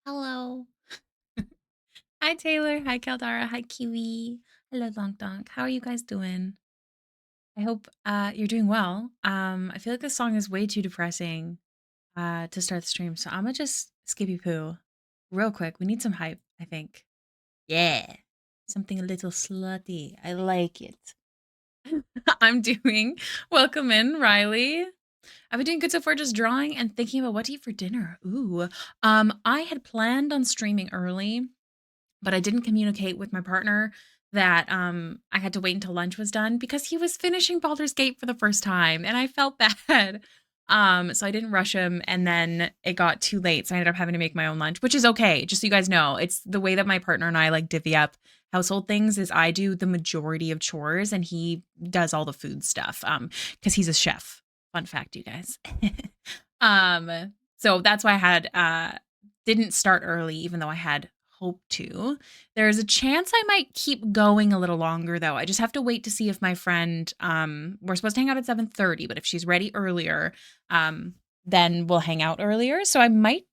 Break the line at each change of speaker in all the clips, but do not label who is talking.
Hello. Hi, Taylor. Hi, Caldara. Hi, Kiwi. Hello, Long Donk. How are you guys doing? I hope you're doing well. I feel like this song is way too depressing to start the stream, so I'm gonna just skippy poo real quick. We need some hype, I think. Yeah. Something a little slutty. I like it. I'm doing. Welcome in, Riley. I've been doing good so far, just drawing and thinking about what to eat for dinner. Ooh. I had planned on streaming early, but I didn't communicate with my partner that I had to wait until lunch was done because he was finishing Baldur's Gate for the first time and I felt bad. So I didn't rush him and then it got too late. So I ended up having to make my own lunch, which is okay. Just so you guys know, it's the way that my partner and I like divvy up household things is I do the majority of chores and he does all the food stuff. Because he's a chef. Fun fact, you guys. So that's why I had didn't start early, even though I had hoped to. There's a chance I might keep going a little longer though. I just have to wait to see if my friend we're supposed to hang out at 7:30, but if she's ready earlier, then we'll hang out earlier. So I might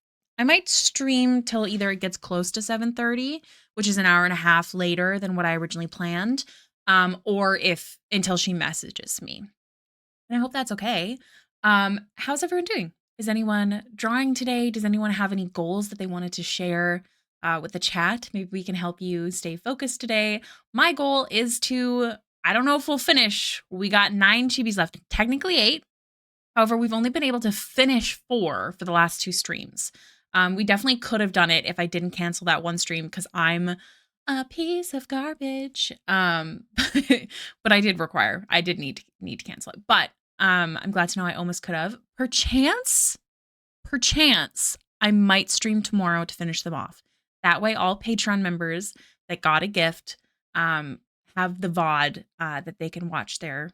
stream till either it gets close to 7:30, which is an hour and a half later than what I originally planned, or if until she messages me. And I hope that's okay. How's everyone doing? Is anyone drawing today? Does anyone have any goals that they wanted to share with the chat? Maybe we can help you stay focused today. My goal is to, I don't know if we'll finish. We got 9 chibis left, technically 8. However, we've only been able to finish 4 for the last 2 streams. We definitely could have done it if I didn't cancel that one stream because I'm a piece of garbage. But I did need to cancel it. But I'm glad to know I almost could have. Perchance, I might stream tomorrow to finish them off. That way, all Patreon members that got a gift have the VOD that they can watch their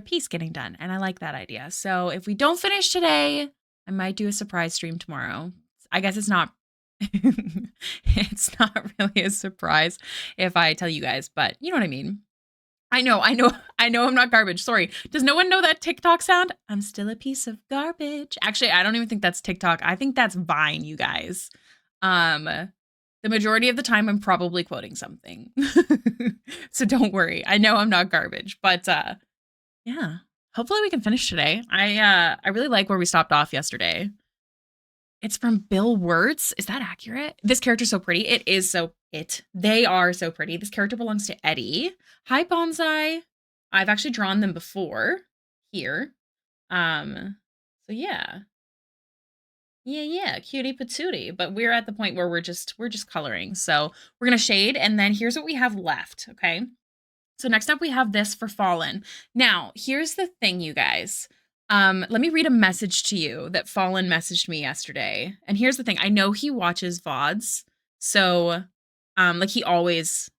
piece getting done, and I like that idea. So if we don't finish today, I might do a surprise stream tomorrow. I guess it's not it's not really a surprise if I tell you guys, but you know what I mean. I know I'm not garbage. Sorry. Does no one know that TikTok sound? I'm still a piece of garbage. Actually, I don't even think that's TikTok. I think that's Vine, you guys. The majority of the time I'm probably quoting something. So don't worry. I know I'm not garbage, but yeah. Hopefully we can finish today. I really like where we stopped off yesterday. It's from Bill Wirtz. Is that accurate? This character's so pretty. It is so They are so pretty. This character belongs to Eddie. Hi, Bonsai. I've actually drawn them before here. So yeah. Yeah, cutie patootie. But we're at the point where we're just coloring. So we're gonna shade, and then here's what we have left. Okay. So next up we have this for Fallen. Now, here's the thing, you guys. Let me read a message to you that Fallen messaged me yesterday. And here's the thing. I know he watches VODs. So like he always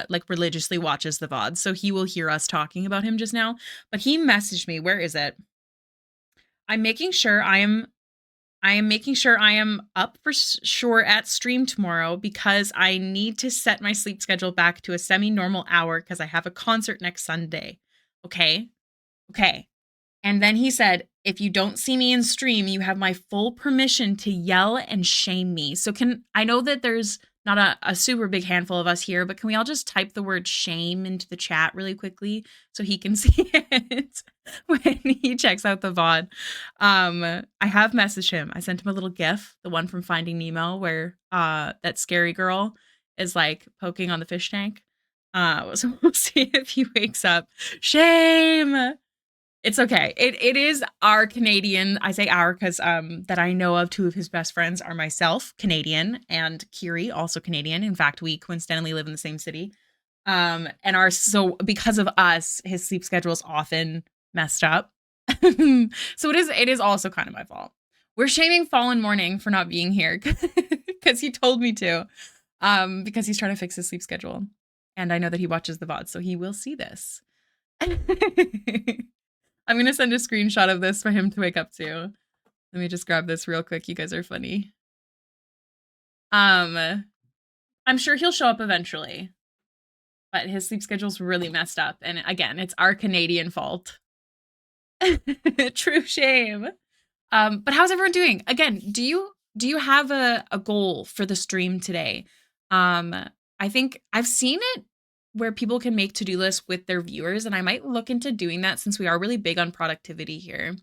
like religiously watches the VODs. So he will hear us talking about him just now. But he messaged me. Where is it? I'm making sure I am up for sure at stream tomorrow because I need to set my sleep schedule back to a semi-normal hour because I have a concert next Sunday. Okay. And then he said, if you don't see me in stream, you have my full permission to yell and shame me. So I know that there's not a super big handful of us here, but can we all just type the word shame into the chat really quickly so he can see it when he checks out the VOD? I have messaged him. I sent him a little GIF, the one from Finding Nemo, where that scary girl is like poking on the fish tank. So we'll see if he wakes up. Shame. It's okay. It is our Canadian. I say our because that I know of, 2 of his best friends are myself, Canadian, and Kiri, also Canadian. In fact, we coincidentally live in the same city. And so because of us, his sleep schedule is often messed up. So it is also kind of my fault. We're shaming Fallen Morning for not being here because he told me to. Because he's trying to fix his sleep schedule. And I know that he watches the VOD, so he will see this. I'm going to send a screenshot of this for him to wake up to. Let me just grab this real quick. You guys are funny. I'm sure he'll show up eventually. But his sleep schedule's really messed up. And again, it's our Canadian fault. True shame. But how's everyone doing? Again, do you Do you have a goal for the stream today? Um, I think I've seen it where people can make to-do lists with their viewers, and I might look into doing that since we are really big on productivity here.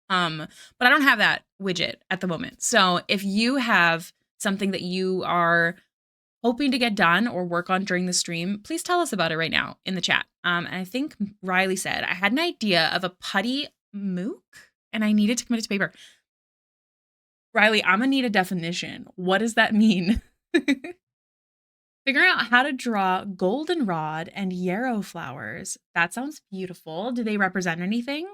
But I don't have that widget at the moment. So if you have something that you are hoping to get done or work on during the stream, please tell us about it right now in the chat. And I think Riley said, I had an idea of a putty mook and I needed to commit it to paper. Riley, I'm gonna need a definition. What does that mean? Figuring out how to draw goldenrod and yarrow flowers. That sounds beautiful. Do they represent anything?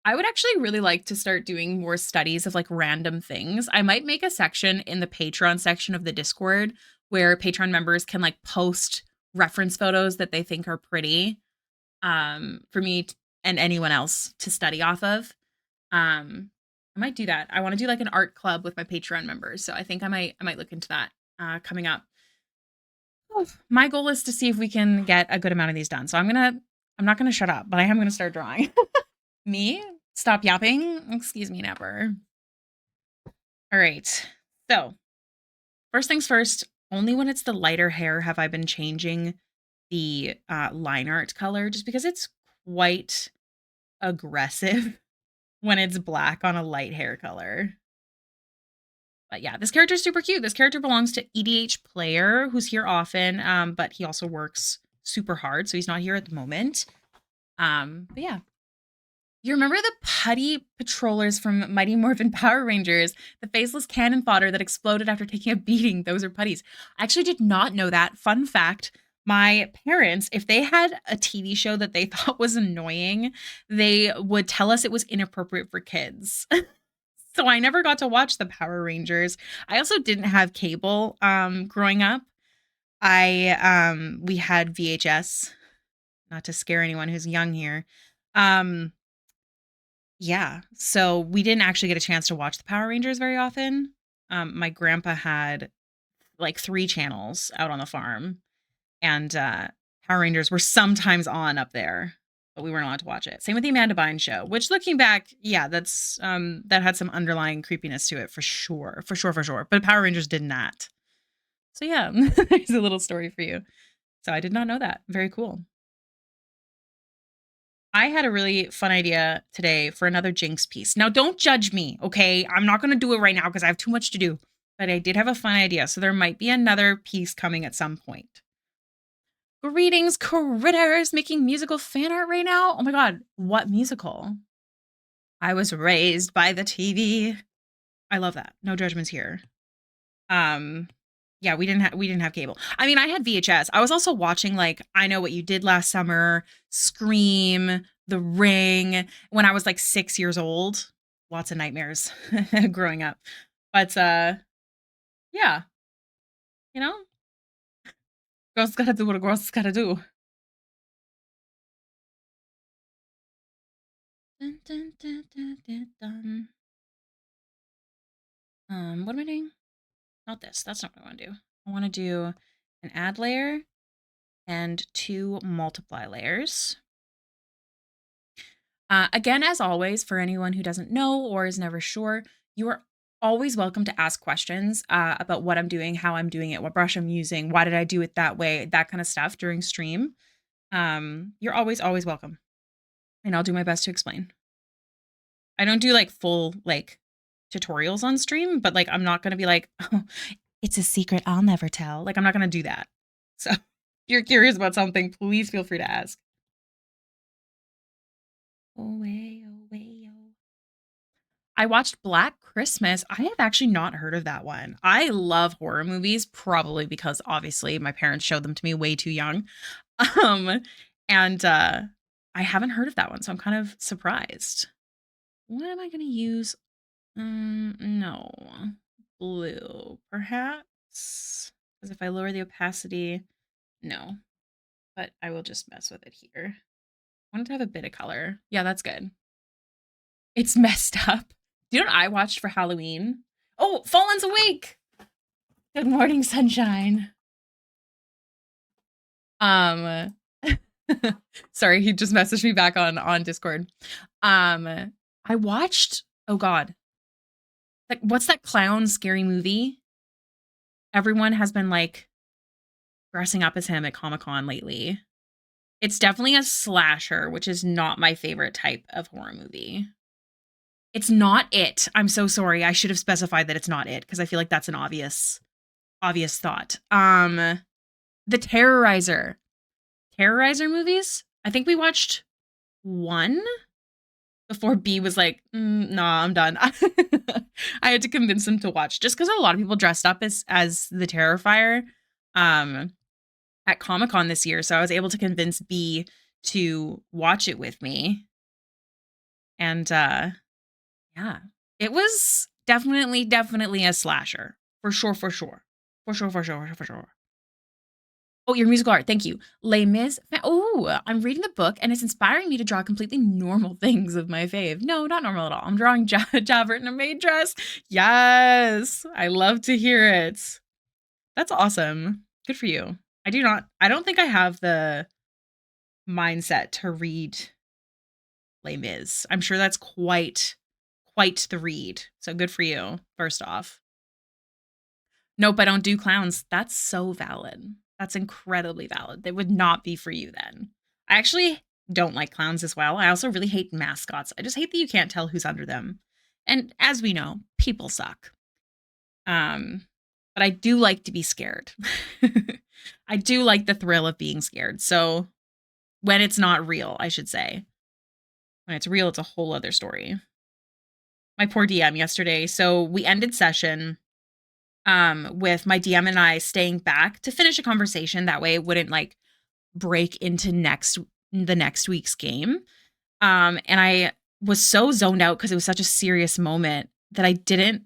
I would actually really like to start doing more studies of like random things. I might make a section in the Patreon section of the Discord where Patreon members can like post reference photos that they think are pretty for me and anyone else to study off of. I might do that. I want to do like an art club with my Patreon members. So I think I might look into that coming up. Oh, my goal is to see if we can get a good amount of these done. So I'm not gonna shut up, but I am gonna start drawing. Me? Stop yapping. Excuse me, Napper. All right. So, first things first, only when it's the lighter hair have I been changing the line art color just because it's quite aggressive when it's black on a light hair color. But yeah, this character is super cute. This character belongs to EDH Player, who's here often, but he also works super hard, so he's not here at the moment. But yeah. You remember the putty patrollers from Mighty Morphin Power Rangers? The faceless cannon fodder that exploded after taking a beating. Those are putties. I actually did not know that. Fun fact, my parents, if they had a TV show that they thought was annoying, they would tell us it was inappropriate for kids. So I never got to watch the Power Rangers. I also didn't have cable growing up. We had VHS, not to scare anyone who's young here. Yeah, so we didn't actually get a chance to watch the Power Rangers very often. My grandpa had like 3 channels out on the farm, and Power Rangers were sometimes on up there, but we weren't allowed to watch it. Same with the Amanda Bynes show, which looking back, yeah, that's that had some underlying creepiness to it for sure, for sure, for sure. But Power Rangers did not. So yeah, there's a little story for you. So I did not know that. Very cool. I had a really fun idea today for another Jinx piece. Now, don't judge me, okay? I'm not going to do it right now because I have too much to do. But I did have a fun idea, so there might be another piece coming at some point. Greetings, critters! Making musical fan art right now? Oh my god, what musical? I was raised by the TV. I love that. No judgments here. Yeah, we didn't have cable. I mean, I had VHS. I was also watching like I Know What You Did Last Summer, Scream, The Ring when I was like 6 years old. Lots of nightmares growing up. But yeah, you know, girls gotta do what a girl's gotta do. Dun, dun, dun, dun, dun, dun. What am I doing? Not this. That's not what I want to do. I want to do an add layer and 2 multiply layers. Again, as always, for anyone who doesn't know or is never sure, you are always welcome to ask questions about what I'm doing, how I'm doing it, what brush I'm using, why did I do it that way, that kind of stuff during stream. You're always, always welcome. And I'll do my best to explain. I don't do like full like tutorials on stream, but like I'm not going to be like, oh, it's a secret I'll never tell. Like I'm not going to do that. So if you're curious about something, please feel free to ask. Oh, way, oh, way, oh. I watched Black Christmas. I have actually not heard of that one. I love horror movies, probably because obviously my parents showed them to me way too young. Um, and I haven't heard of that one, so I'm kind of surprised. What am I going to use? No. Blue, perhaps? Because if I lower the opacity, no. But I will just mess with it here. I want it to have a bit of color. Yeah, that's good. It's messed up. Do you know what I watched for Halloween? Oh, Fallen's awake. Good morning, sunshine. Sorry, he just messaged me back on Discord. I watched, oh god. Like, what's that clown scary movie? Everyone has been like dressing up as him at Comic-Con lately. It's definitely a slasher, which is not my favorite type of horror movie. It's not It. I'm so sorry. I should have specified that it's not It because I feel like that's an obvious thought. The Terrorizer movies. I think we watched one before B was like, nah, I'm done. I had to convince him to watch just because a lot of people dressed up as the Terrifier at Comic-Con this year. So I was able to convince B to watch it with me. And yeah, it was definitely a slasher. For sure. Oh, your musical art. Thank you. Les Mis. Oh, I'm reading the book and it's inspiring me to draw completely normal things of my fave. No, not normal at all. I'm drawing Javert in a maid dress. Yes. I love to hear it. That's awesome. Good for you. I don't think I have the mindset to read Les Mis. I'm sure that's quite the read. So good for you, first off. Nope, I don't do clowns. That's so valid. That's incredibly valid. They would not be for you then. I actually don't like clowns as well. I also really hate mascots. I just hate that you can't tell who's under them. And as we know, people suck. But I do like to be scared. I do like the thrill of being scared. So when it's not real, I should say. When it's real, it's a whole other story. My poor DM yesterday. So we ended session with my DM and I staying back to finish a conversation. That way it wouldn't like break into the next week's game. And I was so zoned out because it was such a serious moment that I didn't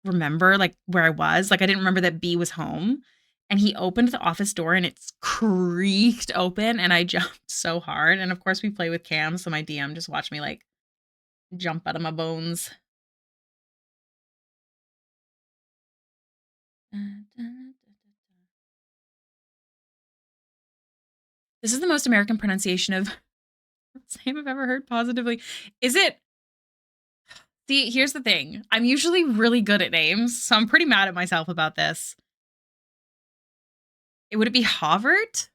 remember like where I was. Like I didn't remember that B was home. And he opened the office door and it's creaked open and I jumped so hard. And of course we play with Cam, so my DM just watched me like jump out of my bones. This is the most American pronunciation of name I've ever heard positively. Is it? See, here's the thing. I'm usually really good at names, so I'm pretty mad at myself about this. Would it be Havert?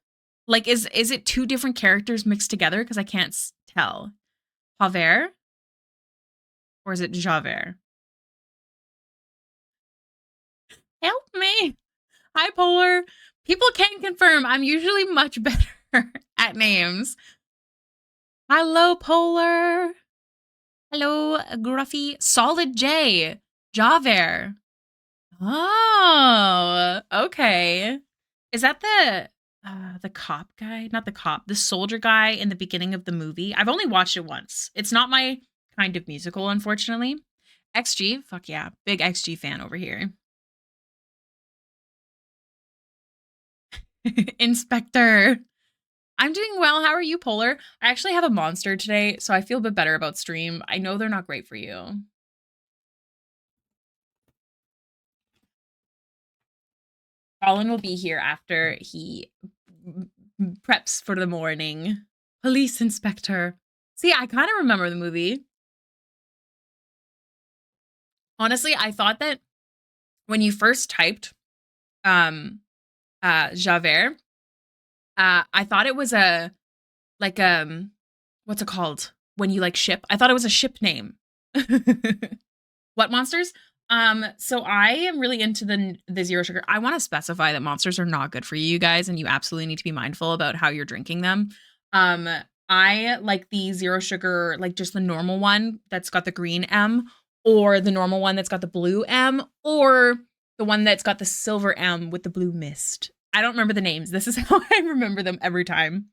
Like, is it two different characters mixed together? Because I can't tell. Havert? Or is it Javert? Help me. Hi, Polar. People can confirm I'm usually much better at names. Hello, Polar. Hello, Gruffy. Solid J. Javert. Oh, okay. Is that the cop guy? Not the cop, the soldier guy in the beginning of the movie? I've only watched it once. It's not my kind of musical, unfortunately. XG, fuck yeah. Big XG fan over here. Inspector. I'm doing well. How are you, Polar? I actually have a monster today, so I feel a bit better about stream. I know they're not great for you. Colin will be here after he preps for the morning. Police inspector. See, I kind of remember the movie. Honestly, I thought that when you first typed Javert, I thought it was what's it called? When you like ship? I thought it was a ship name. What monsters? So I am really into the zero sugar. I want to specify that monsters are not good for you guys, and you absolutely need to be mindful about how you're drinking them. I like the zero sugar, like just the normal one that's got the green M, or the normal one that's got the blue M, or the one that's got the silver M with the blue mist. I don't remember the names. This is how I remember them every time.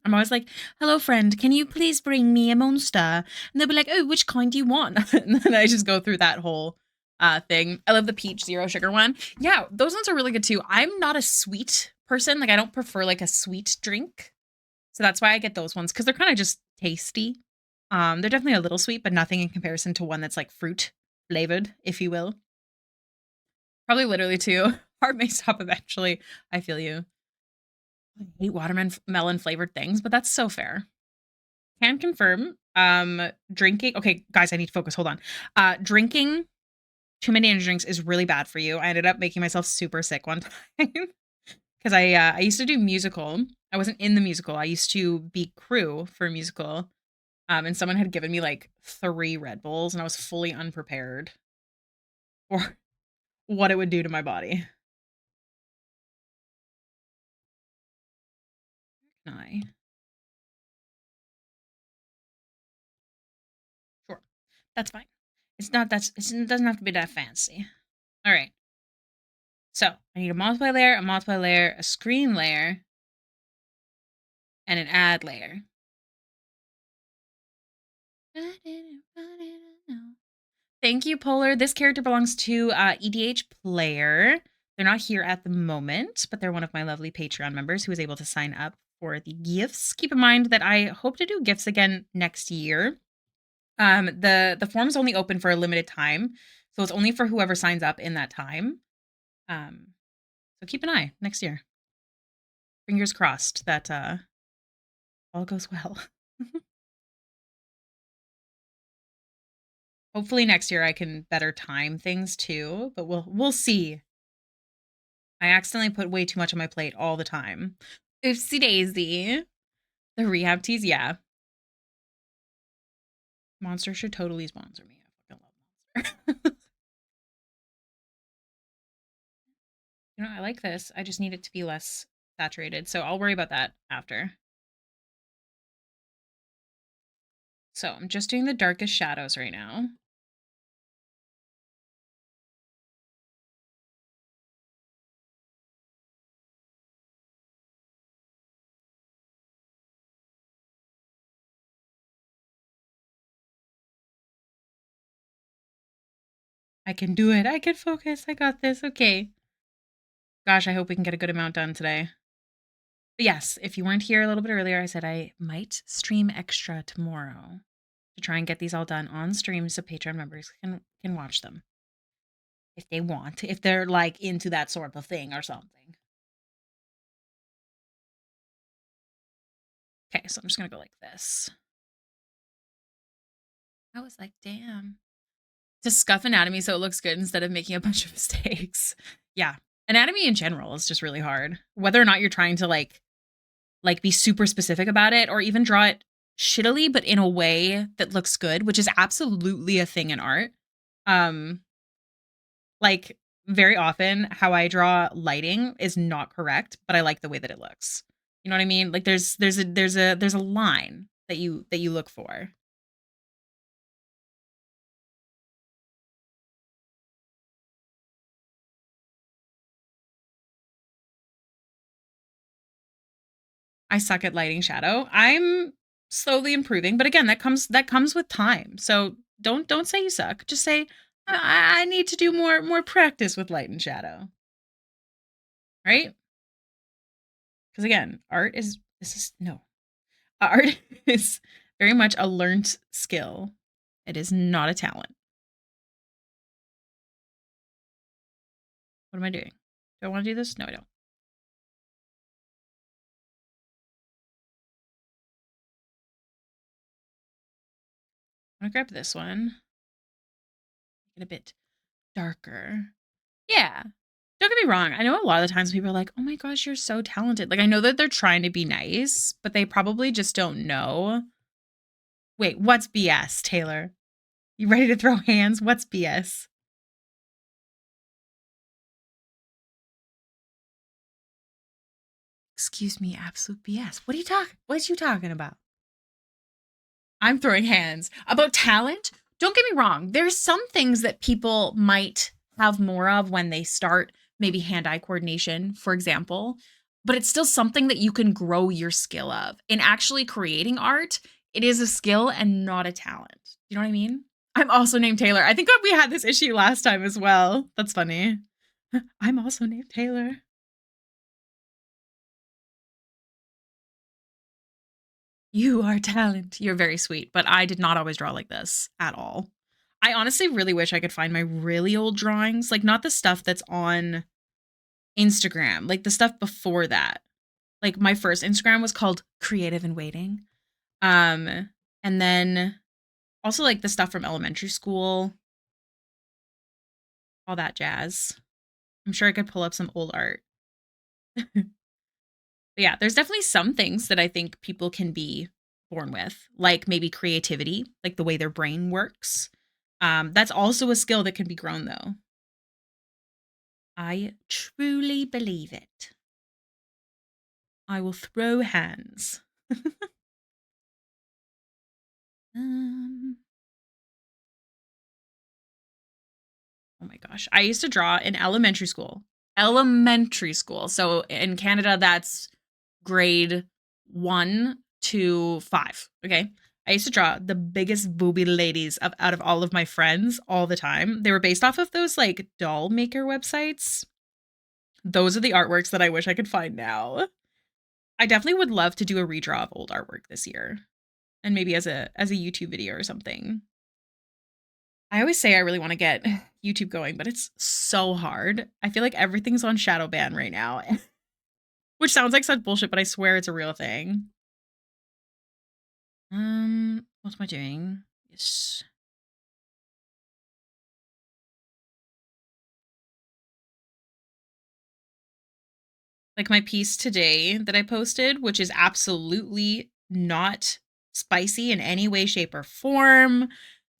I'm always like, hello, friend, can you please bring me a monster? And they'll be like, oh, which kind do you want? And then I just go through that whole thing. I love the peach zero sugar one. Yeah, those ones are really good too. I'm not a sweet person. Like, I don't prefer like a sweet drink. So that's why I get those ones, because they're kind of just tasty. They're definitely a little sweet, but nothing in comparison to one that's like fruit flavored, if you will. Probably literally too. Heart may stop eventually. I feel you. I hate watermelon flavored things, but that's so fair. Can confirm. Drinking. Okay, guys, I need to focus. Hold on. Drinking too many energy drinks is really bad for you. I ended up making myself super sick one time because I used to do musical. I wasn't in the musical. I used to be crew for a musical. And someone had given me like 3 Red Bulls, and I was fully unprepared for what it would do to my body. I Sure, that's fine. It's not that's it doesn't have to be that fancy. All right. So I need a multiply layer, a screen layer, and an add layer. Thank you, Polar. This character belongs to EDH Player. They're not here at the moment, but they're one of my lovely Patreon members who was able to sign up for the gifts. Keep in mind that I hope to do gifts again next year. The form's only open for a limited time, so it's only for whoever signs up in that time. So keep an eye next year. Fingers crossed that all goes well. Hopefully next year I can better time things too, but we'll see. I accidentally put way too much on my plate all the time. Oopsie daisy. The rehab teas, yeah. Monster should totally sponsor me. I fucking love Monster. I like this. I just need it to be less saturated, so I'll worry about that after. So I'm just doing the darkest shadows right now. I can do it. I can focus. I got this. Okay. Gosh, I hope we can get a good amount done today. But yes, if you weren't here a little bit earlier, I said I might stream extra tomorrow to try and get these all done on stream so Patreon members can watch them if they want, if they're like into that sort of thing or something. Okay, so I'm just gonna go like this. I was like, damn. To scuff anatomy so it looks good instead of making a bunch of mistakes. Yeah. Anatomy in general is just really hard. Whether or not you're trying to like be super specific about it or even draw it shittily but in a way that looks good, which is absolutely a thing in art. Like very often how I draw lighting is not correct, but I like the way that it looks. You know what I mean? Like there's a line that you look for. I suck at lighting shadow. I'm slowly improving, but again, that comes with time. So don't say you suck. Just say I need to do more practice with light and shadow. Right? Because again, art is art is very much a learned skill. It is not a talent. What am I doing? Do I want to do this? No, I don't. I'm gonna grab this one. Make it a bit darker. Yeah. Don't get me wrong. I know a lot of the times people are like, oh my gosh, you're so talented. Like, I know that they're trying to be nice, but they probably just don't know. Wait, what's BS, Taylor? You ready to throw hands? What's BS? Excuse me, absolute BS. What are you talking about? I'm throwing hands. About talent? Don't get me wrong. There's some things that people might have more of when they start, maybe hand-eye coordination, for example, but it's still something that you can grow your skill of. In actually creating art, it is a skill and not a talent. You know what I mean? I'm also named Taylor. I think we had this issue last time as well. That's funny. I'm also named Taylor. You are talent. You're very sweet, but I did not always draw like this at all. I honestly really wish I could find my really old drawings, like not the stuff that's on Instagram, like the stuff before that. Like my first Instagram was called Creative and Waiting. And then also like the stuff from elementary school. all that jazz. I'm sure I could pull up some old art. But yeah, there's definitely some things that I think people can be born with, like maybe creativity, like the way their brain works. That's also a skill that can be grown, though. I truly believe it. I will throw hands. um, oh my gosh. I used to draw in elementary school. Elementary school. So in Canada, that's grade 1 to 5. Okay. I used to draw the biggest booby ladies out of all of my friends all the time. They were based off of those like doll maker websites. Those are the artworks that I wish I could find now. I definitely would love to do a redraw of old artwork this year, and maybe as a YouTube video or something. I always say I really want to get YouTube going, but it's so hard. I feel like everything's on shadow ban right now, which sounds like such bullshit, but I swear it's a real thing. What am I doing? Yes. Like my piece today that I posted, which is absolutely not spicy in any way, shape, or form.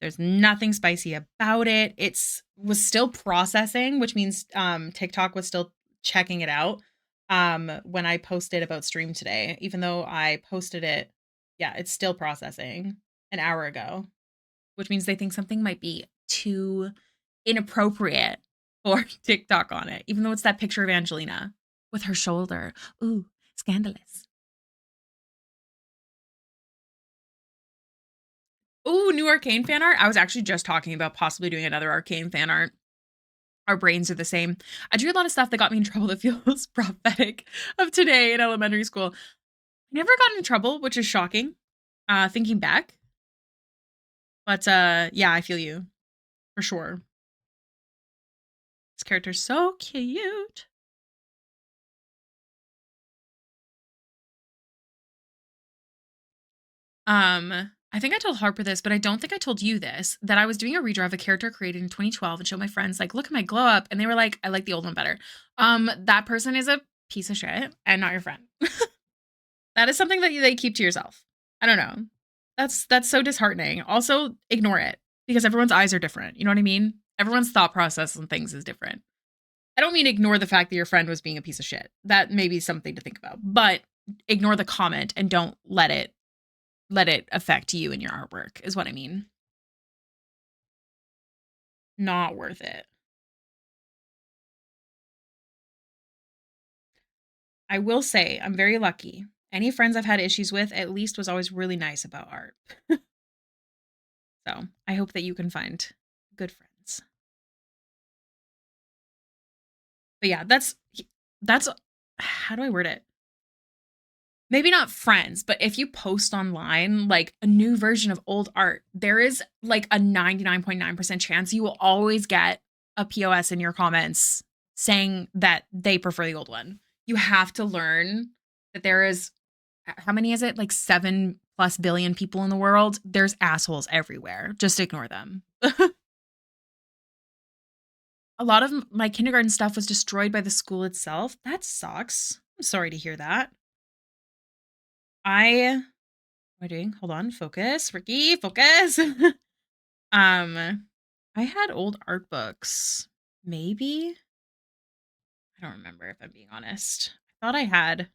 There's nothing spicy about it. It's was still processing, which means TikTok was still checking it out when I posted about stream today. Even though I posted it, yeah, it's still processing an hour ago, which means they think something might be too inappropriate for TikTok on it, even though it's that picture of Angelina with her shoulder. Ooh, scandalous. Ooh, new Arcane fan art. I was actually just talking about possibly doing another Arcane fan art. Our brains are the same. I drew a lot of stuff that got me in trouble that feels prophetic of today in elementary school. I never got in trouble, which is shocking, thinking back. But yeah, I feel you for sure. This character's so cute. I think I told Harper this, but I don't think I told you this, that I was doing a redraw of a character created in 2012 and showed my friends, like, look at my glow up. And they were like, I like the old one better. That person is a piece of shit and not your friend. That is something that they keep to yourself. I don't know. That's so disheartening. Also, ignore it because everyone's eyes are different. You know what I mean? Everyone's thought process on things is different. I don't mean ignore the fact that your friend was being a piece of shit. That may be something to think about, but ignore the comment and don't let it affect you and your artwork is what I mean. Not worth it. I will say I'm very lucky. Any friends I've had issues with at least was always really nice about art. So I hope that you can find good friends. But yeah, that's how do I word it? Maybe not friends, but if you post online like a new version of old art, there is like a 99.9% chance you will always get a POS in your comments saying that they prefer the old one. You have to learn that there is how many is it? Like 7+ billion people in the world. There's assholes everywhere. Just ignore them. A lot of my kindergarten stuff was destroyed by the school itself. That sucks. I'm sorry to hear that. What am I doing? Hold on. Focus. Ricky, focus. I had old art books. Maybe. I don't remember if I'm being honest. I thought I had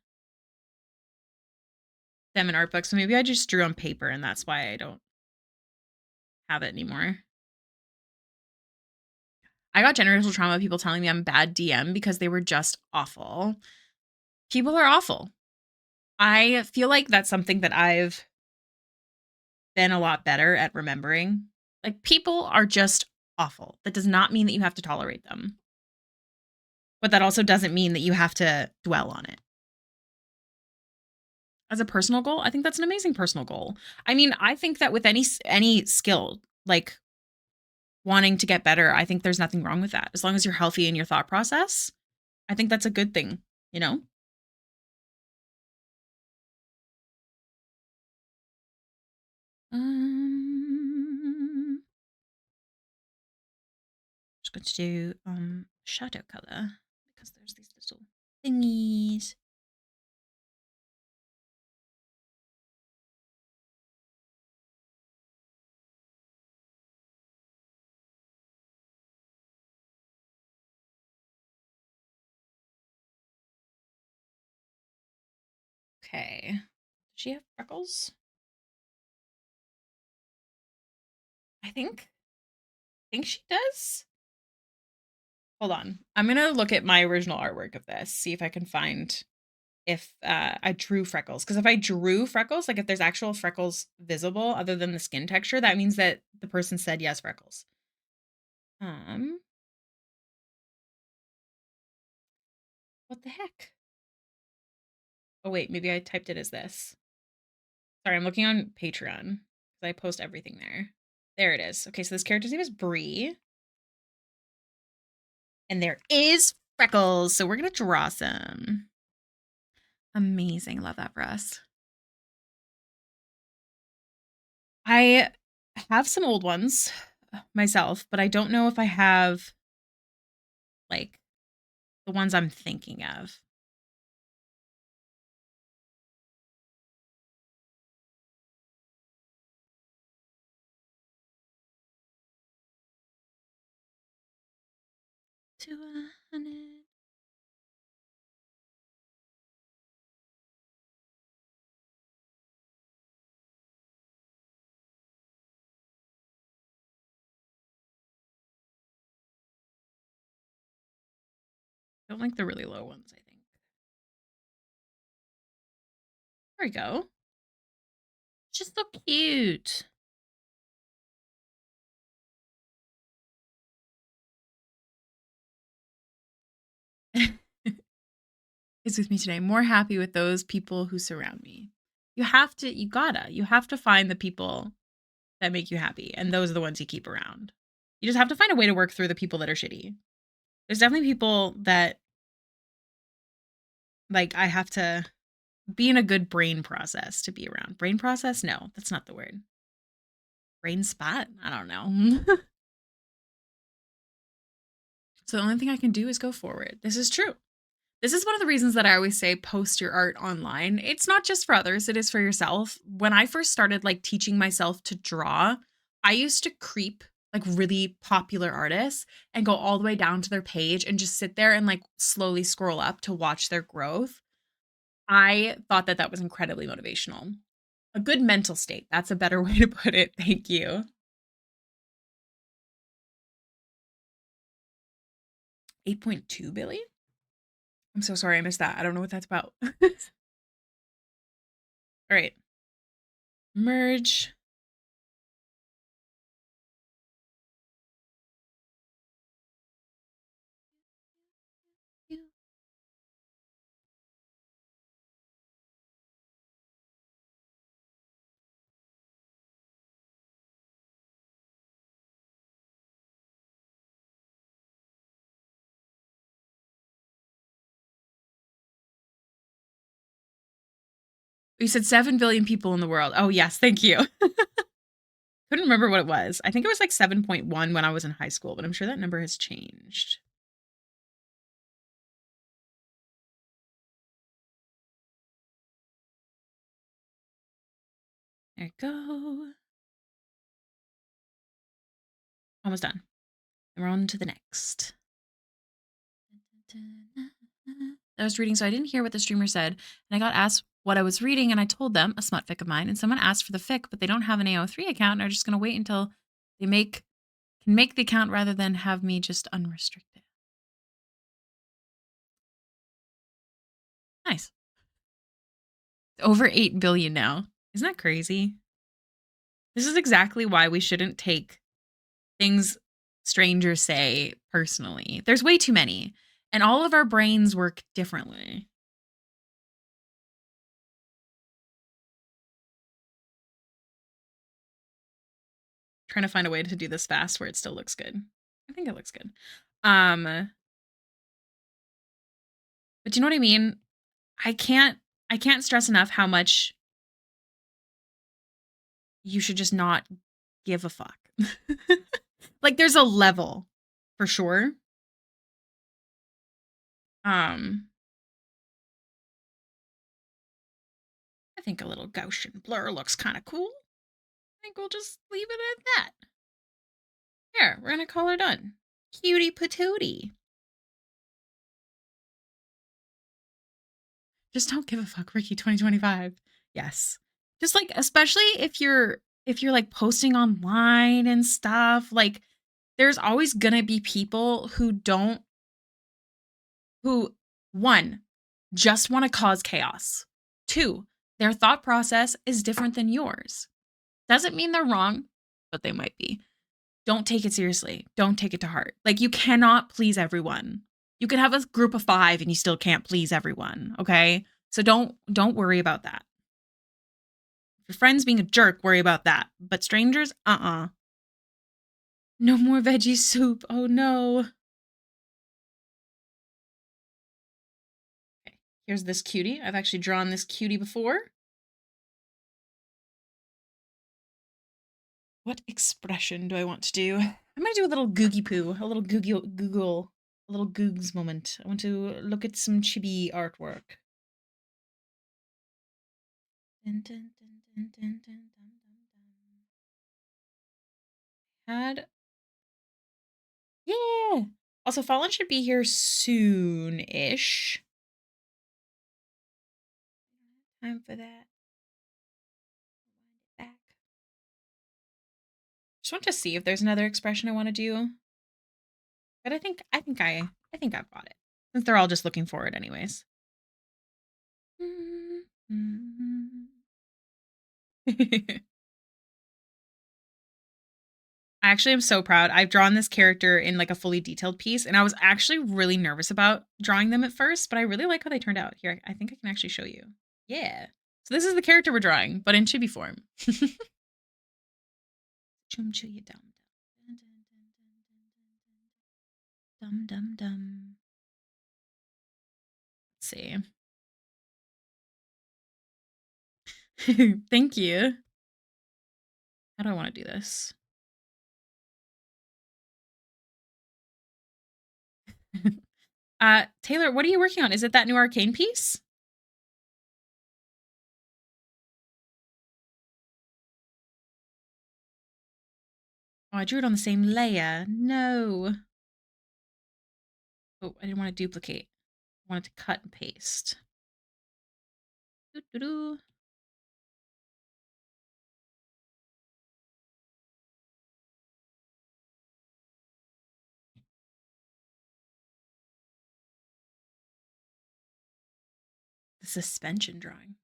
them in art books, so maybe I just drew on paper and that's why I don't have it anymore. I got generational trauma of people telling me I'm bad DM because they were just awful. People are awful. I feel like that's something that I've been a lot better at remembering. Like, people are just awful. That does not mean that you have to tolerate them. But that also doesn't mean that you have to dwell on it. As a personal goal, I think that's an amazing personal goal. I mean, I think that with any skill, like wanting to get better, I think there's nothing wrong with that. As long as you're healthy in your thought process, I think that's a good thing, you know? Um, just going to do shadow color because there's these little thingies. Okay. Does she have freckles? I think she does. Hold on. I'm gonna look at my original artwork of this, see if I can find if I drew freckles. Because if I drew freckles, like if there's actual freckles visible other than the skin texture, that means that the person said yes, freckles. What the heck? Oh wait, maybe I typed it as this. Sorry, I'm looking on Patreon because I post everything there. There it is. Okay, so this character's name is Bree. And there is freckles. So we're gonna draw some. Amazing. Love that for us. I have some old ones myself, but I don't know if I have like the ones I'm thinking of. To 100. I don't like the really low ones, I think. There we go. It's just so cute. Is with me today. More happy with those people who surround me. You have to find the people that make you happy. And those are the ones you keep around. You just have to find a way to work through the people that are shitty. There's definitely people that like I have to be in a good brain process to be around. Brain process? No, that's not the word. Brain spot? I don't know. So the only thing I can do is go forward. This is true. This is one of the reasons that I always say post your art online. It's not just for others, it is for yourself. When I first started like teaching myself to draw, I used to creep like really popular artists and go all the way down to their page and just sit there and like slowly scroll up to watch their growth. I thought that that was incredibly motivational. A good mental state. That's a better way to put it. Thank you. 8.2 billion? I'm so sorry I missed that. I don't know what that's about. All right. Merge. You said 7 billion people in the world. Oh, yes. Thank you. Couldn't remember what it was. I think it was like 7.1 when I was in high school, but I'm sure that number has changed. There you go. Almost done. And we're on to the next. I was reading, so I didn't hear what the streamer said, and I got asked what I was reading, and I told them a smut fic of mine, and someone asked for the fic, but they don't have an AO3 account and are just going to wait until they can make the account rather than have me just unrestricted. Nice. It's over 8 billion now. Isn't that crazy? This is exactly why we shouldn't take things strangers say personally. There's way too many, and all of our brains work differently. Trying to find a way to do this fast where it still looks good. I think it looks good. But you know what I mean? I can't stress enough how much you should just not give a fuck. Like there's a level. for sure. Um, I think a little Gaussian blur looks kind of cool. I think we'll just leave it at that. Here, we're gonna call her done. Cutie patootie. Just don't give a fuck, Ricky 2025. Yes. Just like, especially if you're like posting online and stuff, like there's always gonna be people who one, just want to cause chaos. Two, their thought process is different than yours. Doesn't mean they're wrong, but they might be. Don't take it seriously. Don't take it to heart. Like, you cannot please everyone. You can have a group of 5 and you still can't please everyone, okay? So don't worry about that. If your friend's being a jerk, worry about that. But strangers, no more veggie soup. Oh no. Okay, here's this cutie. I've actually drawn this cutie before. What expression do I want to do? I'm gonna do a little googie poo, a little Google, a little googs moment. I want to look at some chibi artwork. Dun, dun, dun, dun, dun, dun, dun, dun. Yeah. Also, Fallen should be here soon-ish. Time for that. Back. Just want to see if there's another expression I want to do. But I think I've got it. Since they're all just looking for it anyways. I actually am so proud. I've drawn this character in like a fully detailed piece, and I was actually really nervous about drawing them at first, but I really like how they turned out. Here, I think I can actually show you. Yeah. So this is the character we're drawing, but in chibi form. Chum choo you dum dum dum dum. Let's see. Thank you. How do I want to do this? Taylor, what are you working on? Is it that new arcane piece? Oh, I drew it on the same layer. No. Oh, I didn't want to duplicate. I wanted to cut and paste. Doo-doo-doo. The suspension drawing.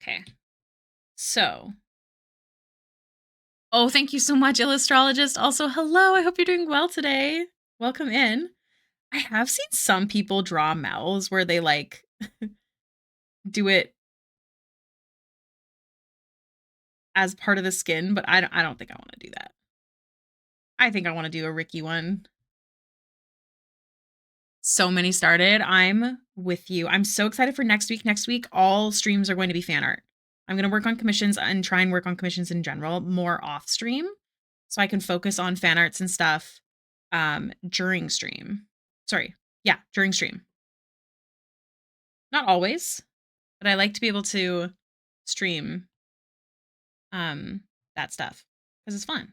Okay. So. Oh, thank you so much, Illustrologist. Also, hello. I hope you're doing well today. Welcome in. I have seen some people draw mouths where they like do it as part of the skin, but I don't think I want to do that. I think I want to do a Ricky one. So many started. I'm with you. I'm so excited for next week. Next week, all streams are going to be fan art. I'm going to work on commissions and try and work on commissions in general more off stream so I can focus on fan arts and stuff during stream. Sorry. Yeah, during stream. Not always, but I like to be able to stream that stuff because it's fun.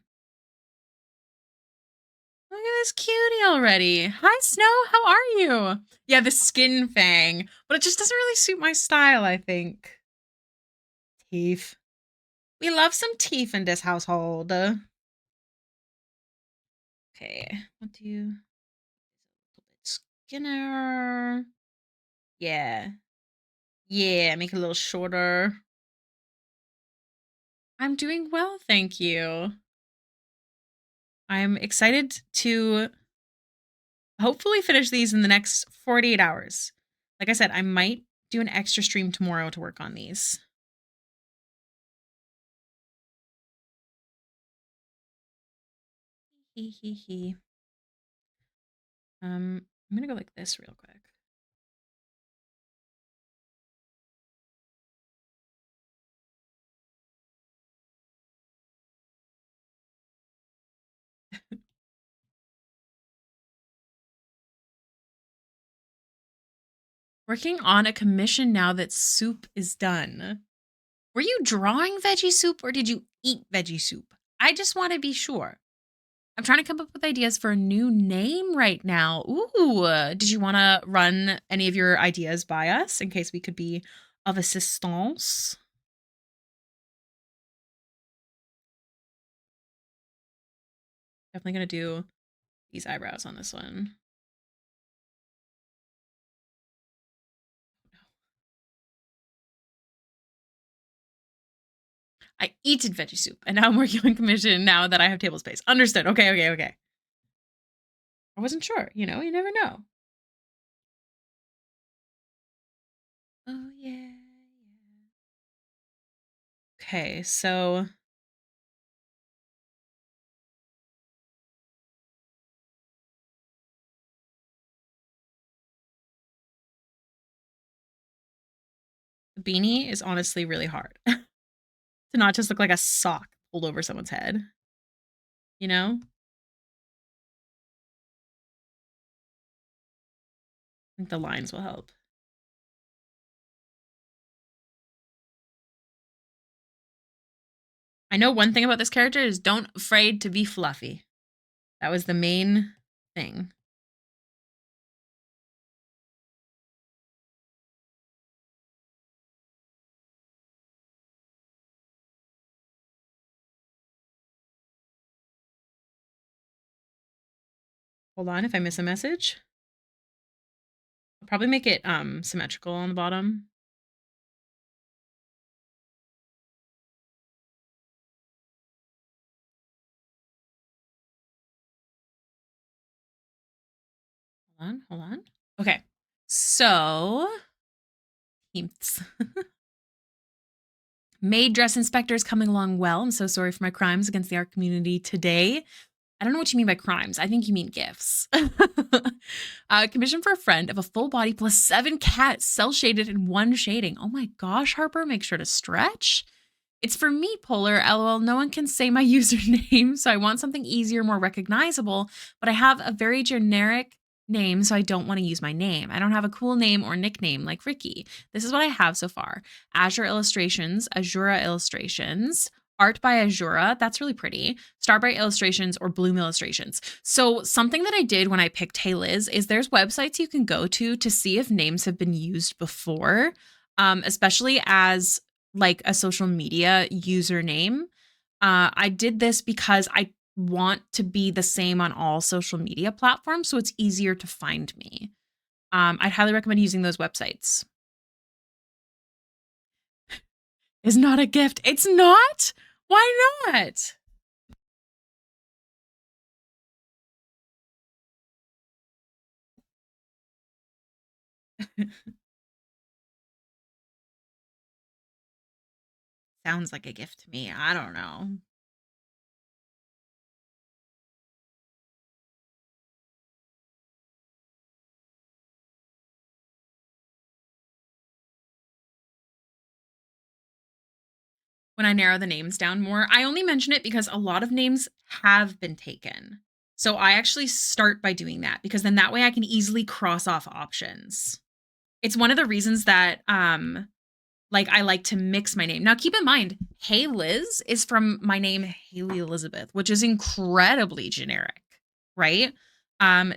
Look at this cutie already. Hi, Snow. How are you? Yeah, the skin fang, but it just doesn't really suit my style, I think. Teeth. We love some teeth in this household. Okay, what do you? A little bit skinner. Yeah. Yeah, make it a little shorter. I'm doing well, thank you. I'm excited to hopefully finish these in the next 48 hours. Like I said, I might do an extra stream tomorrow to work on these. Hee hee hee. I'm gonna go like this real quick. Working on a commission now that soup is done. Were you drawing veggie soup or did you eat veggie soup? I just want to be sure. I'm trying to come up with ideas for a new name right now. Ooh, did you want to run any of your ideas by us in case we could be of assistance? Definitely going to do these eyebrows on this one. I eated veggie soup, and now I'm working on commission now that I have table space. Understood. Okay. I wasn't sure. You never know. Oh, yeah. Okay, so the beanie is honestly really hard to not just look like a sock pulled over someone's head. You know? I think the lines will help. I know one thing about this character is don't afraid to be fluffy. That was the main thing. Hold on, if I miss a message. I'll probably make it symmetrical on the bottom. Hold on. Okay. So, maid dress inspector is coming along well. I'm so sorry for my crimes against the art community today. I don't know what you mean by crimes. I think you mean gifts. Commission for a friend of a full body plus 7 cats, cell shaded and 1 shading. Oh my gosh, Harper, make sure to stretch. It's for me, Polar. LOL. No one can say my username, so I want something easier, more recognizable, but I have a very generic name, so I don't want to use my name. I don't have a cool name or nickname like Ricky. This is what I have so far. Azure Illustrations, Azura Illustrations, Art by Azura, that's really pretty. Starbright Illustrations or Bloom Illustrations. So something that I did when I picked Hailiiz is there's websites you can go to see if names have been used before, especially as like a social media username. I did this because I want to be the same on all social media platforms, so it's easier to find me. I'd highly recommend using those websites. Is not a gift. It's not? Why not? Sounds like a gift to me. I don't know. When I narrow the names down more, I only mention it because a lot of names have been taken. So I actually start by doing that because then that way I can easily cross off options. It's one of the reasons that like I like to mix my name. Now keep in mind, Hailiiz is from my name Hailey Elizabeth, which is incredibly generic, right?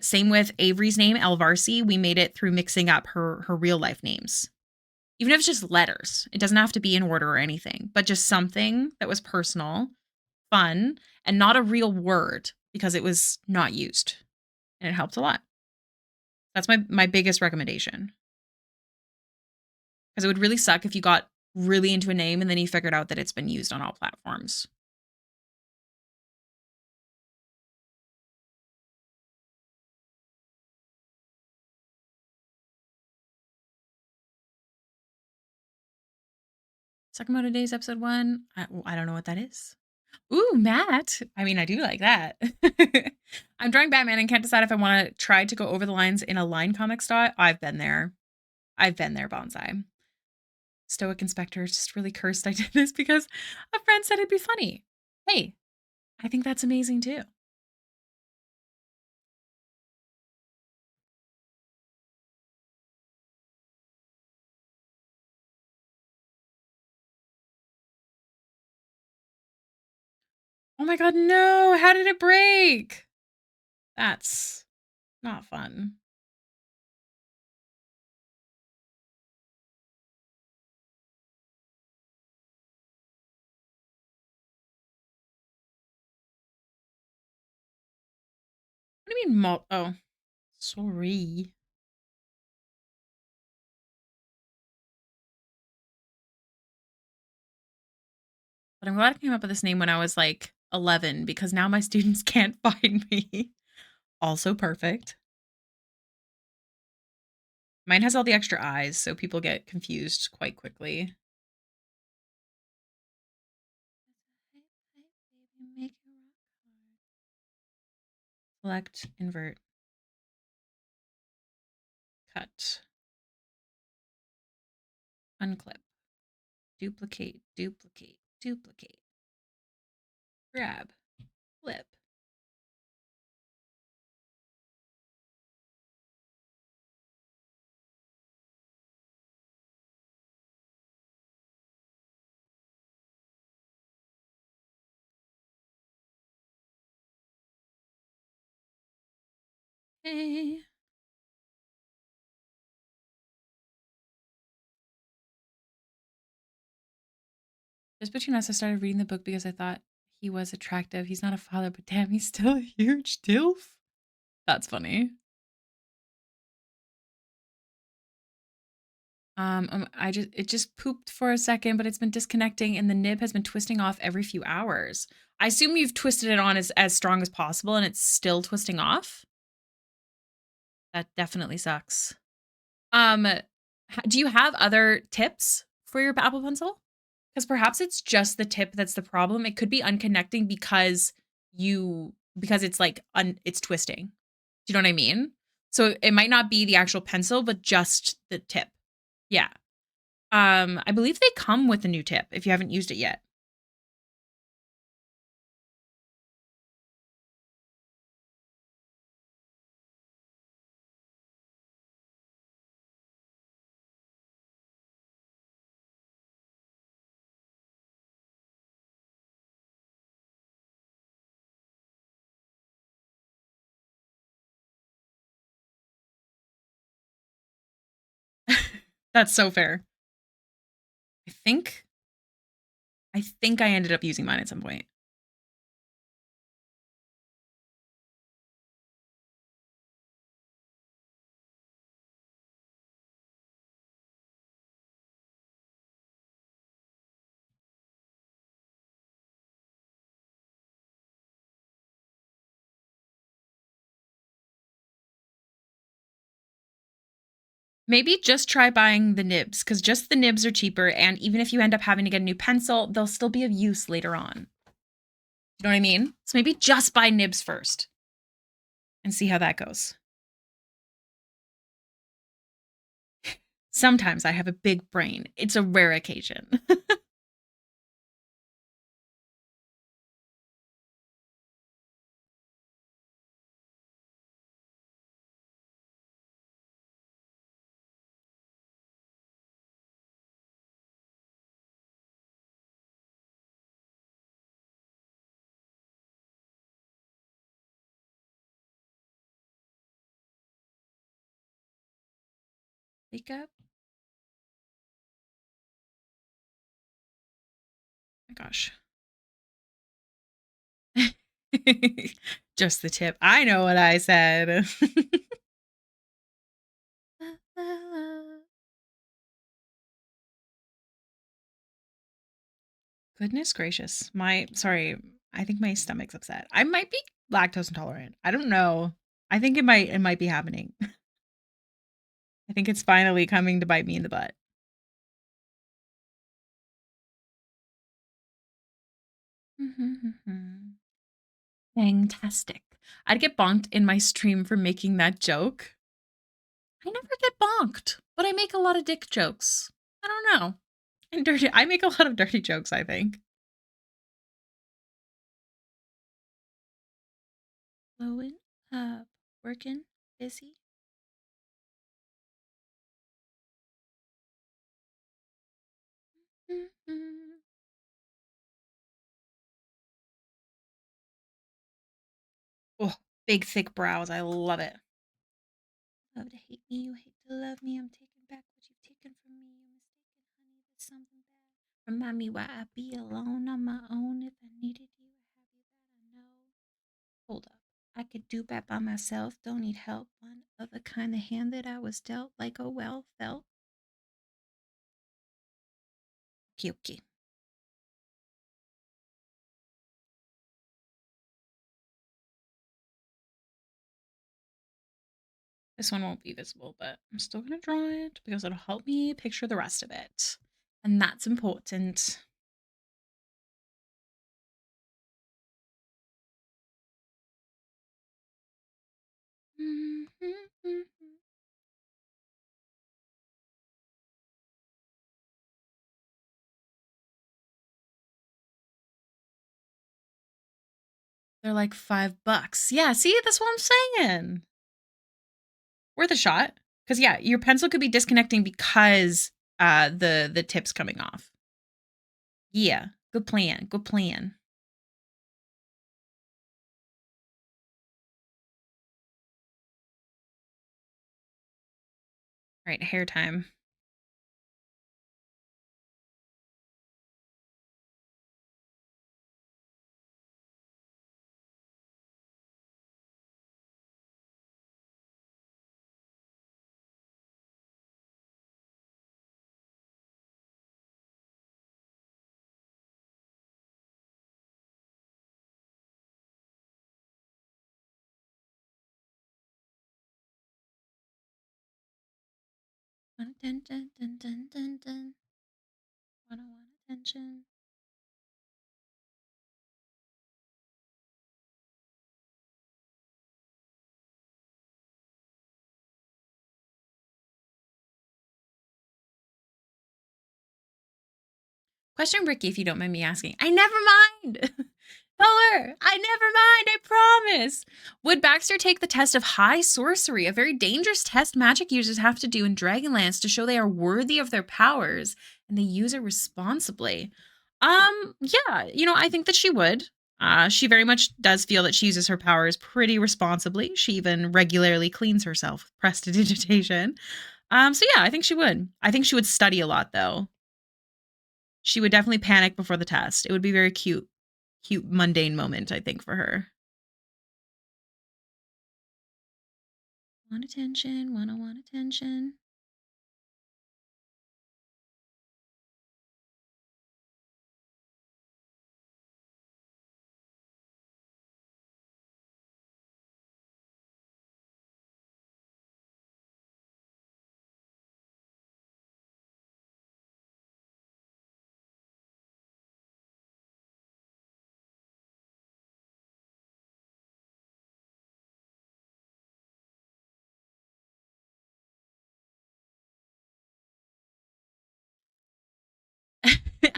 Same with Avery's name, Elvarsi. We made it through mixing up her real life names. Even if it's just letters, it doesn't have to be in order or anything, but just something that was personal, fun, and not a real word because it was not used. And it helped a lot. That's my biggest recommendation. Because it would really suck if you got really into a name and then you figured out that it's been used on all platforms. Sakamoto Days episode 1. I don't know what that is. Ooh, Matt. I mean, I do like that. I'm drawing Batman and can't decide if I want to try to go over the lines in a line comic style. I've been there. Bonsai. Stoic Inspector is just really cursed I did this because a friend said it'd be funny. Hey, I think that's amazing too. Oh my god, no! How did it break? That's not fun. What do you mean oh, sorry. But I'm glad I came up with this name when I was, like, 11 because now my students can't find me. Also perfect. Mine has all the extra eyes, so people get confused quite quickly. Select, invert, cut, unclip, duplicate, duplicate, duplicate, grab, flip. Hey. Just between us, I started reading the book because I thought he was attractive. He's not a father, but damn, he's still a huge dilf. That's funny. It just pooped for a second, but it's been disconnecting, and the nib has been twisting off every few hours. I assume you've twisted it on as strong as possible, and it's still twisting off. That definitely sucks. Do you have other tips for your Apple Pencil? Because perhaps it's just the tip that's the problem. It could be unconnecting because it's like it's twisting. Do you know what I mean? So it might not be the actual pencil, but just the tip. Yeah. I believe they come with a new tip if you haven't used it yet. That's so fair. I think I ended up using mine at some point. Maybe just try buying the nibs because just the nibs are cheaper. And even if you end up having to get a new pencil, they'll still be of use later on. You know what I mean? So maybe just buy nibs first and see how that goes. Sometimes I have a big brain. It's a rare occasion. Wake up. Oh my gosh. Just the tip. I know what I said. Goodness gracious. I think my stomach's upset. I might be lactose intolerant. I don't know. I think it might be happening. I think it's finally coming to bite me in the butt. Fantastic. I'd get bonked in my stream for making that joke. I never get bonked, but I make a lot of dick jokes. I don't know. And dirty I make a lot of dirty jokes, I think. Blowing up, working, busy. Big, thick brows. I love it. Love to hate me, you hate to love me. I'm taking back what you've taken from me. You're mistaken, honey. There's something bad. Remind me why I be alone on my own. If I needed you, I have you that I know. Hold up. I could do that by myself. Don't need help. One of a kind, the hand that I was dealt, like a well felt. Okay, okay. This one won't be visible, but I'm still going to draw it because it'll help me picture the rest of it. And that's important. They're like $5. Yeah, see, that's what I'm saying. Worth a shot. Because yeah, your pencil could be disconnecting because the tip's coming off. Yeah, good plan. Good plan. All right, hair time. Dun, dun, dun, dun, dun, dun, dun. I don't want attention. Question Ricky, if you don't mind me asking. I never mind. Color. I never mind. I promise. Would Baxter take the test of high sorcery, a very dangerous test magic users have to do in Dragonlance to show they are worthy of their powers and they use it responsibly? Yeah, I think that she would. She very much does feel that she uses her powers pretty responsibly. She even regularly cleans herself with prestidigitation. So yeah, I think she would. I think she would study a lot though. She would definitely panic before the test. It would be very cute, mundane moment, I think, for her. Want attention, want attention.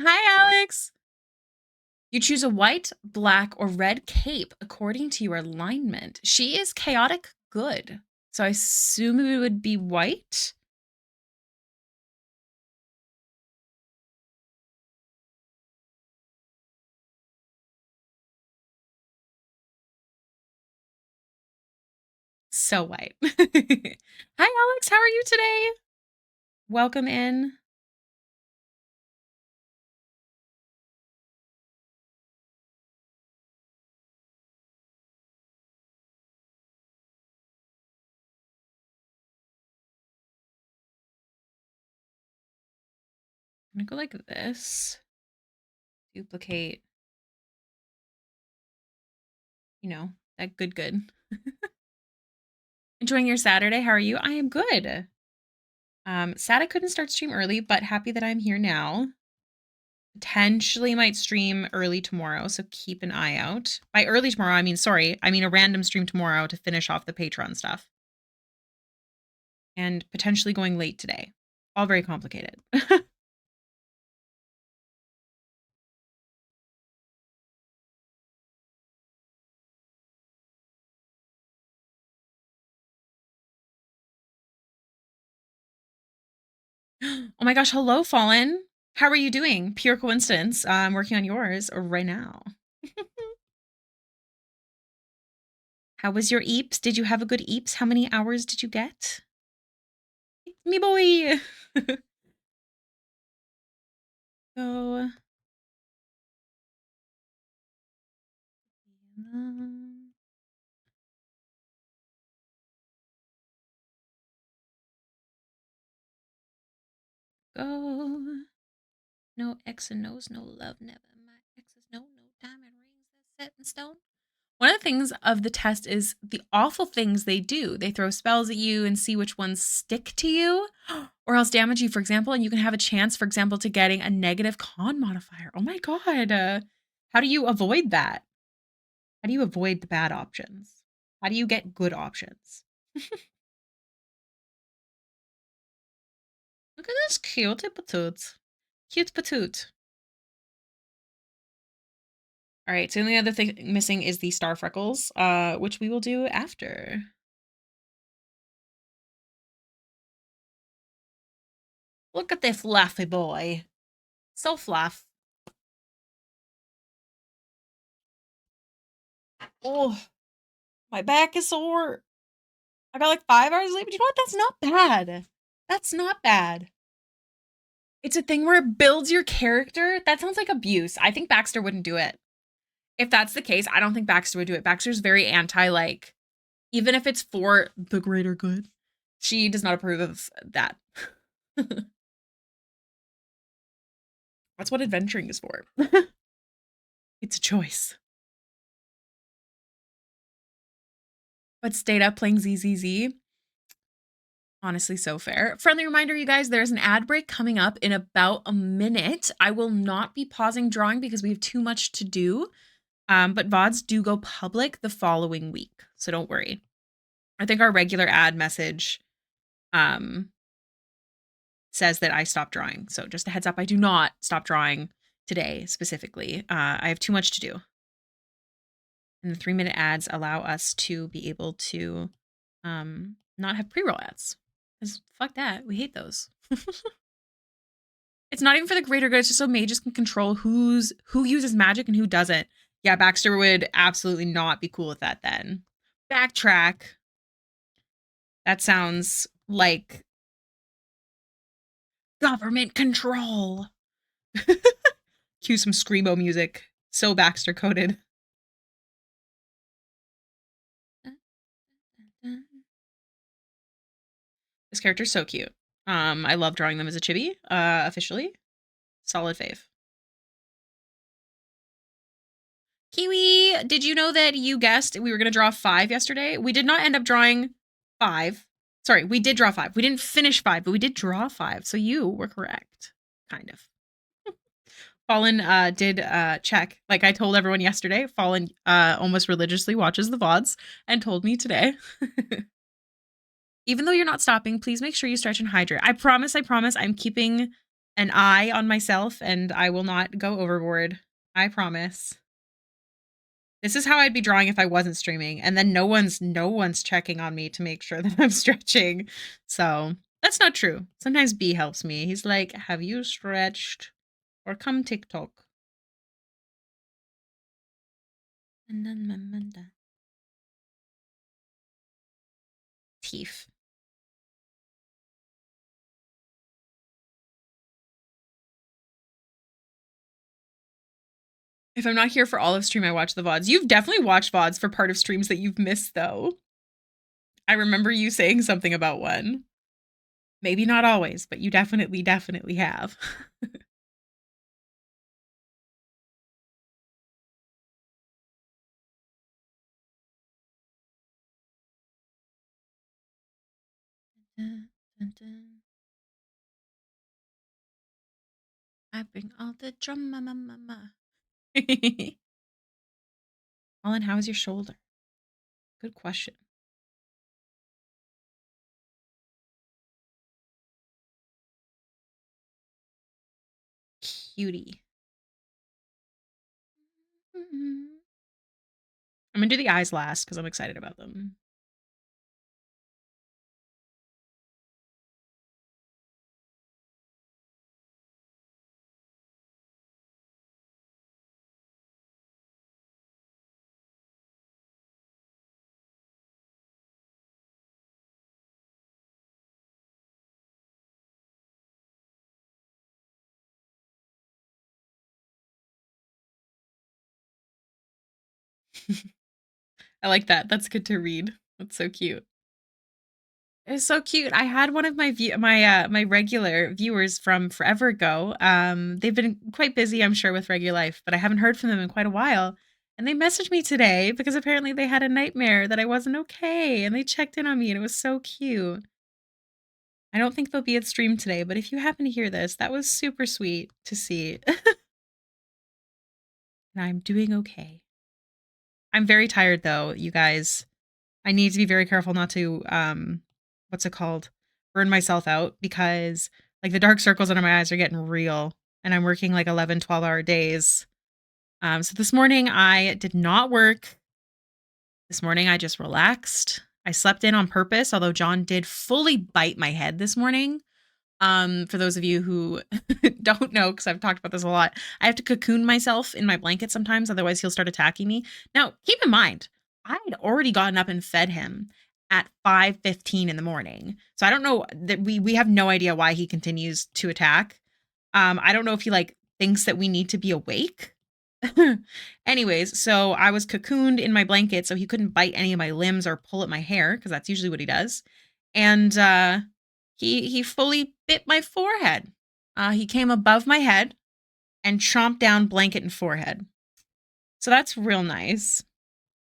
Hi, Alex. You choose a white, black, or red cape according to your alignment. She is chaotic good. So I assume it would be white. So white. Hi, Alex. How are you today? Welcome in. I'm gonna go like this. Duplicate. That good. Enjoying your Saturday? How are you? I am good. Sad I couldn't start stream early, but happy that I'm here now. Potentially might stream early tomorrow, so keep an eye out. By early tomorrow, I mean a random stream tomorrow to finish off the Patreon stuff. And potentially going late today. All very complicated. Oh my gosh, hello, Fallen. How are you doing? Pure coincidence. I'm working on yours right now. How was your eeps? Did you have a good eeps? How many hours did you get? Me boy. Go. Go. No X and O's, no love, never. My exes, no diamond rings that's set in stone. One of the things of the test is the awful things they do. They throw spells at you and see which ones stick to you or else damage you, for example, and you can have a chance, for example, to getting a negative con modifier. Oh my God. How do you avoid that? How do you avoid the bad options? How do you get good options? Look at this cute patoot. Cute patoot. All right, so the only other thing missing is the star freckles, which we will do after. Look at this fluffy boy. So fluff. Oh, my back is sore. I got like 5 hours sleep. But you know what? That's not bad. That's not bad. It's a thing where it builds your character. That sounds like abuse. I think Baxter wouldn't do it. If that's the case, I don't think Baxter would do it. Baxter's very anti, like, even if it's for the greater good, she does not approve of that. That's what adventuring is for. It's a choice. But stayed up playing ZZZ. Honestly, so fair. Friendly reminder, you guys, there's an ad break coming up in about a minute. I will not be pausing drawing because we have too much to do. But VODs do go public the following week, so don't worry. I think our regular ad message says that I stopped drawing. So just a heads up, I do not stop drawing today specifically. I have too much to do. And the 3-minute ads allow us to be able to not have pre-roll ads. Because fuck that. We hate those. It's not even for the greater good. It's just so mages can control who uses magic and who doesn't. Yeah, Baxter would absolutely not be cool with that then. Backtrack. That sounds like government control. Cue some screamo music. So Baxter coded. This character's so cute. I love drawing them as a chibi, officially. Solid fave. Kiwi, did you know that you guessed we were going to draw 5 yesterday? We did not end up drawing 5. Sorry, we did draw 5. We didn't finish 5, but we did draw 5. So you were correct. Kind of. Fallen did check. Like I told everyone yesterday, Fallen almost religiously watches the VODs and told me today. Even though you're not stopping, please make sure you stretch and hydrate. I promise, I'm keeping an eye on myself and I will not go overboard. I promise. This is how I'd be drawing if I wasn't streaming. And then no one's checking on me to make sure that I'm stretching. So that's not true. Sometimes B helps me. He's like, have you stretched? Or come TikTok. Teeth. If I'm not here for all of stream, I watch the VODs. You've definitely watched VODs for part of streams that you've missed, though. I remember you saying something about one. Maybe not always, but you definitely have. I bring all the drama. Alan, how is your shoulder? Good question. Cutie. I'm gonna do the eyes last because I'm excited about them. I like that. That's good to read. That's so cute. It's so cute. I had one of my regular viewers from forever ago. They've been quite busy, I'm sure, with regular life, but I haven't heard from them in quite a while. And they messaged me today because apparently they had a nightmare that I wasn't okay, and they checked in on me, and it was so cute. I don't think they'll be at stream today, but if you happen to hear this, that was super sweet to see. And I'm doing okay. I'm very tired though, you guys. I need to be very careful not to what's it called? Burn myself out because like the dark circles under my eyes are getting real and I'm working like 11, 12-hour days. So this morning I did not work. This morning I just relaxed. I slept in on purpose, although John did fully bite my head this morning. For those of you who don't know, because I've talked about this a lot, I have to cocoon myself in my blanket sometimes, otherwise he'll start attacking me. Now, keep in mind, I had already gotten up and fed him at 5:15 in the morning. So I don't know that we have no idea why he continues to attack. I don't know if he like thinks that we need to be awake. Anyways, so I was cocooned in my blanket so he couldn't bite any of my limbs or pull at my hair because that's usually what he does. And he fully bit my forehead. He came above my head and chomped down blanket and forehead. So that's real nice.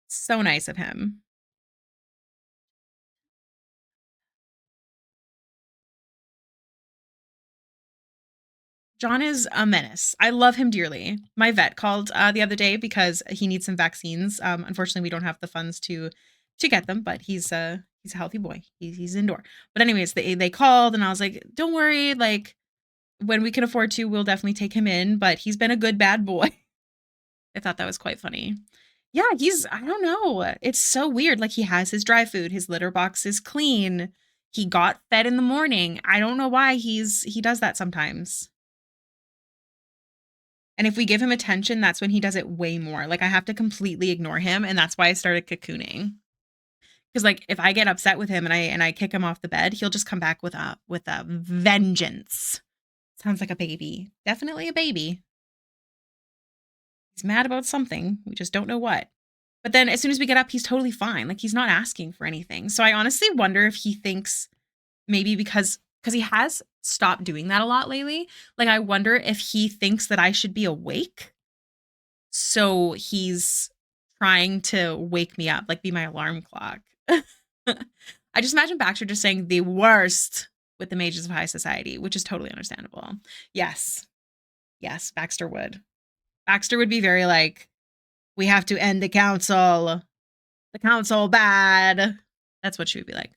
So nice of him. John is a menace. I love him dearly. My vet called the other day because he needs some vaccines. Unfortunately, we don't have the funds to get them, but he's a healthy boy. He's indoor. But anyways, they called and I was like, don't worry, like when we can afford to, we'll definitely take him in. But he's been a good bad boy. I thought that was quite funny. Yeah, I don't know. It's so weird. Like he has his dry food, his litter box is clean. He got fed in the morning. I don't know why he does that sometimes. And if we give him attention, that's when he does it way more. Like I have to completely ignore him, and that's why I started cocooning. Because like if I get upset with him and I kick him off the bed, he'll just come back with a vengeance. Sounds like a baby. Definitely a baby. He's mad about something. We just don't know what. But then as soon as we get up, he's totally fine. Like he's not asking for anything. So I honestly wonder if he thinks maybe because he has stopped doing that a lot lately. Like I wonder if he thinks that I should be awake. So he's trying to wake me up, like be my alarm clock. I just imagine Baxter just saying the worst with the mages of high society, which is totally understandable. Yes. Yes, Baxter would. Baxter would be very like, we have to end the council. The council bad. That's what she would be like.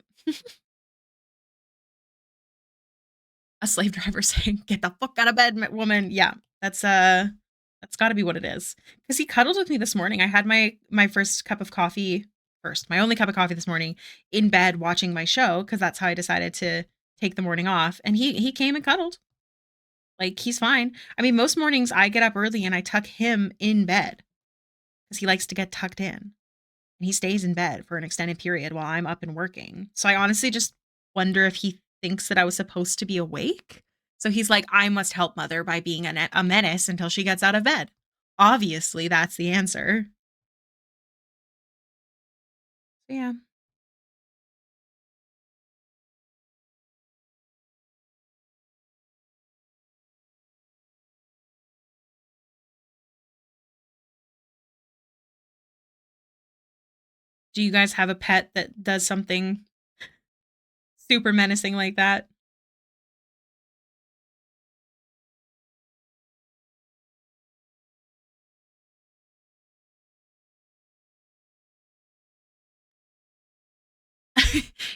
A slave driver saying, "Get the fuck out of bed, woman." Yeah, that's got to be what it is. Because he cuddled with me this morning. I had my first cup of coffee, my only cup of coffee this morning in bed watching my show because that's how I decided to take the morning off. And he came and cuddled. Like he's fine. I mean, most mornings I get up early and I tuck him in bed because he likes to get tucked in. And he stays in bed for an extended period while I'm up and working. So I honestly just wonder if he thinks that I was supposed to be awake. So he's like, I must help mother by being a menace until she gets out of bed. Obviously, that's the answer. So yeah. Do you guys have a pet that does something super menacing like that?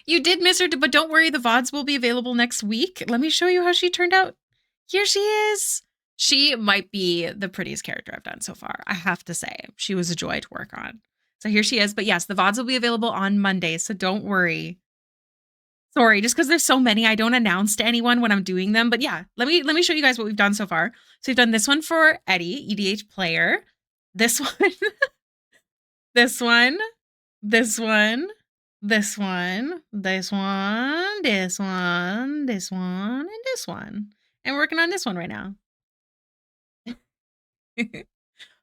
You did miss her, but don't worry, the VODs will be available next week. Let me show you how she turned out. Here she is. She might be the prettiest character I've done so far, I have to say. She was a joy to work on. So here she is. But yes, the VODs will be available on Monday, so don't worry. Sorry, just because there's so many, I don't announce to anyone when I'm doing them. But yeah, let me show you guys what we've done so far. So we've done this one for Eddie, EDH player. This one, this one, this one, this one, this one, this one, this one, and this one. And we're working on this one right now.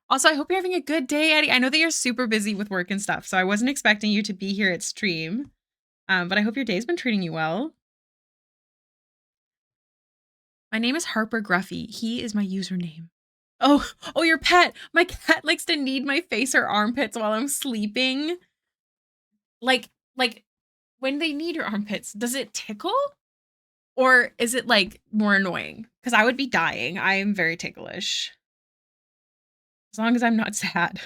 Also, I hope you're having a good day, Eddie. I know that you're super busy with work and stuff, so I wasn't expecting you to be here at stream. But I hope your day's been treating you well. My name is Harper Gruffy. He is my username. Oh, your pet. My cat likes to knead my face or armpits while I'm sleeping. Like when they knead your armpits, does it tickle? Or is it like more annoying? Because I would be dying. I am very ticklish. As long as I'm not sad.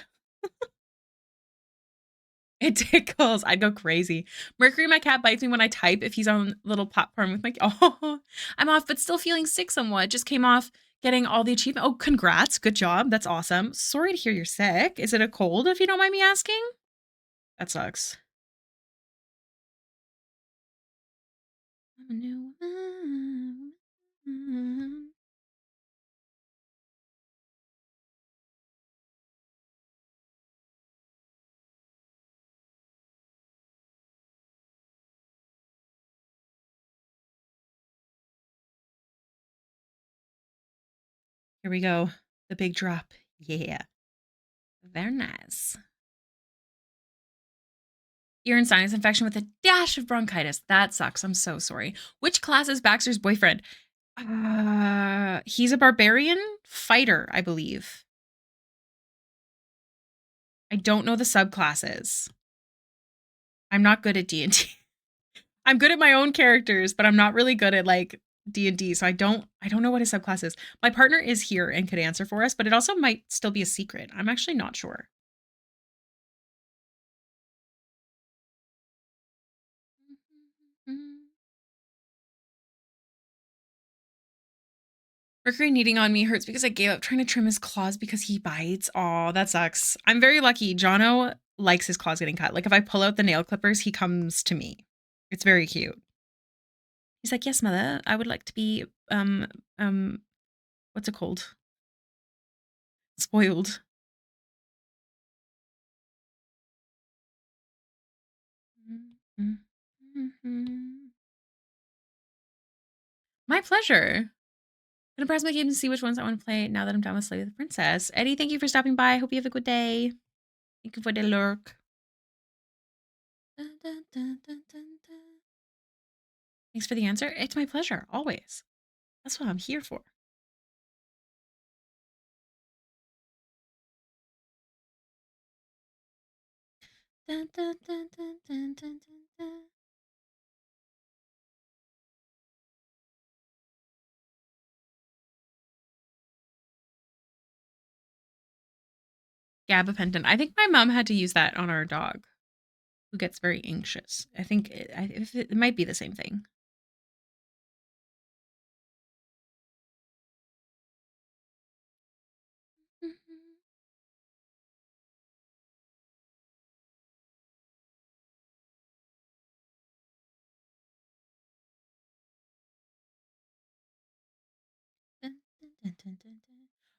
It tickles. I'd go crazy. Mercury, my cat, bites me when I type if he's on a little platform with my. Oh, I'm off, but still feeling sick somewhat. Just came off getting all the achievement. Oh, congrats. Good job. That's awesome. Sorry to hear you're sick. Is it a cold, if you don't mind me asking? That sucks. I'm a new one. Here we go. The big drop. Yeah. Very nice. Ear and sinus infection with a dash of bronchitis. That sucks. I'm so sorry. Which class is Baxter's boyfriend? He's a barbarian fighter, I believe. I don't know the subclasses. I'm not good at D&D. I'm good at my own characters, but I'm not really good at like D&D, so I don't know what his subclass is. My partner is here and could answer for us, but it also might still be a secret. I'm actually not sure. Mercury kneading on me hurts because I gave up trying to trim his claws because he bites. Aw, that sucks. I'm very lucky. Jono likes his claws getting cut. Like if I pull out the nail clippers, he comes to me. It's very cute. He's like, yes, mother, I would like to be, what's it called? Spoiled. My pleasure. Gonna browse my game to see which ones I want to play now that I'm done with Slay with the Princess. Eddie, thank you for stopping by. I hope you have a good day. Thank you for the lurk. Thanks for the answer. It's my pleasure, always. That's what I'm here for. Gabapentin. I think my mom had to use that on our dog, who gets very anxious. I think it might be the same thing.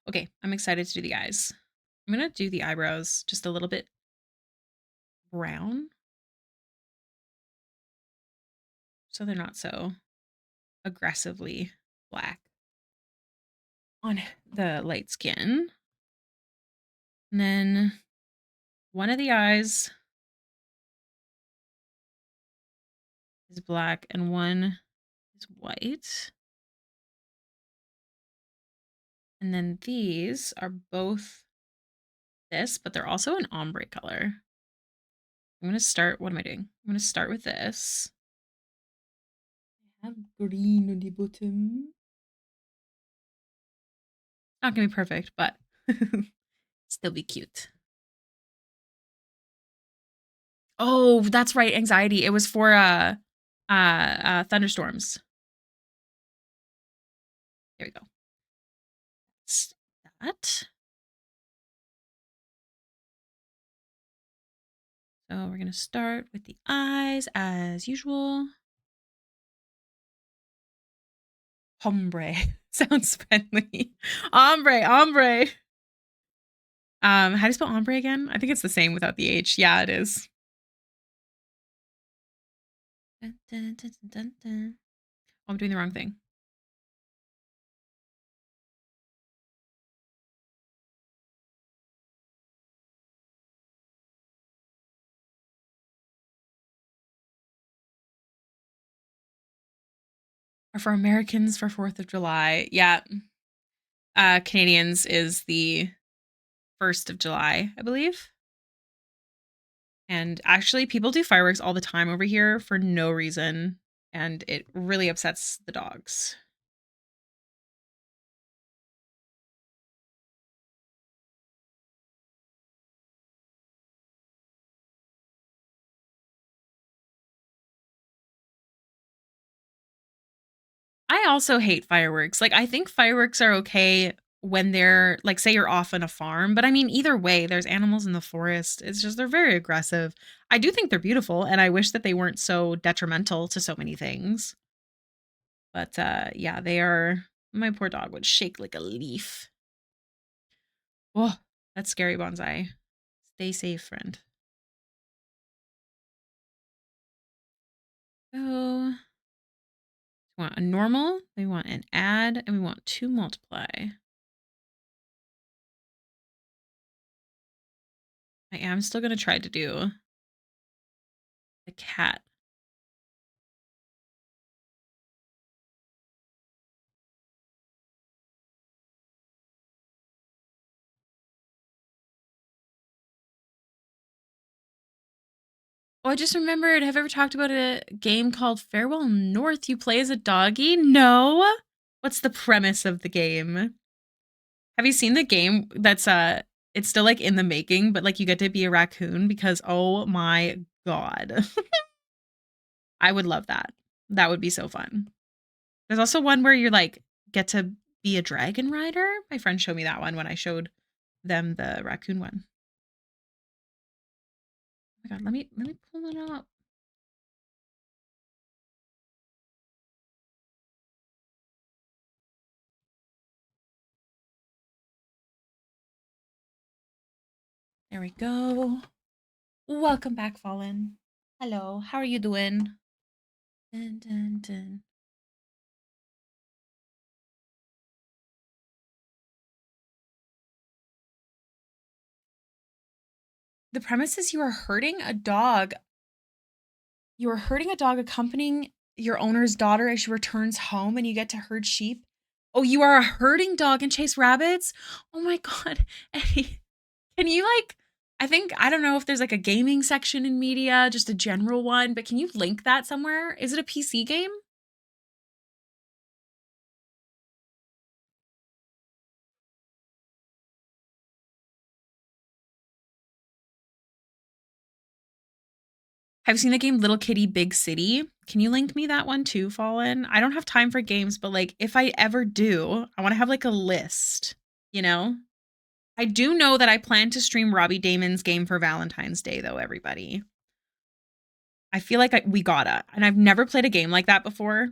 Okay, I'm excited to do the eyes. I'm gonna do the eyebrows just a little bit brown, so they're not so aggressively black on the light skin. And then one of the eyes is black and one is white. And then these are both this, but they're also an ombre color. I'm going to start, what am I doing? I'm going to start with this. I have green on the bottom. Not going to be perfect, but still be cute. Oh, that's right, anxiety. It was for thunderstorms. There we go. That's that. So we're going to start with the eyes as usual. Hombre. Sounds friendly. Ombre, ombre. How do you spell ombre again? I think it's the same without the H. Yeah, it is. Dun, dun, dun, dun, dun. Oh, I'm doing the wrong thing. Or for Americans for 4th of July. Yeah. Canadians is the 1st of July, I believe. And actually, people do fireworks all the time over here for no reason, and it really upsets the dogs. I also hate fireworks. Like, I think fireworks are okay when they're like, say you're off on a farm, but I mean, either way, there's animals in the forest. It's just they're very aggressive. I do think they're beautiful, and I wish that they weren't so detrimental to so many things. But yeah, they are. My poor dog would shake like a leaf. Oh, that's scary, Bonsai. Stay safe, friend. So, we want a normal, we want an add, and we want to multiply. I am still going to try to do the cat. Oh, I just remembered. Have you ever talked about a game called Farewell North you play as a doggy? No? What's the premise of the game? Have you seen the game that's it's still like in the making, but like you get to be a raccoon because oh my god. I would love that. That would be so fun. There's also one where you're like get to be a dragon rider. My friend showed me that one when I showed them the raccoon one. Oh my god, let me pull it up. There we go. Welcome back, Fallen. Hello, how are you doing? Dun, dun, dun. The premise is you are hurting a dog. You are hurting a dog accompanying your owner's daughter as she returns home and you get to herd sheep. Oh, you are a herding dog and chase rabbits? Oh my god. Eddie, can you like I think I don't know if there's like a gaming section in media, just a general one, but can you link that somewhere? Is it a PC game? Have you seen the game Little Kitty Big City? Can you link me that one too, Fallen? I don't have time for games, but like if I ever do, I want to have like a list, you know? I do know that I plan to stream Robbie Damon's game for Valentine's Day though, everybody. I feel like we gotta. And I've never played a game like that before.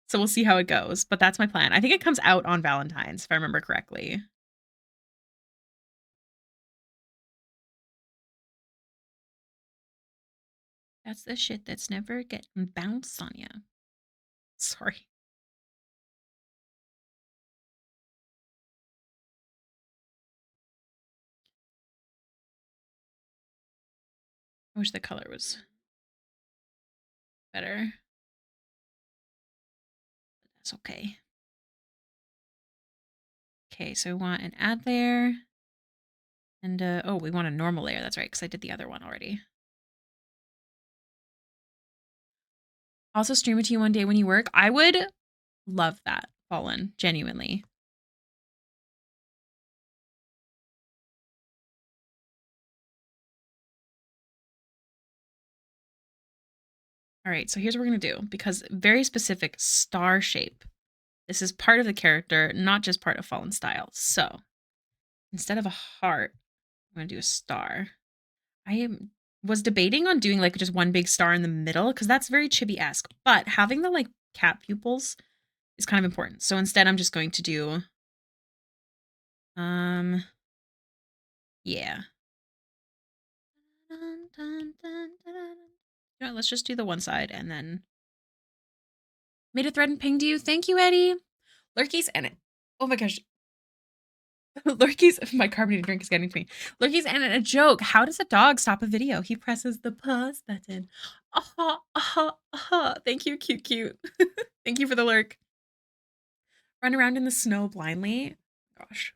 So we'll see how it goes, but that's my plan. I think it comes out on Valentine's if I remember correctly. That's the shit that's never getting bounced on you. Sorry. I wish the color was better. That's okay. Okay, so we want an add layer. And, oh, we want a normal layer. That's right, because I did the other one already. Also stream it to you one day when you work. I would love that, Fallen, genuinely. All right, so here's what we're going to do, because very specific star shape. This is part of the character, not just part of Fallen style. So instead of a heart, I'm going to do a star. Was debating on doing like just one big star in the middle because that's very chibi-esque, but having the like cat pupils is kind of important. So instead I'm just going to do yeah. You know, let's just do the one side and then made a thread and pinged you. Thank you, Eddie. Lurkies and it. Oh my gosh. Lurkies, my carbonated drink is getting to me. Lurkies and a joke. How does a dog stop a video? He presses the pause button. Thank you, cute, cute. Thank you for the lurk. Run around in the snow blindly. Gosh.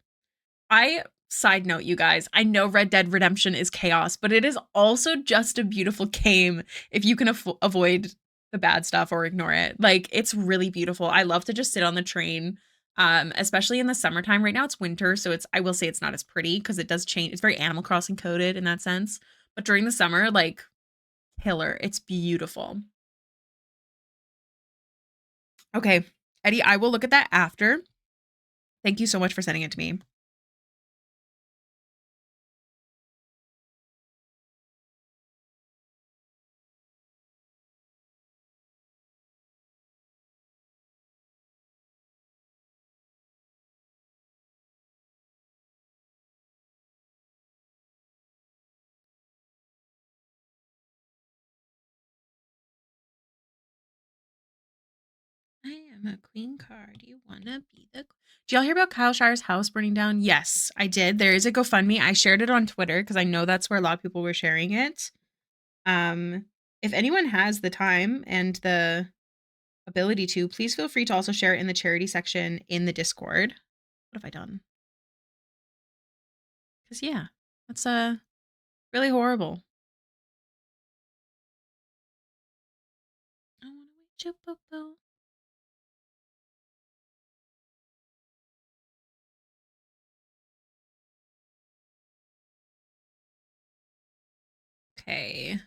Side note, you guys, I know Red Dead Redemption is chaos, but it is also just a beautiful game if you can avoid the bad stuff or ignore it. Like, it's really beautiful. I love to just sit on the train, especially in the summertime. Right now it's winter, so I will say it's not as pretty because it does change. It's very Animal Crossing coded in that sense. But during the summer, like, killer. It's beautiful. Okay, Eddie, I will look at that after. Thank you so much for sending it to me. I am a queen card. You wanna be the? Do y'all hear about Kyle Shire's house burning down? Yes, I did. There is a GoFundMe. I shared it on Twitter because I know that's where a lot of people were sharing it. Um, if anyone has the time and the ability to, please feel free to also share it in the charity section in the Discord. What have I done? Because yeah, that's really horrible. I wanna wait you, Popo. Okay.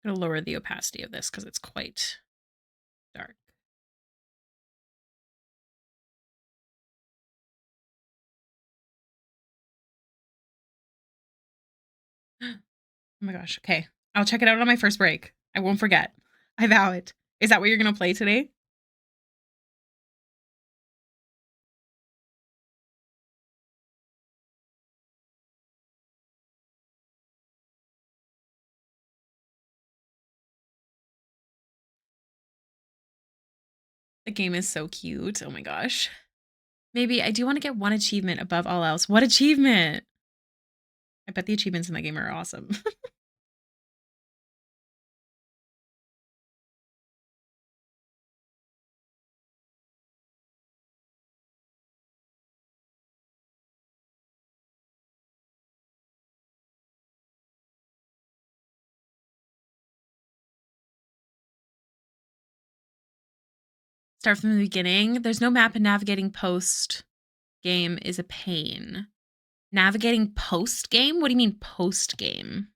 I'm gonna lower the opacity of this because it's quite dark. Oh my gosh. Okay. I'll check it out on my first break. I won't forget. I vow it. Is that what you're going to play today? The game is so cute. Oh my gosh. Maybe I do want to get one achievement above all else. What achievement? I bet the achievements in that game are awesome. Start from the beginning. There's no map and navigating post game is a pain. Navigating post game? What do you mean post game?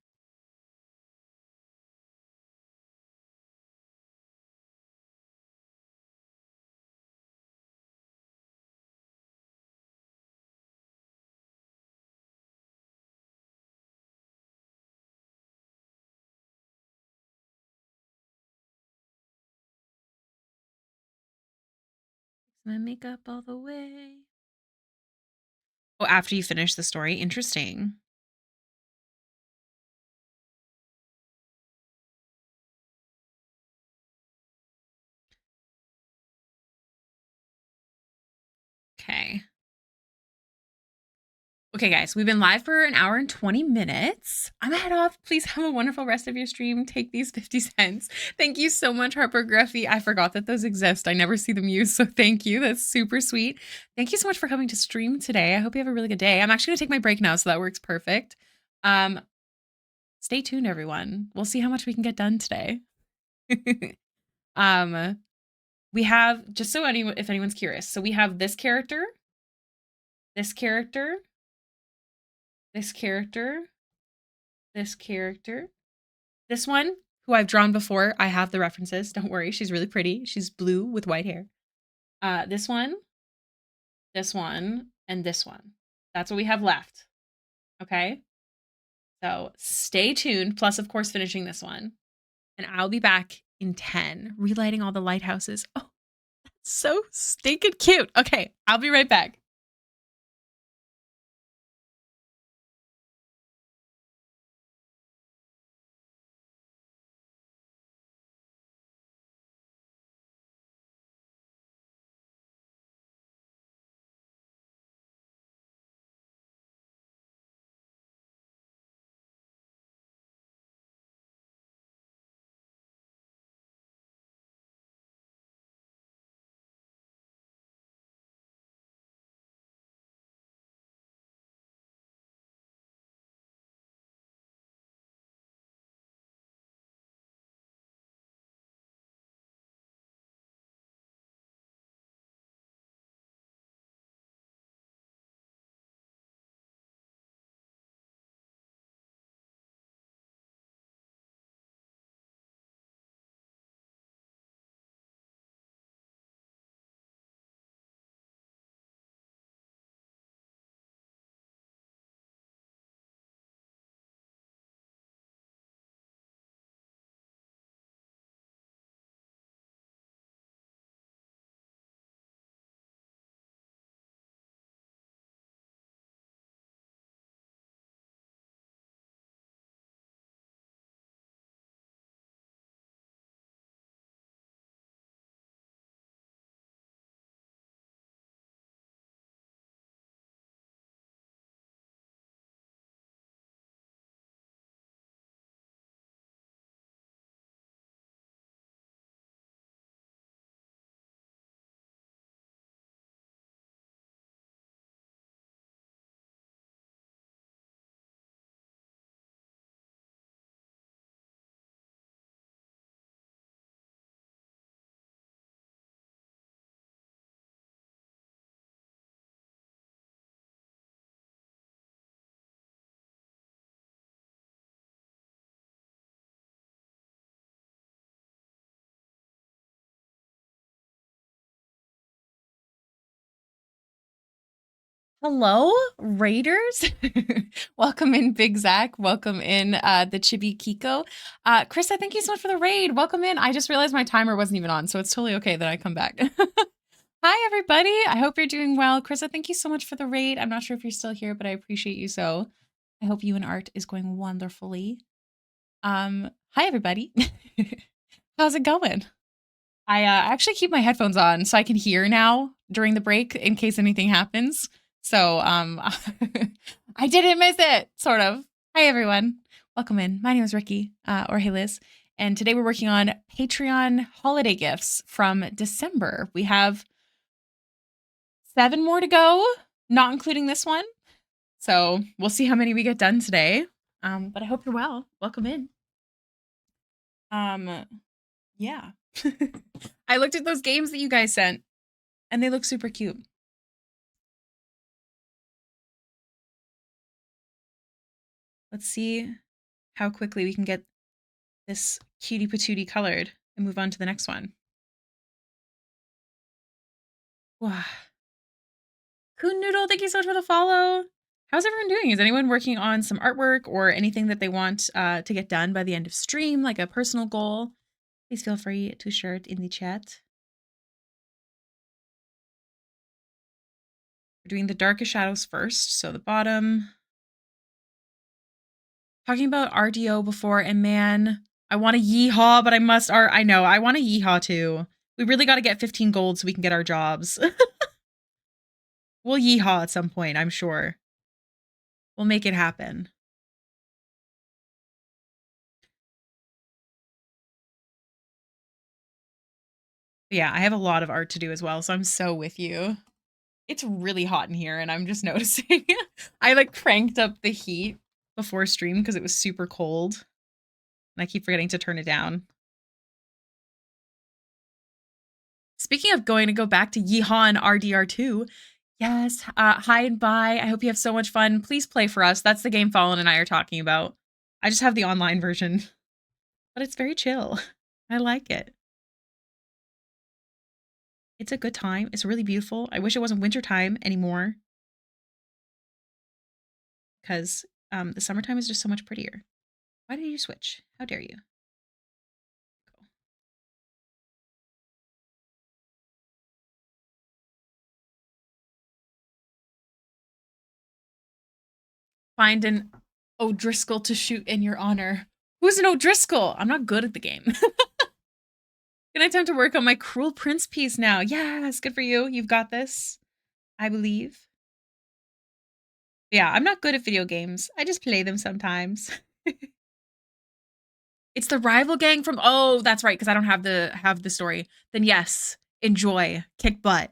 My makeup all the way. Oh, after you finish the story. Interesting. Okay. Okay, guys, we've been live for an hour and 20 minutes. I'm gonna head off. Please have a wonderful rest of your stream. Take these 50 cents. Thank you so much, Harper Gruffy. I forgot that those exist. I never see them used, so thank you. That's super sweet. Thank you so much for coming to stream today. I hope you have a really good day. I'm actually gonna take my break now, so that works perfect. Stay tuned, everyone. We'll see how much we can get done today. um, we have, just so if anyone's curious, so we have this character, this character, this character, this character, this one, who I've drawn before. I have the references. Don't worry. She's really pretty. She's blue with white hair. This one, and this one. That's what we have left. Okay. So stay tuned. Plus, of course, finishing this one. And I'll be back in 10, relighting all the lighthouses. Oh, that's so stinking cute. Okay. I'll be right back. Hello, Raiders. Welcome in, Big Zach. Welcome in, the Chibi Kiko. Krista, thank you so much for the raid. Welcome in. I just realized my timer wasn't even on, so it's totally okay that I come back. Hi, everybody. I hope you're doing well. Krista, thank you so much for the raid. I'm not sure if you're still here, but I appreciate you so. I hope you and Art is going wonderfully. Hi, everybody. How's it going? I actually keep my headphones on so I can hear now during the break in case anything happens. So I didn't miss it, sort of. Hi everyone. Welcome in. My name is Ricky, or Hailiiz, and today we're working on Patreon holiday gifts from December. We have 7 more to go, not including this one. So we'll see how many we get done today. But I hope you're well. Welcome in. Yeah. I looked at those games that you guys sent, and they look super cute. Let's see how quickly we can get this cutie patootie colored and move on to the next one. Wow. Coon Noodle, thank you so much for the follow. How's everyone doing? Is anyone working on some artwork or anything that they want to get done by the end of stream, like a personal goal? Please feel free to share it in the chat. We're doing the darkest shadows first, so the bottom. Talking about RDO before, and man, I want a yeehaw, but I must art. I know, I want a yeehaw too. We really got to get 15 gold so we can get our jobs. We'll yeehaw at some point, I'm sure. We'll make it happen. Yeah, I have a lot of art to do as well, so I'm so with you. It's really hot in here, and I'm just noticing. I like cranked up the heat before stream because it was super cold, and I keep forgetting to turn it down. Speaking of going to go back to Yeehaw and RDR2, yes, hi and bye. I hope you have so much fun. Please play for us. That's the game Fallen and I are talking about. I just have the online version, but it's very chill. I like it. It's a good time. It's really beautiful. I wish it wasn't wintertime anymore because the summertime is just so much prettier. Why did you switch? How dare you? Cool. Find an O'Driscoll to shoot in your honor. Who's an O'Driscoll? I'm not good at the game. Good night, time to work on my Cruel Prince piece now. Yes, good for you. You've got this, I believe. Yeah, I'm not good at video games. I just play them sometimes. It's the rival gang from, oh, that's right, because I don't have the story. Then yes, enjoy. Kick butt.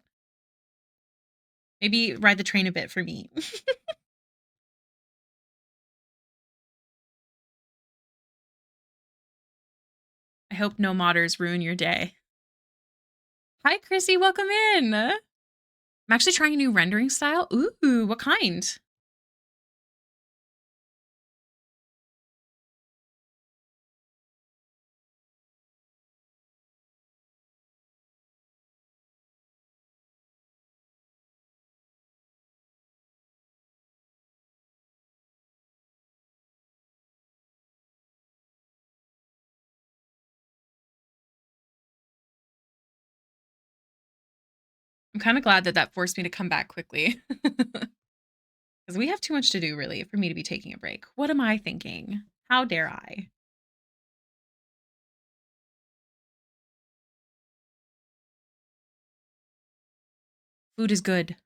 Maybe ride the train a bit for me. I hope no modders ruin your day. Hi, Chrissy, welcome in. I'm actually trying a new rendering style. Ooh, what kind? I'm kind of glad that that forced me to come back quickly. Because we have too much to do, really, for me to be taking a break. What am I thinking? How dare I? Food is good.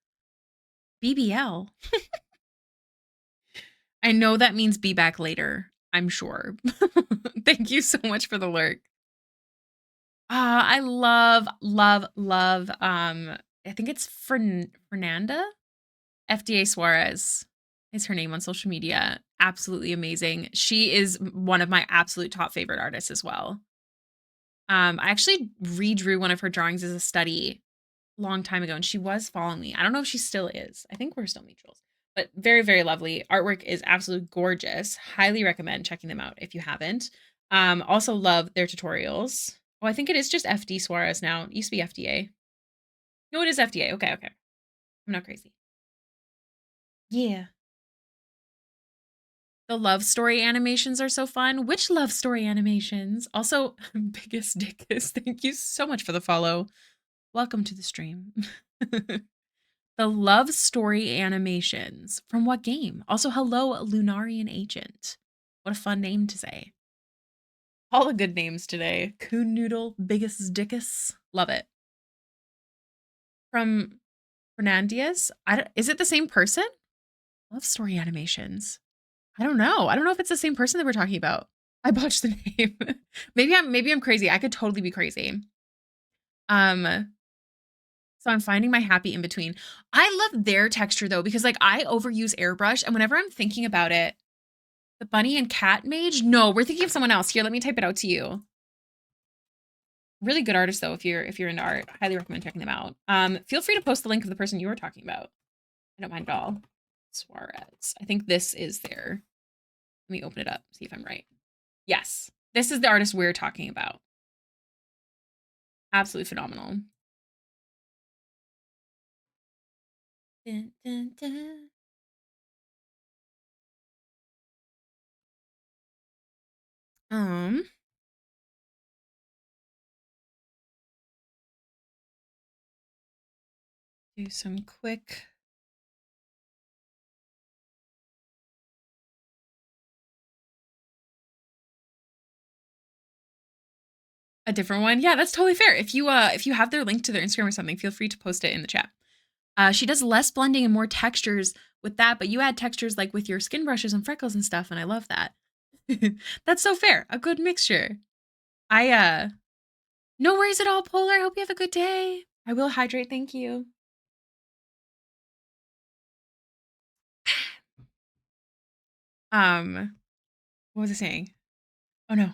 BBL? I know that means be back later. I'm sure. Thank you so much for the lurk. I love, I think it's Fernanda? FDA Suarez is her name on social media. Absolutely amazing. She is one of my absolute top favorite artists as well. I actually redrew one of her drawings as a study long time ago, and she was following me. I don't know if she still is. I think we're still mutuals. But very, very lovely. Artwork is absolutely gorgeous. Highly recommend checking them out if you haven't. Also love their tutorials. Oh, I think it is just FD Suarez now. It used to be FDA. No, it is FDA. Okay. I'm not crazy. Yeah. The love story animations are so fun. Which love story animations? Also, biggest dickus. Thank you so much for the follow. Welcome to the stream. The love story animations. From what game? Also, hello, Lunarian Agent. What a fun name to say. All the good names today. Coon Noodle, biggest dickus. Love it. From Fernandez. Is it the same person? Love story animations. I don't know. I don't know if it's the same person that we're talking about. I botched the name. maybe I'm crazy. I could totally be crazy. So I'm finding my happy in between. I love their texture though, because like I overuse airbrush, and whenever I'm thinking about it, the bunny and cat mage. No, we're thinking of someone else. Here, let me type it out to you. Really good artist though, if you're into art. Highly recommend checking them out. Feel free to post the link of the person you were talking about. I don't mind at all. Suarez. I think this is their. Let me open it up, see if I'm right. Yes, this is the artist we're talking about. Absolutely phenomenal. Dun, dun, dun. Do some quick. A different one? Yeah, that's totally fair. If you have their link to their Instagram or something, feel free to post it in the chat. She does less blending and more textures with that, but you add textures like with your skin brushes and freckles and stuff, and I love that. That's so fair. A good mixture. No worries at all, Polar. I hope you have a good day. I will hydrate, thank you. What was I saying? Oh no,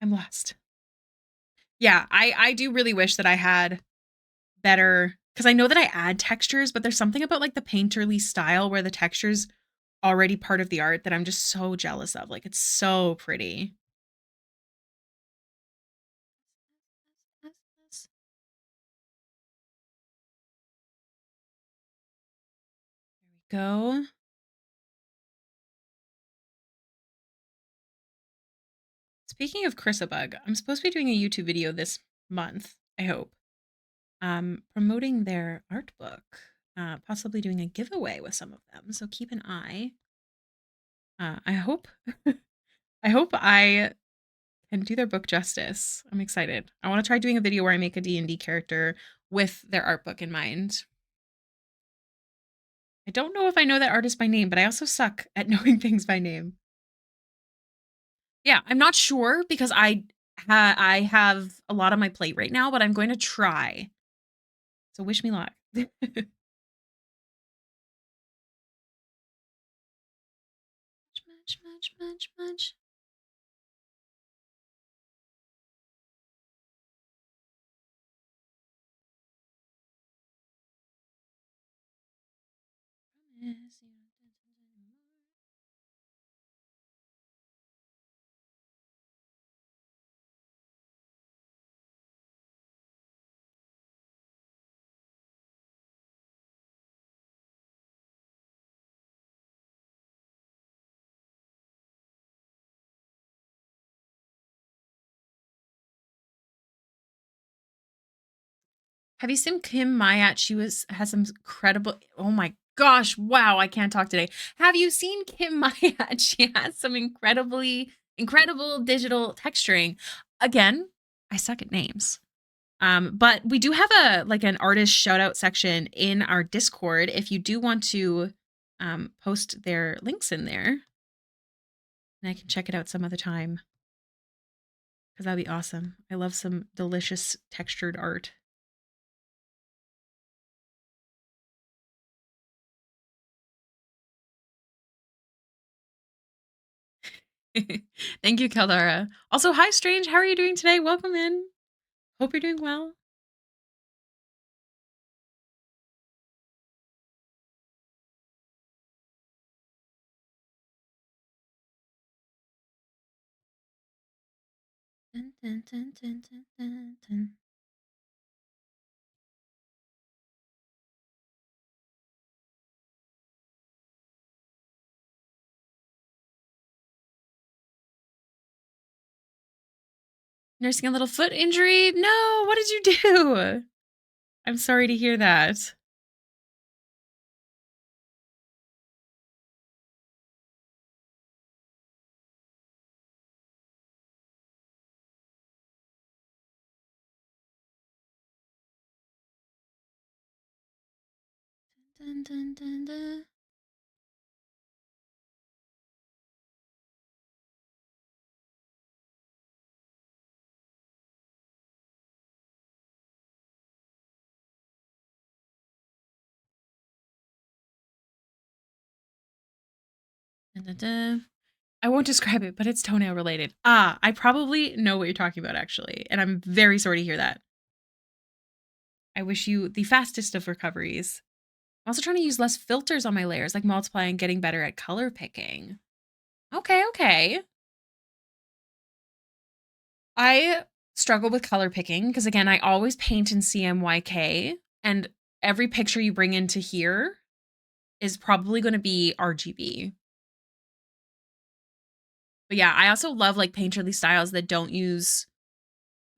I'm lost. Yeah, I do really wish that I had better, because I know that I add textures, but there's something about like the painterly style where the textures already part of the art that I'm just so jealous of. Like it's so pretty. There we go. Speaking of Chrisabug, I'm supposed to be doing a YouTube video this month, I hope. Promoting their art book. Possibly doing a giveaway with some of them. So keep an eye. I hope I hope I can do their book justice. I'm excited. I want to try doing a video where I make a D&D character with their art book in mind. I don't know if I know that artist by name, but I also suck at knowing things by name. Yeah, I'm not sure because I have a lot on my plate right now, but I'm going to try. So wish me luck. Much. Have you seen Kim Mayat? She has some incredible. Oh my gosh! Wow, I can't talk today. Have you seen Kim Mayat? She has some incredible digital texturing. Again, I suck at names. But we do have an artist shout out section in our Discord if you do want to post their links in there. And I can check it out some other time. Because that'd be awesome. I love some delicious textured art. Thank you, Caldara. Also, hi, Strange. How are you doing today? Welcome in. Hope you're doing well. Dun, dun, dun, dun, dun, dun, dun. Nursing a little foot injury? No, what did you do? I'm sorry to hear that. Dun, dun, dun, dun. Dun, dun, dun. I won't describe it, but it's toenail related. Ah, I probably know what you're talking about, actually, and I'm very sorry to hear that. I wish you the fastest of recoveries. I'm also trying to use less filters on my layers, like multiply and getting better at color picking. Okay, okay. I struggle with color picking because, again, I always paint in CMYK, and every picture you bring into here is probably going to be RGB. But yeah, I also love like painterly styles that don't use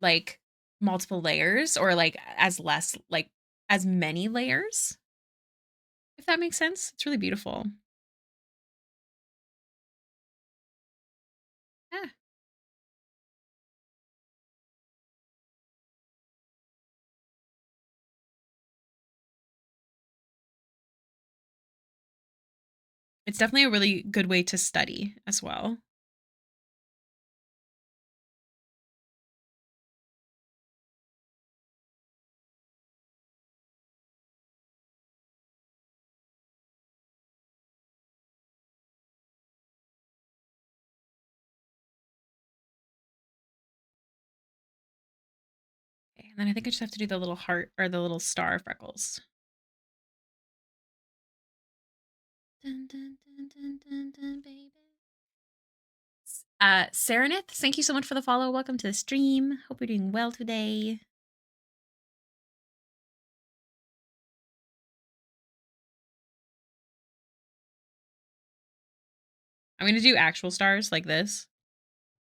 like multiple layers or like as many layers, if that makes sense. It's really beautiful. Yeah. It's definitely a really good way to study as well. Okay, and then I think I just have to do the little heart or the little star freckles. Dun, dun, dun, dun, dun, dun, baby. Saranith, thank you so much for the follow. Welcome to the stream. Hope you're doing well today. I'm going to do actual stars like this,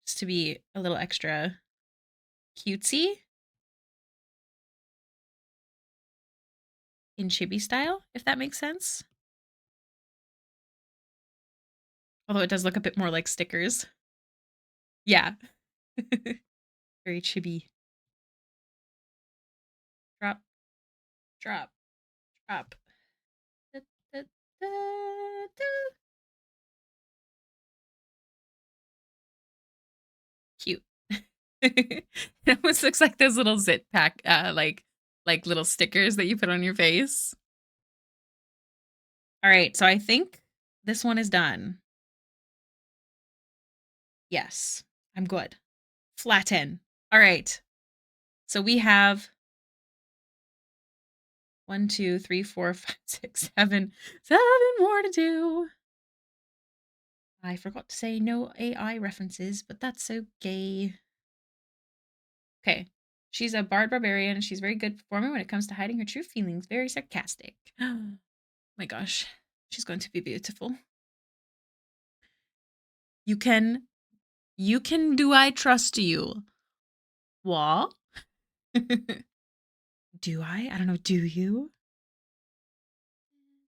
just to be a little extra cutesy in chibi style, if that makes sense. Although it does look a bit more like stickers. Yeah. Very chibi. Drop, drop, drop. Da, da, da, da. Cute. It almost looks like those little zip pack, like little stickers that you put on your face. All right, so I think this one is done. Yes, I'm good. Flatten. All right. So we have 1, 2, 3, 4, 5, 6, 7 more to do. I forgot to say no AI references, but that's okay. Okay. She's a bard barbarian. She's very good performer when it comes to hiding her true feelings. Very sarcastic. Oh my gosh. She's going to be beautiful. You can do I trust you? What? Do I? I don't know. Do you?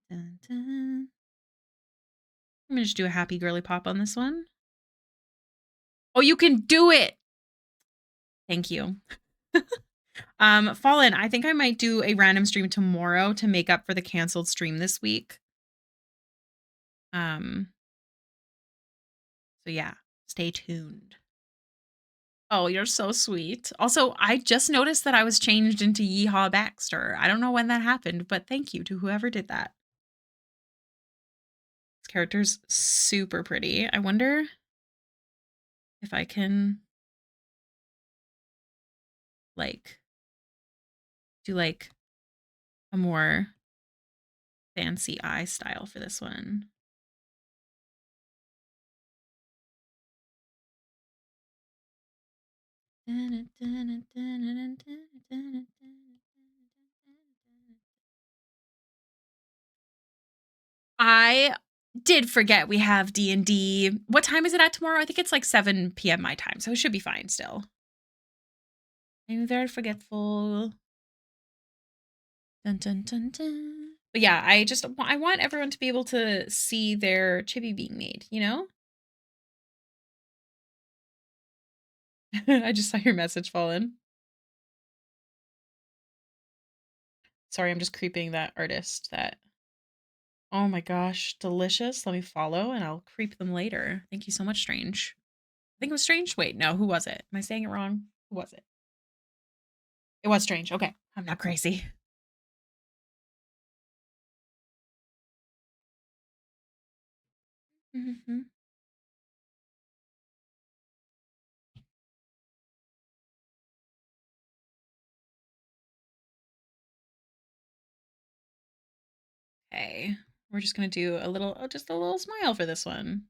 Dun, dun. I'm gonna just do a happy girly pop on this one. Oh, you can do it. Thank you. Fallen, I think I might do a random stream tomorrow to make up for the canceled stream this week. So yeah, stay tuned. Oh, you're so sweet. Also, I just noticed that I was changed into Yeehaw Baxter. I don't know when that happened, but thank you to whoever did that. This character's super pretty. I wonder if I can like do like a more fancy eye style for this one. I did forget we have D&D. What time is it at tomorrow? I think it's like 7 p.m. my time, so it should be fine still. I'm very forgetful. Dun, dun, dun, dun. But yeah, I want everyone to be able to see their chibi being made, you know? I just saw your message fall in. Sorry, I'm just creeping that artist that oh my gosh, delicious. Let me follow and I'll creep them later. Thank you so much, Strange. I think it was Strange. Wait, no, who was it? Am I saying it wrong? Who was it? It was Strange. Okay. I'm not crazy. Mm-hmm. Okay. We're just gonna do a little, oh, just a little smile for this one.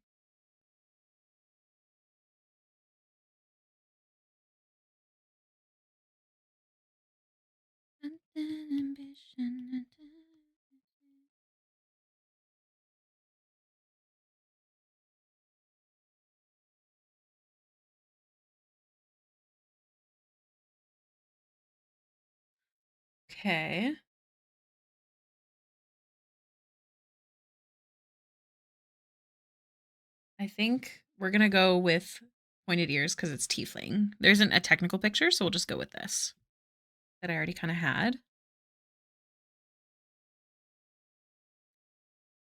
Okay. I think we're gonna go with pointed ears because it's tiefling. There isn't a technical picture, so we'll just go with this that I already kind of had.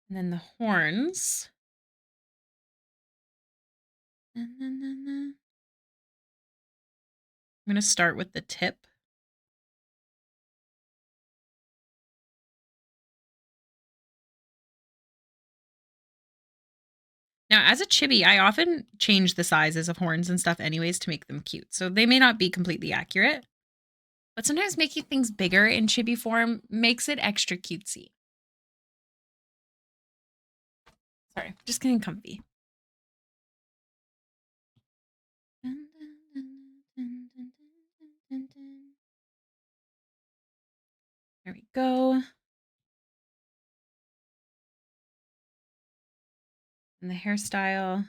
And then the horns. I'm gonna start with the tip. Now, as a chibi, I often change the sizes of horns and stuff anyways to make them cute. So they may not be completely accurate, but sometimes making things bigger in chibi form makes it extra cutesy. Sorry, just getting comfy. There we go. And the hairstyle. I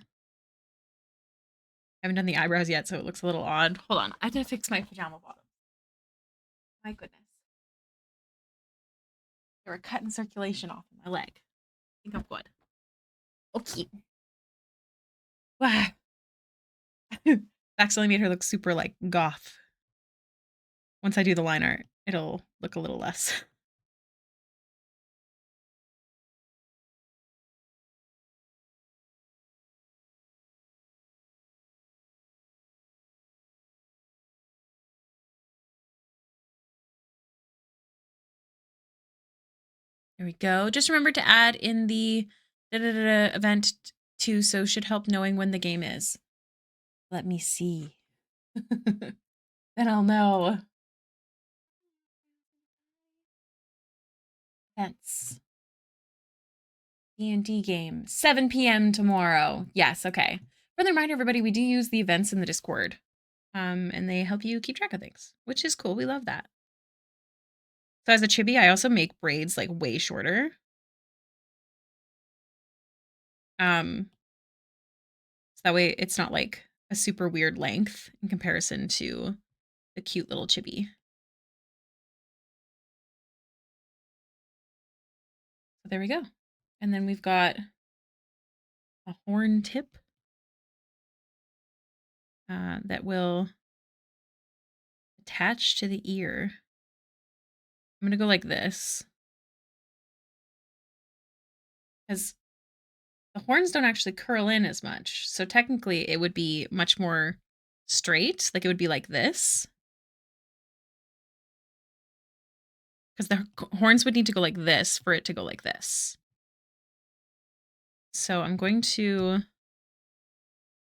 haven't done the eyebrows yet, so it looks a little odd. Hold on, I have to fix my pajama bottom. My goodness. They were cutting circulation off in my leg. I think I'm good. Okay. Wow. Accidentally made her look super like goth. Once I do the line art, it'll look a little less. There we go. Just remember to add in the event too, so should help knowing when the game is. Let me see. Then I'll know. Events. D&D game, 7 p.m. tomorrow. Yes, okay. Friendly reminder, everybody, we do use the events in the Discord. And they help you keep track of things, which is cool. We love that. So as a chibi, I also make braids like way shorter. So that way it's not like a super weird length in comparison to the cute little chibi. So there we go. And then we've got a horn tip that will attach to the ear. I'm going to go like this. Because the horns don't actually curl in as much. So technically it would be much more straight. Like it would be like this. Because the horns would need to go like this for it to go like this. So I'm going to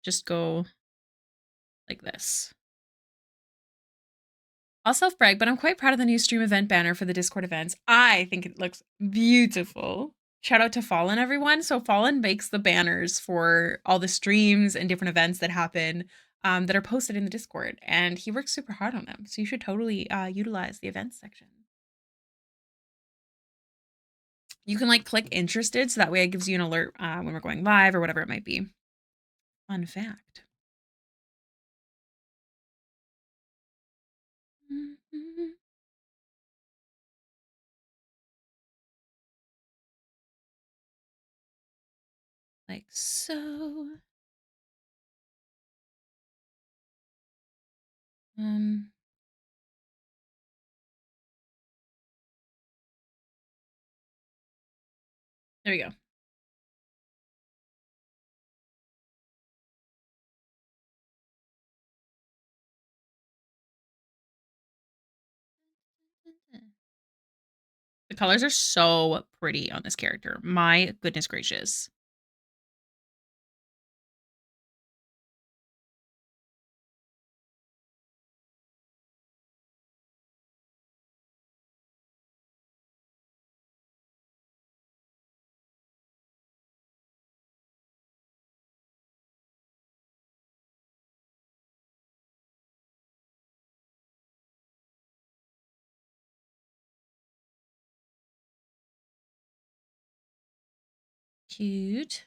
just go like this. I'll self-brag, but I'm quite proud of the new stream event banner for the Discord events. I think it looks beautiful. Shout out to Fallen, everyone. So Fallen makes the banners for all the streams and different events that happen that are posted in the Discord, and he works super hard on them. So you should totally utilize the events section. You can like click interested, so that way it gives you an alert when we're going live or whatever it might be. Fun fact. like so. Um, there we go. The colors are so pretty on this character. My goodness gracious. Cute.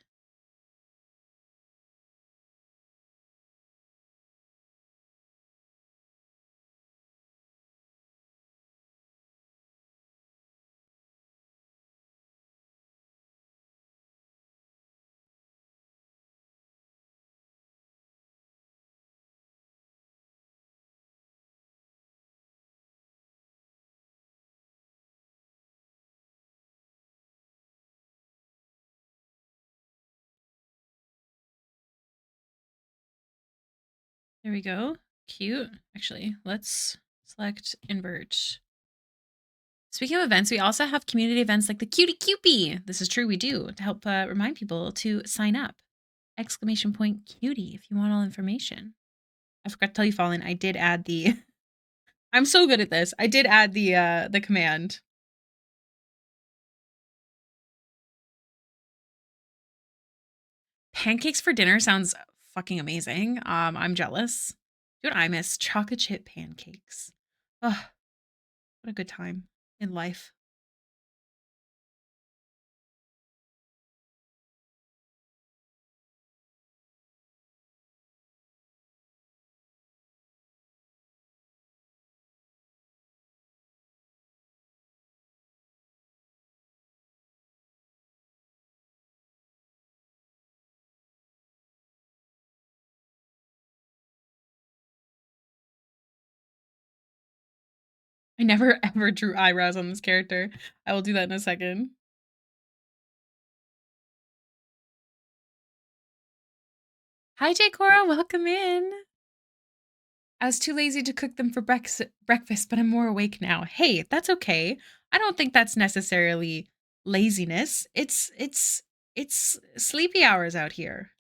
There we go. Cute. Actually, let's select invert. Speaking of events, we also have community events like the Cutie Cupie. This is true, we do, to help remind people to sign up. Exclamation point cutie if you want all information. I forgot to tell you, Fallen, I did add the I'm so good at this. I did add the command. Pancakes for dinner sounds fucking amazing. I'm jealous. Dude, I miss chocolate chip pancakes. Ugh, what a good time in life. I never ever drew eyebrows on this character. I will do that in a second. Hi, J. Cora. Welcome in. I was too lazy to cook them for breakfast, but I'm more awake now. Hey, that's okay. I don't think that's necessarily laziness. It's sleepy hours out here.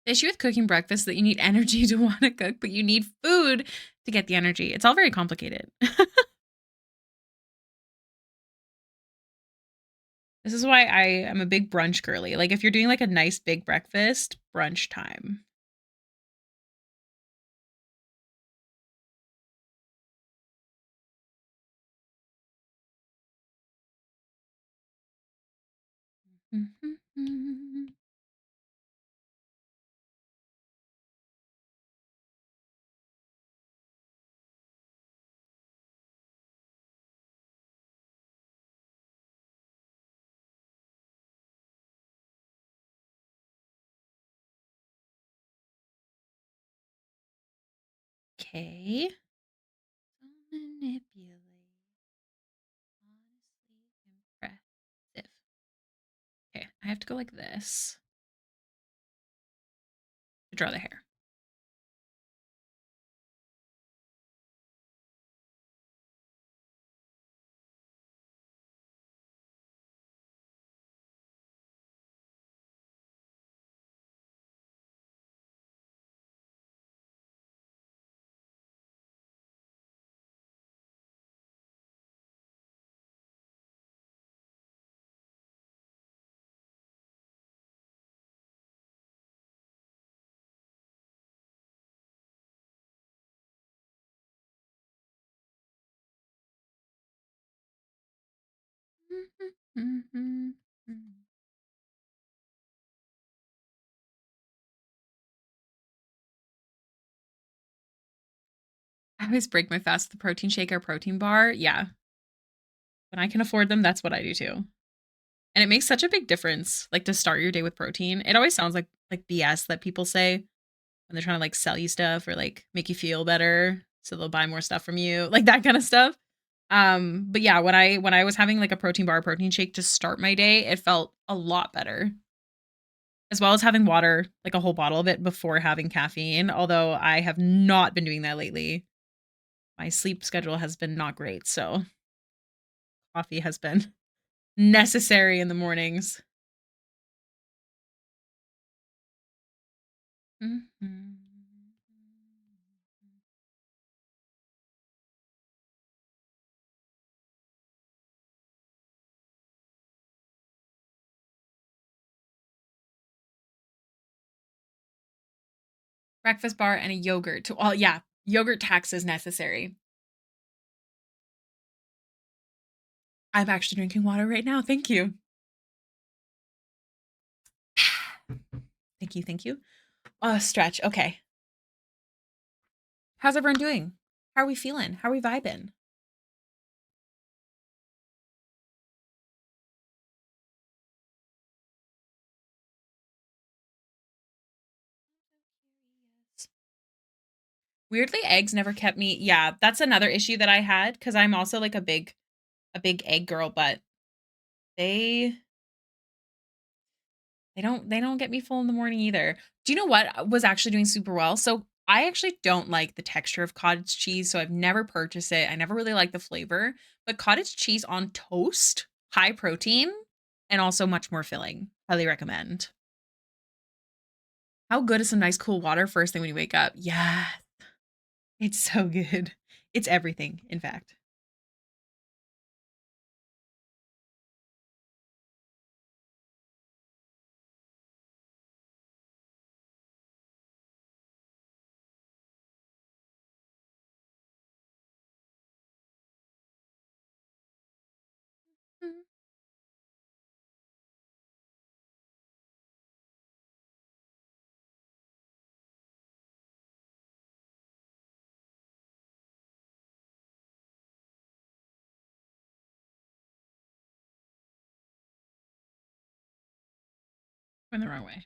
The issue with cooking breakfast is that you need energy to want to cook, but you need food to get the energy. It's all very complicated. This is why I am a big brunch girly. Like if you're doing like a nice big breakfast, brunch time. Okay. Manipulate. Honestly impressive. Okay, I have to go like this to draw the hair. I always break my fast with the protein shake or protein bar. Yeah. When I can afford them, that's what I do too. And it makes such a big difference, like to start your day with protein. It always sounds like BS that people say when they're trying to like sell you stuff or like make you feel better. So they'll buy more stuff from you, like that kind of stuff. But yeah, when I was having like a protein bar, protein shake to start my day, it felt a lot better. As well as having water, like a whole bottle of it before having caffeine. Although I have not been doing that lately. My sleep schedule has been not great, so coffee has been necessary in the mornings. Mhm. Breakfast bar and a yogurt. Well, yeah, yogurt tax is necessary. I'm actually drinking water right now. Thank you. Thank you. Thank you. Stretch. Okay. How's everyone doing? How are we feeling? How are we vibing? Weirdly, eggs never kept me. Yeah, that's another issue that I had because I'm also like a big egg girl, but they they don't get me full in the morning either. Do you know what was actually doing super well? So I actually don't like the texture of cottage cheese, so I've never purchased it. I never really like the flavor, but cottage cheese on toast, high protein, and also much more filling. Highly recommend. How good is some nice cool water first thing when you wake up? Yeah, it's so good. It's everything, in fact. Mhm. Went the wrong way.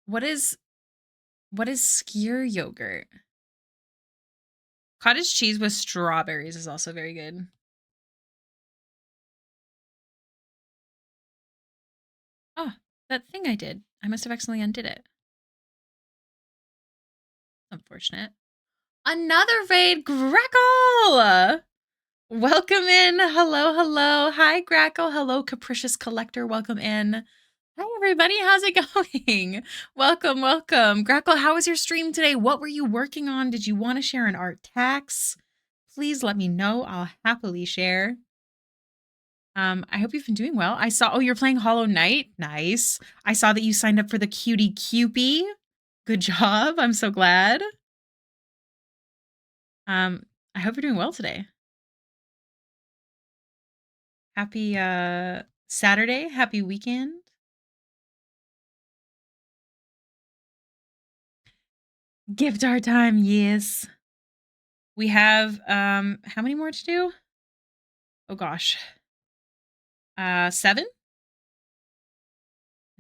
What is what is skyr yogurt? Cottage cheese with strawberries is also very good. Oh, that thing I did. I must have accidentally undid it. Unfortunate. Another raid, Grackle! Welcome in. Hello, hello. Hi, Grackle. Hello, Capricious Collector. Welcome in. Hi, everybody. How's it going? Welcome, welcome. Grackle, how was your stream today? What were you working on? Did you want to share an art tax? Please let me know. I'll happily share. I hope you've been doing well. I saw, oh, you're playing Hollow Knight. Nice. I saw that you signed up for the Cutie Cupie. Good job. I'm so glad. I hope you're doing well today. Happy Saturday. Happy weekend. Gift art time. Yes. We have how many more to do? Oh gosh. 7? I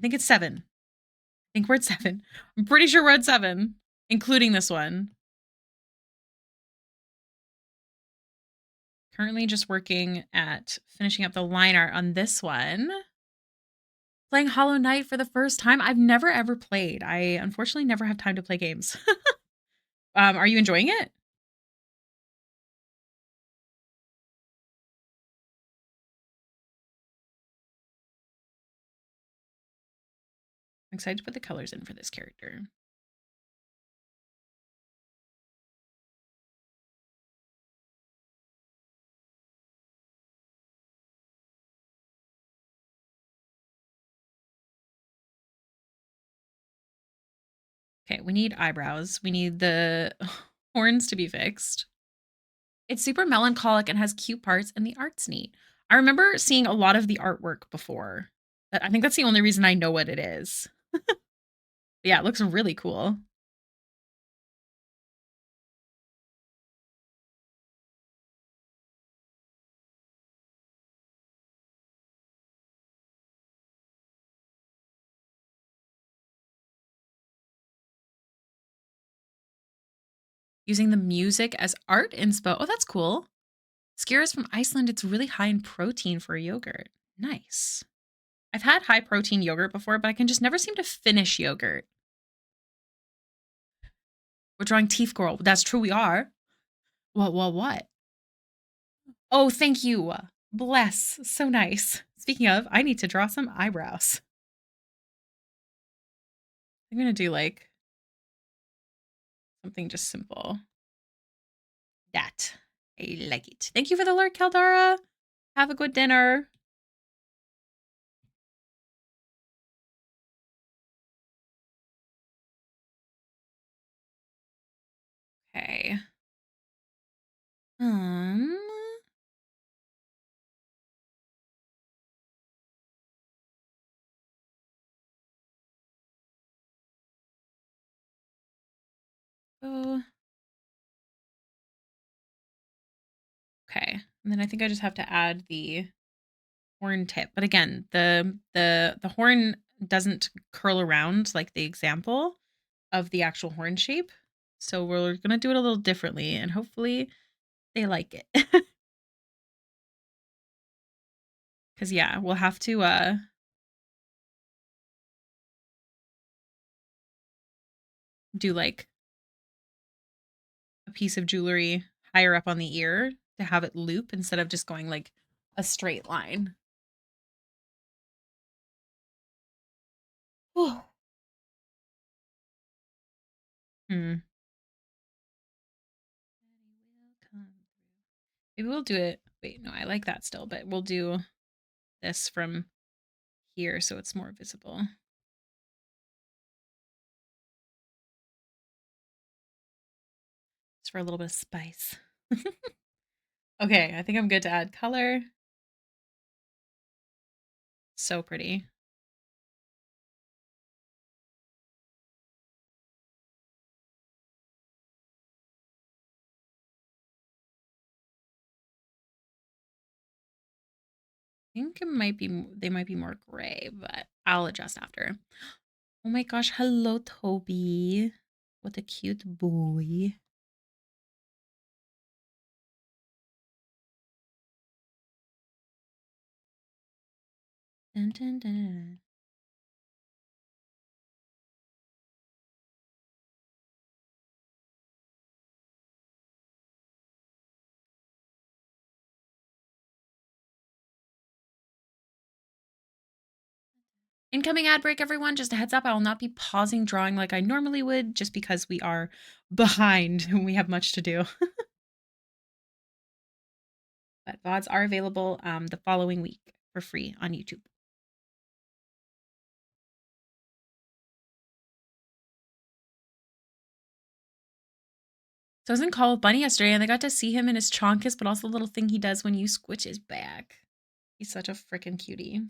think it's 7. I think we're at 7. I'm pretty sure we're at 7, including this one. Currently just working at finishing up the line art on this one. Playing Hollow Knight for the first time. I've never ever played. I unfortunately never have time to play games. Are you enjoying it? I'm excited to put the colors in for this character. Okay, we need eyebrows. We need the horns to be fixed. It's super melancholic and has cute parts, and the art's neat. I remember seeing a lot of the artwork before. I think that's the only reason I know what it is. Yeah, it looks really cool. Using the music as art inspo. Oh, that's cool. Skyr is from Iceland. It's really high in protein for a yogurt. Nice. I've had high protein yogurt before, but I can just never seem to finish yogurt. We're drawing teeth coral. That's true, we are. What? Oh, thank you. Bless. So nice. Speaking of, I need to draw some eyebrows. I'm gonna do like something just simple. That. I like it. Thank you for the lurk, Caldara. Have a good dinner. Okay. Um. Oh. Okay. And then I think I just have to add the horn tip. But again, the horn doesn't curl around like the example of the actual horn shape. So we're going to do it a little differently and hopefully they like it. Cuz yeah, we'll have to do like a piece of jewelry higher up on the ear to have it loop instead of just going like a straight line. Hmm. Maybe we'll do it. Wait, no, I like that still, but we'll do this from here so it's more visible. Just for a little bit of spice. Okay, I think I'm good to add color. So pretty. I think it might be they might be more gray, but I'll adjust after. Oh my gosh, hello Toby. What a cute boy. Dun, dun, dun. Incoming ad break, everyone. Just a heads up, I will not be pausing drawing like I normally would just because we are behind and we have much to do. But VODs are available the following week for free on YouTube. So I was in call with Bunny yesterday and I got to see him in his chonkus, but also the little thing he does when you squitch his back. He's such a freaking cutie.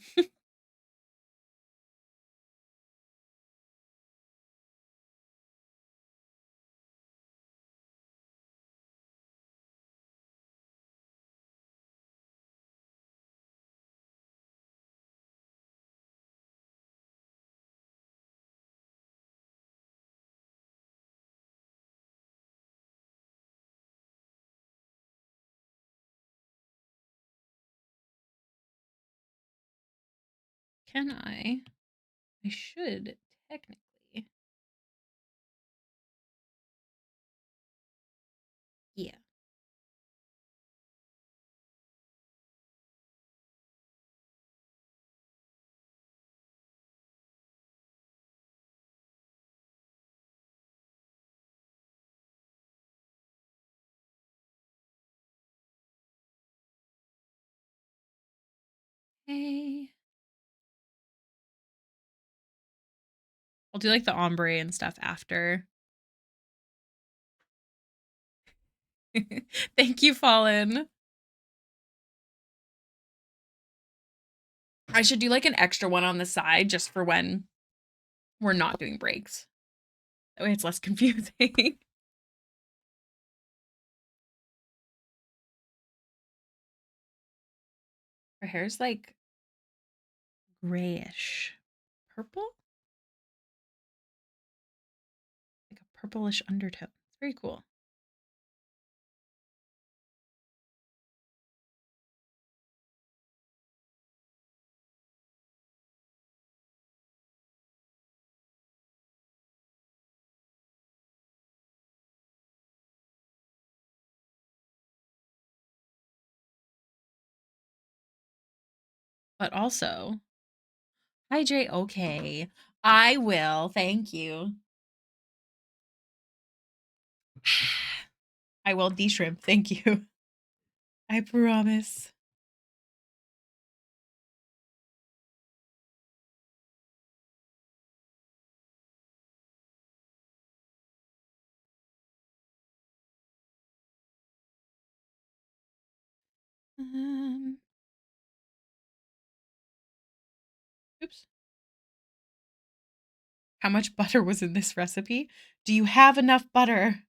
Can I? I should technically. Yeah. Okay. I'll do like the ombre and stuff after. Thank you, Fallen. I should do like an extra one on the side just for when we're not doing breaks. That way it's less confusing. Her hair's like grayish. Purple? Like a purplish undertone. It's very cool. But also, hi Jay, okay. I will, thank you. I will de-shrimp, thank you. I promise. Um, oops. How much butter was in this recipe? Do you have enough butter?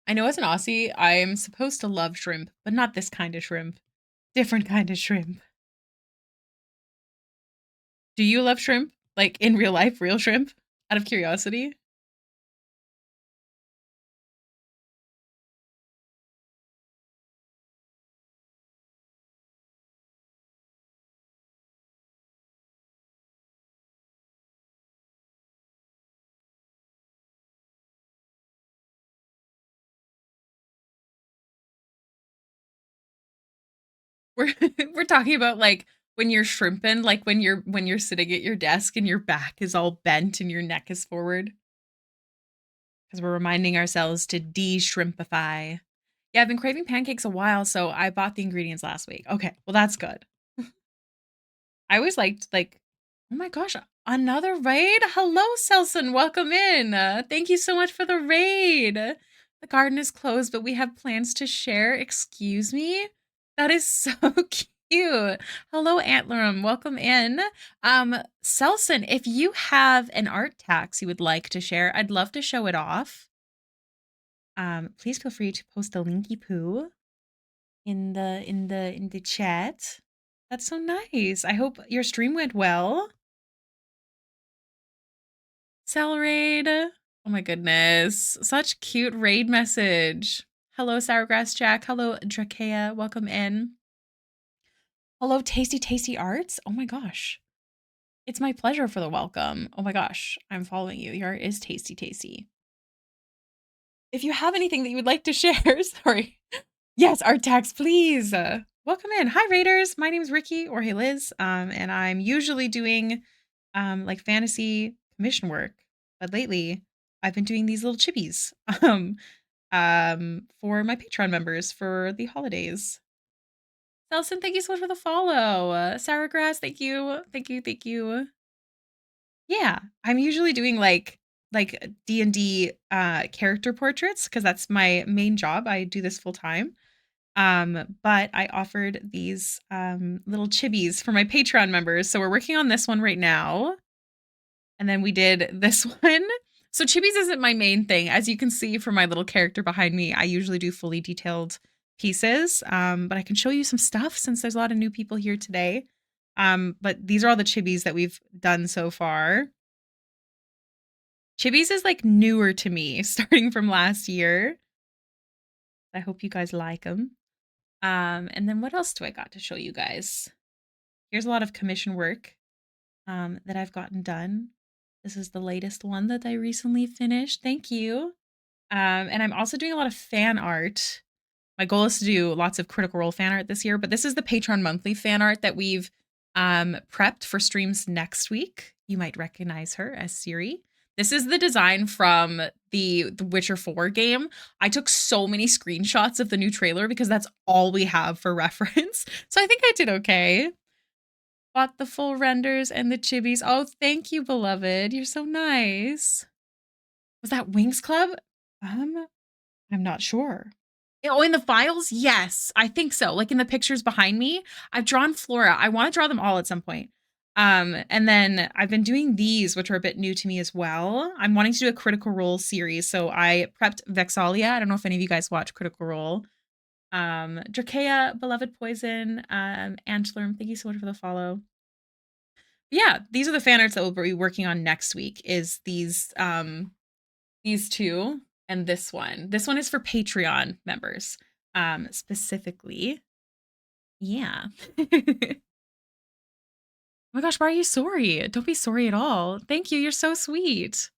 I know as an Aussie, I'm supposed to love shrimp, but not this kind of shrimp. Different kind of shrimp. Do you love shrimp? Like in real life, real shrimp? Out of curiosity? We're we're talking about like when you're shrimping, like when you're sitting at your desk and your back is all bent and your neck is forward. Because we're reminding ourselves to de-shrimpify. Yeah, I've been craving pancakes a while, so I bought the ingredients last week. Okay, well that's good. I always liked like, oh my gosh, another raid. Hello, Selson, welcome in. Thank you so much for the raid. The garden is closed, but we have plans to share. Excuse me. That is so cute. Hello, Antlerum. Welcome in. Selson, if you have an art tax you would like to share, I'd love to show it off. Please feel free to post a linky poo in the chat. That's so nice. I hope your stream went well. Cell raid. Oh my goodness. Such cute raid message. Hello, Sourgrass Jack. Hello, Drakea. Welcome in. Hello, Tasty Tasty Arts. Oh my gosh. It's my pleasure for the welcome. Oh my gosh. I'm following you. Your art is tasty tasty. If you have anything that you would like to share, sorry. Yes, art tax, please. Welcome in. Hi, Raiders. My name is Ricky or Hailiiz, and I'm usually doing like fantasy commission work, but lately I've been doing these little chippies for my Patreon members for the holidays. Nelson, thank you so much for the follow. Sourgrass, thank you, thank you, thank you. Yeah, I'm usually doing like D&D character portraits because that's my main job. I do this full time. But I offered these little chibis for my Patreon members. So we're working on this one right now. And then we did this one. So chibis isn't my main thing. As you can see from my little character behind me, I usually do fully detailed pieces. But I can show you some stuff since there's a lot of new people here today. But these are all the chibis that we've done so far. Chibis is like newer to me, starting from last year. I hope you guys like them. And then what else do I got to show you guys? Here's a lot of commission work that I've gotten done. This is the latest one that I recently finished. Thank you. And I'm also doing a lot of fan art. My goal is to do lots of Critical Role fan art this year, but this is the Patreon monthly fan art that we've prepped for streams next week. You might recognize her as Siri. This is the design from the Witcher 4 game. I took so many screenshots of the new trailer because that's all we have for reference. So I think I did okay. Bought the full renders and the chibis. Oh, thank you, beloved. You're so nice. Was that Wings Club? I'm not sure. Oh, in the files? Yes, I think so. Like in the pictures behind me, I've drawn Flora. I want to draw them all at some point. And then I've been doing these, which are a bit new to me as well. I'm wanting to do a Critical Role series. So I prepped Vexalia. I don't know if any of you guys watch Critical Role. Drakea, Beloved Poison, Antlerm, thank you so much for the follow. Yeah, these are the fan arts that we'll be working on next week is these two and this one. This one is for Patreon members, specifically. Yeah. Oh my gosh, why are you sorry? Don't be sorry at all. Thank you. You're so sweet.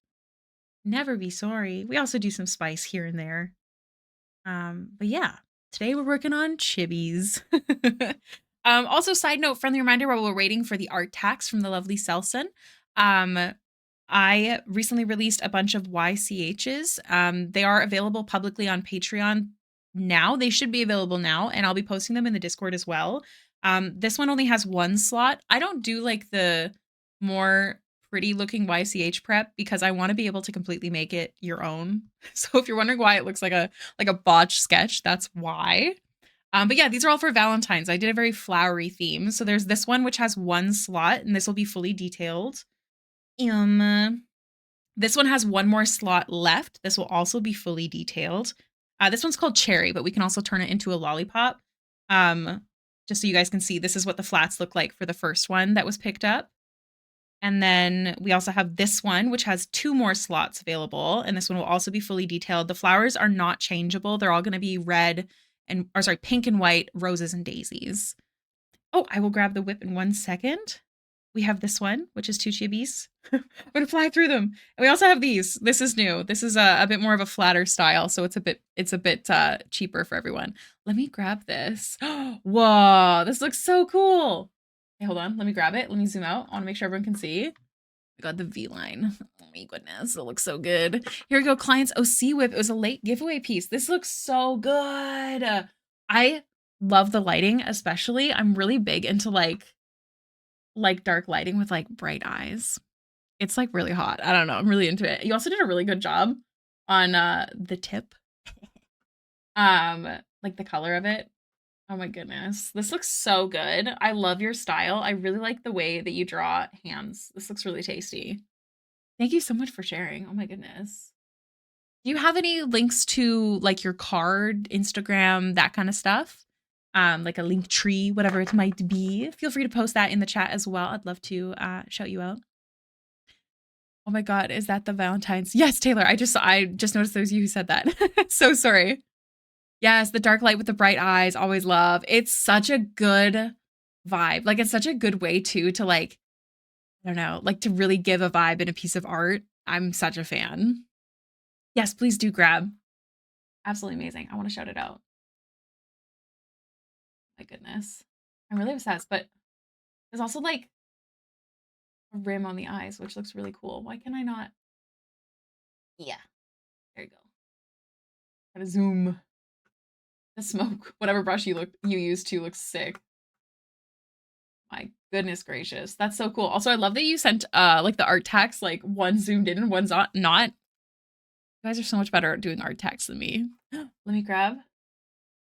Never be sorry. We also do some spice here and there. But yeah, today we're working on chibis. Also, side note, friendly reminder while we're waiting for the art tax from the lovely Selson. I recently released a bunch of YCHs. They are available publicly on Patreon now. They should be available now, and I'll be posting them in the Discord as well. This one only has one slot. I don't do like the more pretty looking YCH prep because I want to be able to completely make it your own. So if you're wondering why it looks like a botched sketch, that's why. But yeah, these are all for Valentine's. I did a very flowery theme. So there's this one which has one slot, and this will be fully detailed. This one has one more slot left. This will also be fully detailed. This one's called Cherry, but we can also turn it into a lollipop. Just so you guys can see, this is what the flats look like for the first one that was picked up. And then we also have this one, which has two more slots available. And this one will also be fully detailed. The flowers are not changeable. They're all going to be pink and white, roses and daisies. Oh, I will grab the whip in 1 second. We have this one, which is two chibis. I'm going to fly through them. And we also have these. This is new. This is a bit more of a flatter style. So it's a bit cheaper for everyone. Let me grab this. Whoa, this looks so cool. Hey, hold on. Let me grab it. Let me zoom out. I want to make sure everyone can see. I got the V line. Oh my goodness, it looks so good. Here we go, clients OC whip. It was a late giveaway piece. This looks so good. I love the lighting, especially. I'm really big into like dark lighting with like bright eyes. It's like really hot. I don't know. I'm really into it. You also did a really good job on the tip. Like the color of it. Oh my goodness. This looks so good. I love your style. I really like the way that you draw hands. This looks really tasty. Thank you so much for sharing. Oh my goodness. Do you have any links to like your card, Instagram, that kind of stuff? Like a link tree, whatever it might be. Feel free to post that in the chat as well. I'd love to shout you out. Oh my God, is that the Valentine's? Yes, Taylor. I just noticed it was you who said that. So sorry. Yes, the dark light with the bright eyes, always love. It's such a good vibe. Like it's such a good way too to like, I don't know, like to really give a vibe in a piece of art. I'm such a fan. Yes, please do grab. Absolutely amazing. I want to shout it out. My goodness. I'm really obsessed, but there's also like a rim on the eyes, which looks really cool. Why can I not? Yeah, there you go. Gotta zoom. The smoke, whatever brush you used to looks sick. My goodness gracious. That's so cool. Also, I love that you sent like the art text, like one zoomed in and one's not. You guys are so much better at doing art text than me. Let me grab.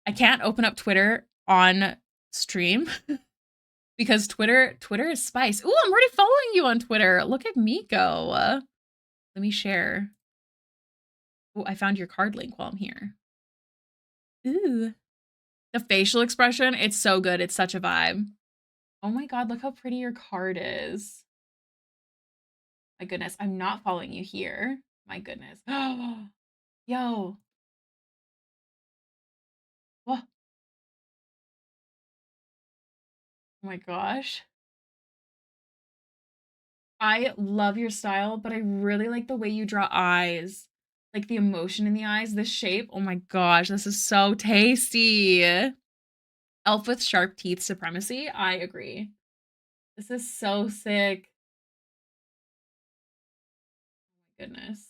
I can't open up Twitter on stream because Twitter is spice. Ooh, I'm already following you on Twitter. Look at me go. Let me share. Oh, I found your card link while I'm here. Ooh. The facial expression, it's so good. It's such a vibe. Oh my God, look how pretty your card is. My goodness, I'm not following you here. My goodness. Yo. Whoa. Oh my gosh. I love your style, but I really like the way you draw eyes. Like the emotion in the eyes, the shape. Oh my gosh, this is so tasty. Elf with sharp teeth supremacy. I agree. This is so sick. Oh my goodness.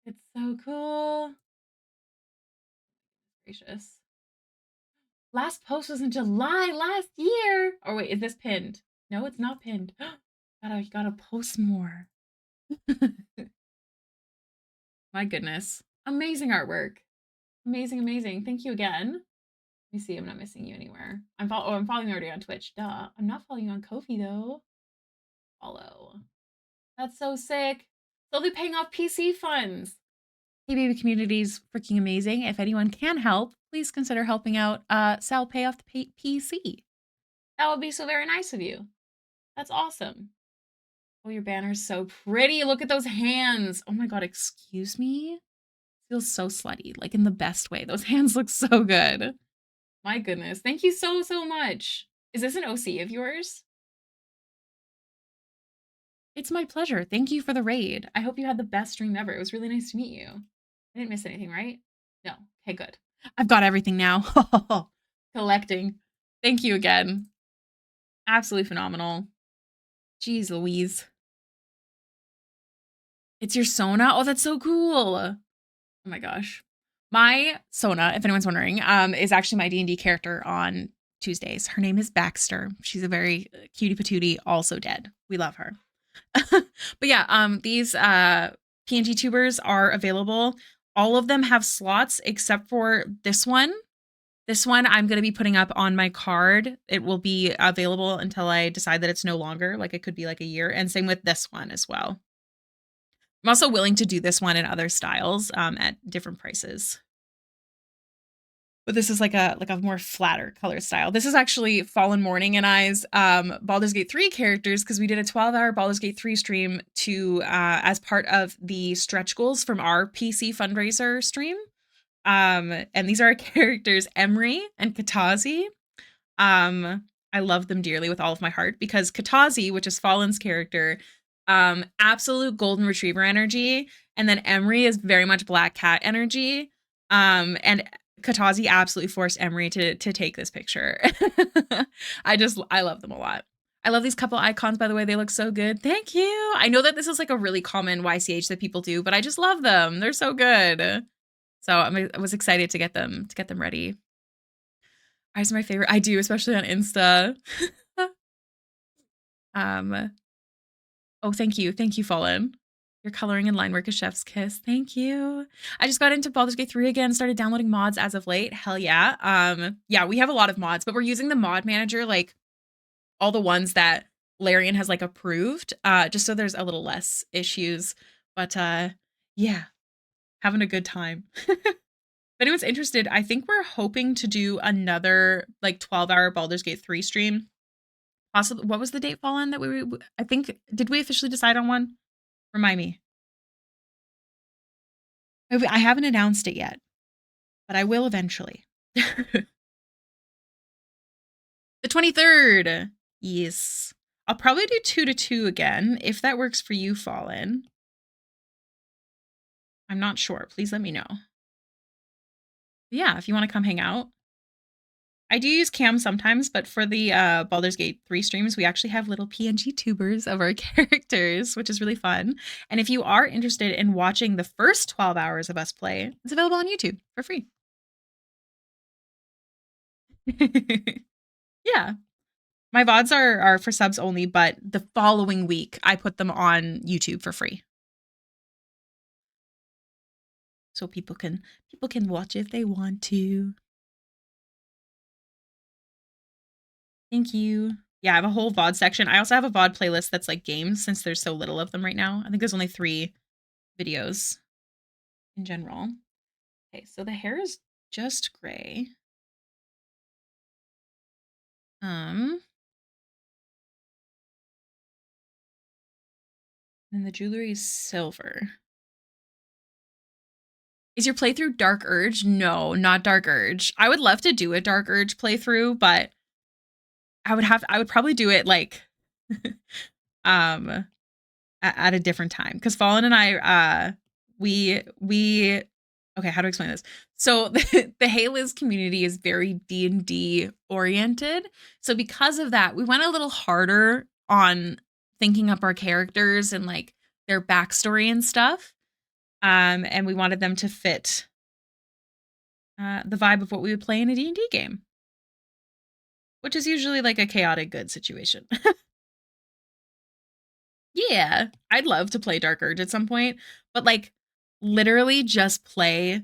It's so cool. Gracious. Last post was in July last year. Oh wait, is this pinned? No, it's not pinned. Gotta post more. My goodness. Amazing artwork. Amazing, amazing. Thank you again. Let me see. I'm not missing you anywhere. I'm following you already on Twitch. Duh. I'm not following you on Ko-fi though. Follow. That's so sick. Slowly paying off PC funds. Hey baby community's freaking amazing. If anyone can help, please consider helping out Sal pay off the PC. That would be so very nice of you. That's awesome. Oh, your banner's so pretty. Look at those hands. Oh my god, excuse me? Feels so slutty, like in the best way. Those hands look so good. My goodness. Thank you so, so much. Is this an OC of yours? It's my pleasure. Thank you for the raid. I hope you had the best stream ever. It was really nice to meet you. I didn't miss anything, right? No. Okay, good. I've got everything now. Collecting. Thank you again. Absolutely phenomenal. Jeez Louise. It's your Sona? Oh, that's so cool. Oh my gosh. My Sona, if anyone's wondering, is actually my D&D character on Tuesdays. Her name is Baxter. She's a very cutie patootie, also dead. We love her. But yeah, these PNG tubers are available. All of them have slots except for this one. This one I'm going to be putting up on my card. It will be available until I decide that it's no longer. Like it could be like a year. And same with this one as well. I'm also willing to do this one in other styles at different prices. But this is like a more flatter color style. This is actually Fallen Morning and I's Baldur's Gate 3 characters because we did a 12-hour Baldur's Gate 3 stream to as part of the stretch goals from our PC fundraiser stream. And these are our characters, Emery and Katazi. I love them dearly with all of my heart because Katazi, which is Fallen's character, absolute golden retriever energy, and then Emery is very much black cat energy. And Katazi absolutely forced Emery to take this picture. I love them a lot. I love these couple icons, by the way. They look so good. Thank you. I know that this is like a really common YCH that people do, but I just love them. They're so good. So I was excited to get them ready. Eyes are my favorite. I do, especially on Insta. Oh, thank you. Thank you, Fallen. Your coloring and line work is chef's kiss. Thank you. I just got into Baldur's Gate 3 again, started downloading mods as of late. Hell yeah. Yeah, we have a lot of mods, but we're using the mod manager, like all the ones that Larian has like approved, just so there's a little less issues. But yeah, having a good time. If anyone's interested, I think we're hoping to do another like 12-hour Baldur's Gate 3 stream. Possibly, what was the date Fallen that I think, did we officially decide on one? Remind me. I haven't announced it yet, but I will eventually. The 23rd. Yes. I'll probably do 2 to 2 again, if that works for you, Fallen. I'm not sure. Please let me know. But yeah, if you want to come hang out. I do use cam sometimes, but for the Baldur's Gate 3 streams, we actually have little PNG tubers of our characters, which is really fun. And if you are interested in watching the first 12 hours of us play, it's available on YouTube for free. Yeah. My VODs are for subs only, but the following week I put them on YouTube for free. So people can watch if they want to. Thank you. Yeah, I have a whole VOD section. I also have a VOD playlist that's like games since there's so little of them right now. I think there's only 3 videos in general. Okay, so the hair is just gray. And the jewelry is silver. Is your playthrough Dark Urge? No, not Dark Urge. I would love to do a Dark Urge playthrough, but I would probably do it like at a different time because Fallen and I we okay, how to explain this? So the Hailiiz community is very D&D oriented. So because of that, we went a little harder on thinking up our characters and like their backstory and stuff. And we wanted them to fit the vibe of what we would play in a D&D game, which is usually like a chaotic good situation. Yeah, I'd love to play Dark Urge at some point, but like literally just play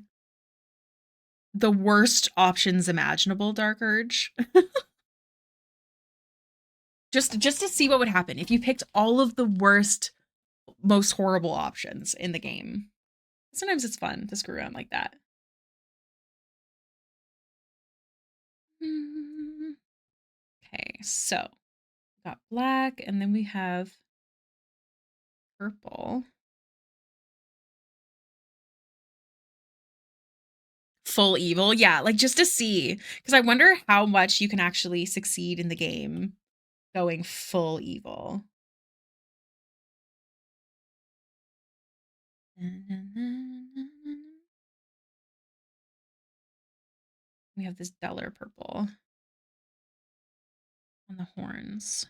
the worst options imaginable Dark Urge. Just to see what would happen if you picked all of the worst, most horrible options in the game. Sometimes it's fun to screw around like that. Okay, so got black, and then we have purple. Full evil, yeah, like just to see, because I wonder how much you can actually succeed in the game going full evil. We have this duller purple on the horns.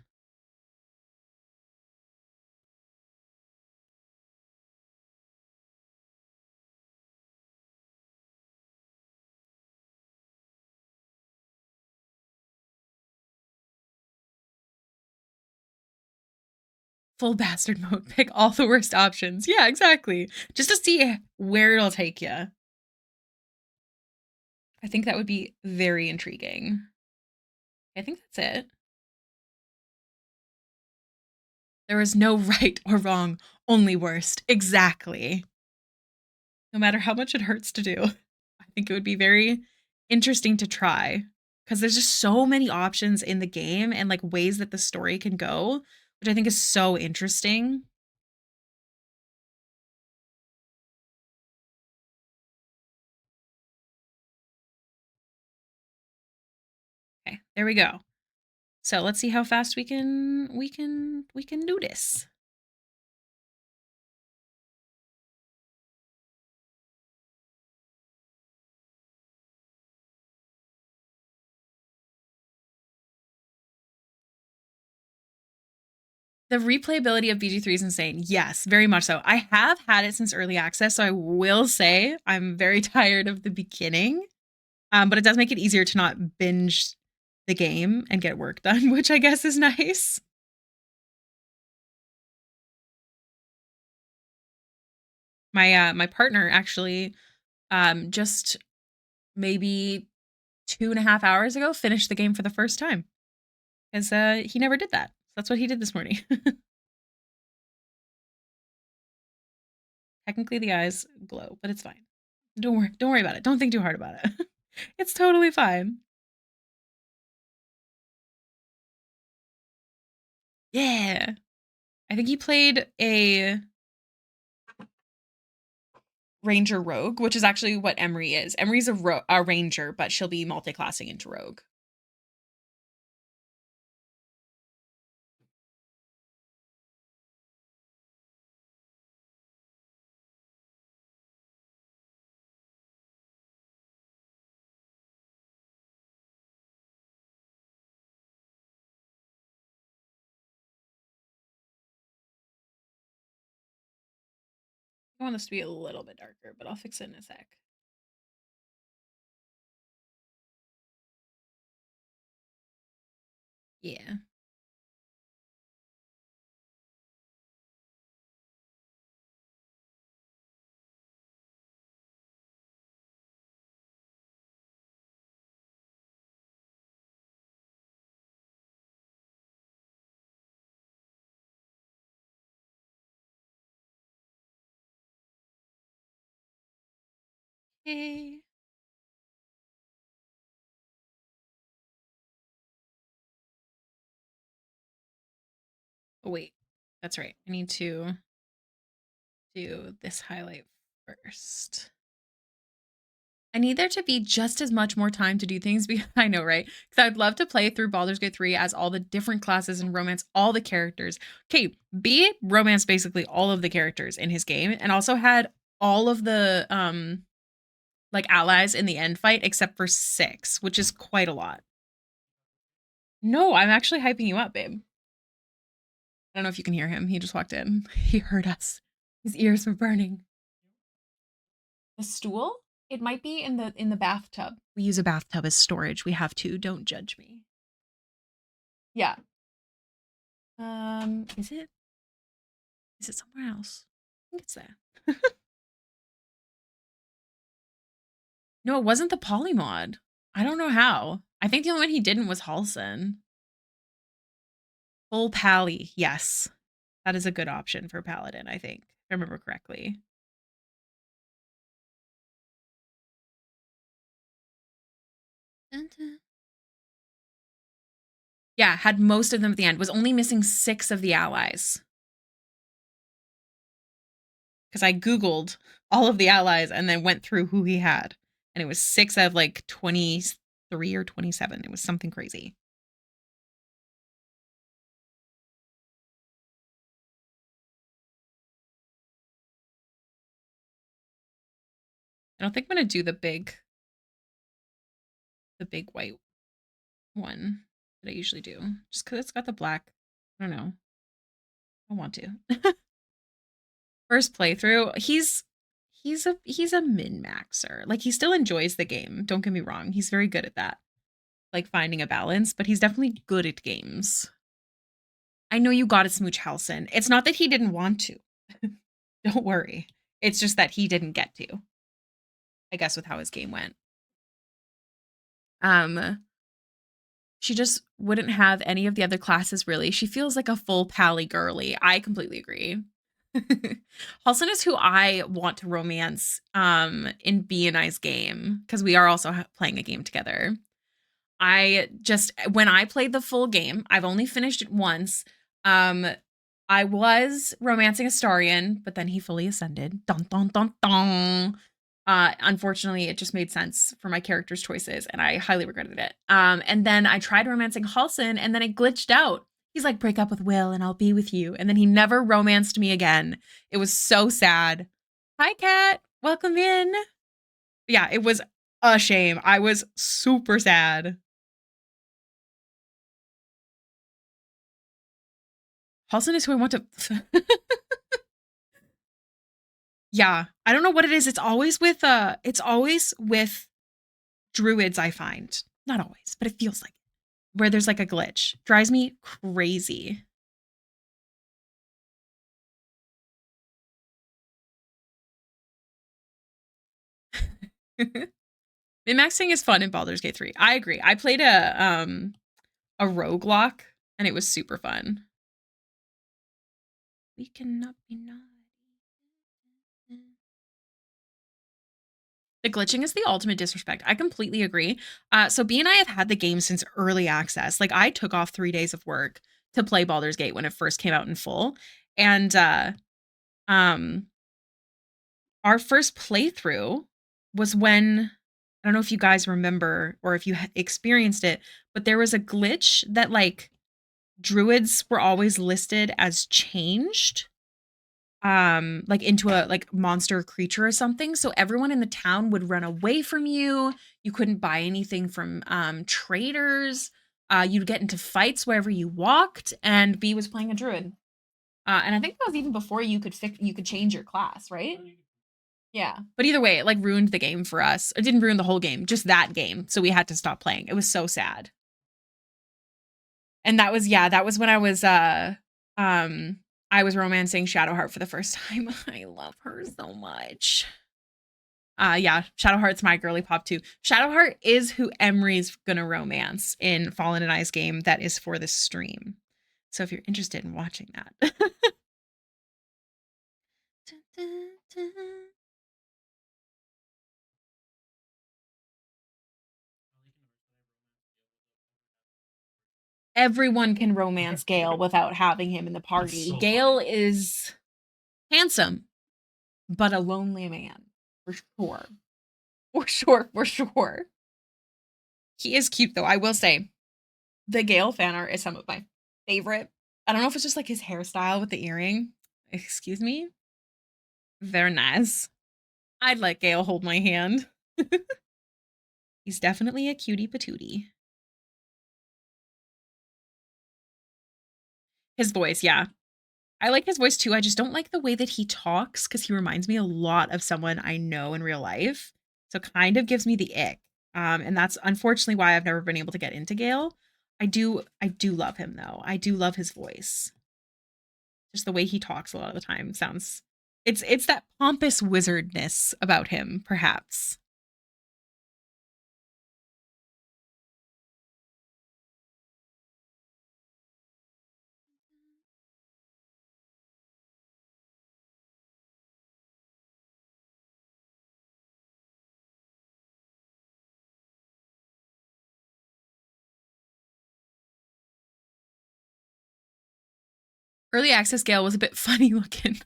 Full bastard mode. Pick all the worst options. Yeah, exactly. Just to see where it'll take you. I think that would be very intriguing. I think that's it. There is no right or wrong, only worst. Exactly. No matter how much it hurts to do. I think it would be very interesting to try because there's just so many options in the game and like ways that the story can go, which I think is so interesting. Okay, there we go. So let's see how fast we can do this. The replayability of BG3 is insane. Yes, very much so. I have had it since early access, so I will say I'm very tired of the beginning. But it does make it easier to not binge the game and get work done, which I guess is nice. My partner actually just maybe 2.5 hours ago finished the game for the first time. Because he never did that. That's what he did this morning. Technically the eyes glow, but it's fine. Don't worry about it. Don't think too hard about it. It's totally fine. Yeah. I think he played a Ranger Rogue, which is actually what Emery is. Emery's a Ranger, but she'll be multi-classing into Rogue. I want this to be a little bit darker, but I'll fix it in a sec. Yeah. Okay. Oh, wait. That's right. I need to do this highlight first. I need there to be just as much more time to do things. I know, right? Because I'd love to play through Baldur's Gate 3 as all the different classes and romance all the characters. Okay, B romance basically all of the characters in his game and also had all of the like allies in the end fight except for 6, which is quite a lot. No, I'm actually hyping you up, babe. I don't know if you can hear him. He just walked in. He heard us. His ears were burning. The stool? It might be in the bathtub. We use a bathtub as storage. We have to. Don't judge me. Yeah. Is it? Is it somewhere else? I think it's there. No, it wasn't the polymod. I don't know how. I think the only one he didn't was Halson. Full pally. Yes. That is a good option for Paladin, I think. If I remember correctly. Yeah, had most of them at the end. Was only missing 6 of the allies. Because I Googled all of the allies and then went through who he had. And it was 6 out of like 23 or 27. It was something crazy. I don't think I'm going to do the big white one that I usually do. Just because it's got the black. I don't know. I want to. First playthrough, he's a min-maxer. Like, he still enjoys the game. Don't get me wrong. He's very good at that. Like, finding a balance, but he's definitely good at games. I know you got to smooch Halson. It's not that he didn't want to. Don't worry. It's just that he didn't get to. I guess with how his game went. She just wouldn't have any of the other classes, really. She feels like a full pally girly. I completely agree. Halson is who I want to romance in B and I's game, because we are also playing a game together. When I played the full game, I've only finished it once. I was romancing Astarion, but then he fully ascended. Dun, dun, dun, dun. Unfortunately, it just made sense for my character's choices, and I highly regretted it. And then I tried romancing Halson, and then it glitched out. He's like, break up with Will, and I'll be with you. And then he never romanced me again. It was so sad. Hi, Kat. Welcome in. Yeah, it was a shame. I was super sad. Halson is who I want to... Yeah, I don't know what it is. It's always with druids, I find. Not always, but it feels like it. Where there's like a glitch. Drives me crazy. Min-maxing is fun in Baldur's Gate 3. I agree. I played a roguelike and it was super fun. We cannot be naughty. The glitching is the ultimate disrespect. I completely agree. So B and I have had the game since early access. Like, I took off 3 days of work to play Baldur's Gate when it first came out in full. And our first playthrough was when, I don't know if you guys remember or if you experienced it, but there was a glitch that like druids were always listed as changed like into a like monster creature or something, so everyone in the town would run away from you. You couldn't buy anything from traders. You'd get into fights wherever you walked, and B was playing a druid, and I think that was even before you could change your class, right? Yeah, but either way, it like ruined the game for us. It didn't ruin the whole game, just that game, so we had to stop playing. It was so sad. And that was when I was romancing Shadowheart for the first time. I love her so much. Yeah, Shadowheart's my girly pop too. Shadowheart is who Emery's gonna romance in Fallen and Ice game that is for this stream. So if you're interested in watching that. Everyone can romance Gale without having him in the party. So Gale is handsome, but a lonely man, for sure. For sure, for sure. He is cute though, I will say. The Gale fan art is some of my favorite. I don't know if it's just like his hairstyle with the earring. Excuse me? Very nice. I'd let Gale hold my hand. He's definitely a cutie patootie. His voice, yeah. I like his voice too. I just don't like the way that he talks because he reminds me a lot of someone I know in real life. So kind of gives me the ick. And that's unfortunately why I've never been able to get into Gale. I do love him though. I do love his voice. Just the way he talks a lot of the time sounds it's that pompous wizardness about him, perhaps. Early access Gale was a bit funny looking.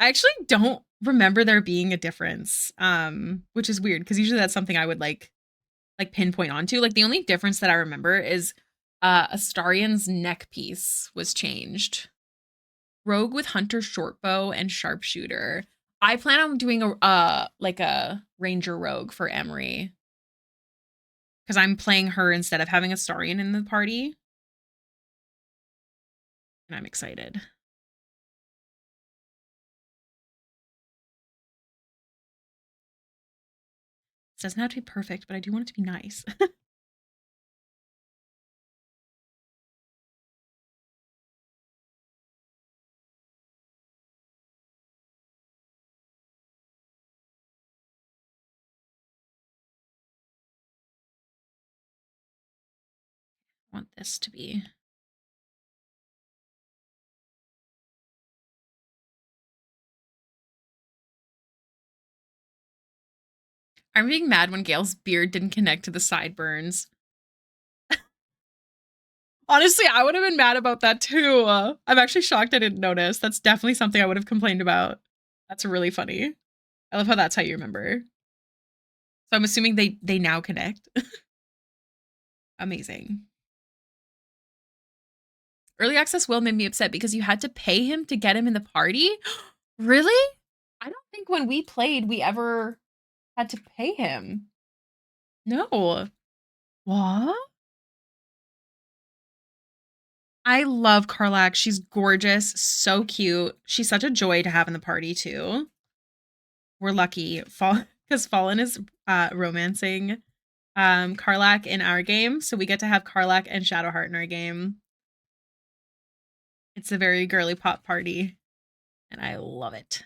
I actually don't remember there being a difference, which is weird because usually that's something I would like pinpoint onto. Like the only difference that I remember is Astarion's neck piece was changed. Rogue with Hunter Shortbow and Sharpshooter. I plan on doing a like a Ranger Rogue for Emery because I'm playing her instead of having Astarion in the party, and I'm excited. It doesn't have to be perfect, but I do want it to be nice. I want this to be. I'm being mad when Gale's beard didn't connect to the sideburns. Honestly, I would have been mad about that too. I'm actually shocked I didn't notice. That's definitely something I would have complained about. That's really funny. I love how that's how you remember. So I'm assuming they now connect. Amazing. Early access will made me upset because you had to pay him to get him in the party. Really? I don't think when we played we ever had to pay him. No. What? I love Carlac. She's gorgeous, so cute. She's such a joy to have in the party too. We're lucky because Fallen is romancing Carlac in our game, so we get to have Carlac and Shadowheart in our game. It's a very girly pop party, and I love it.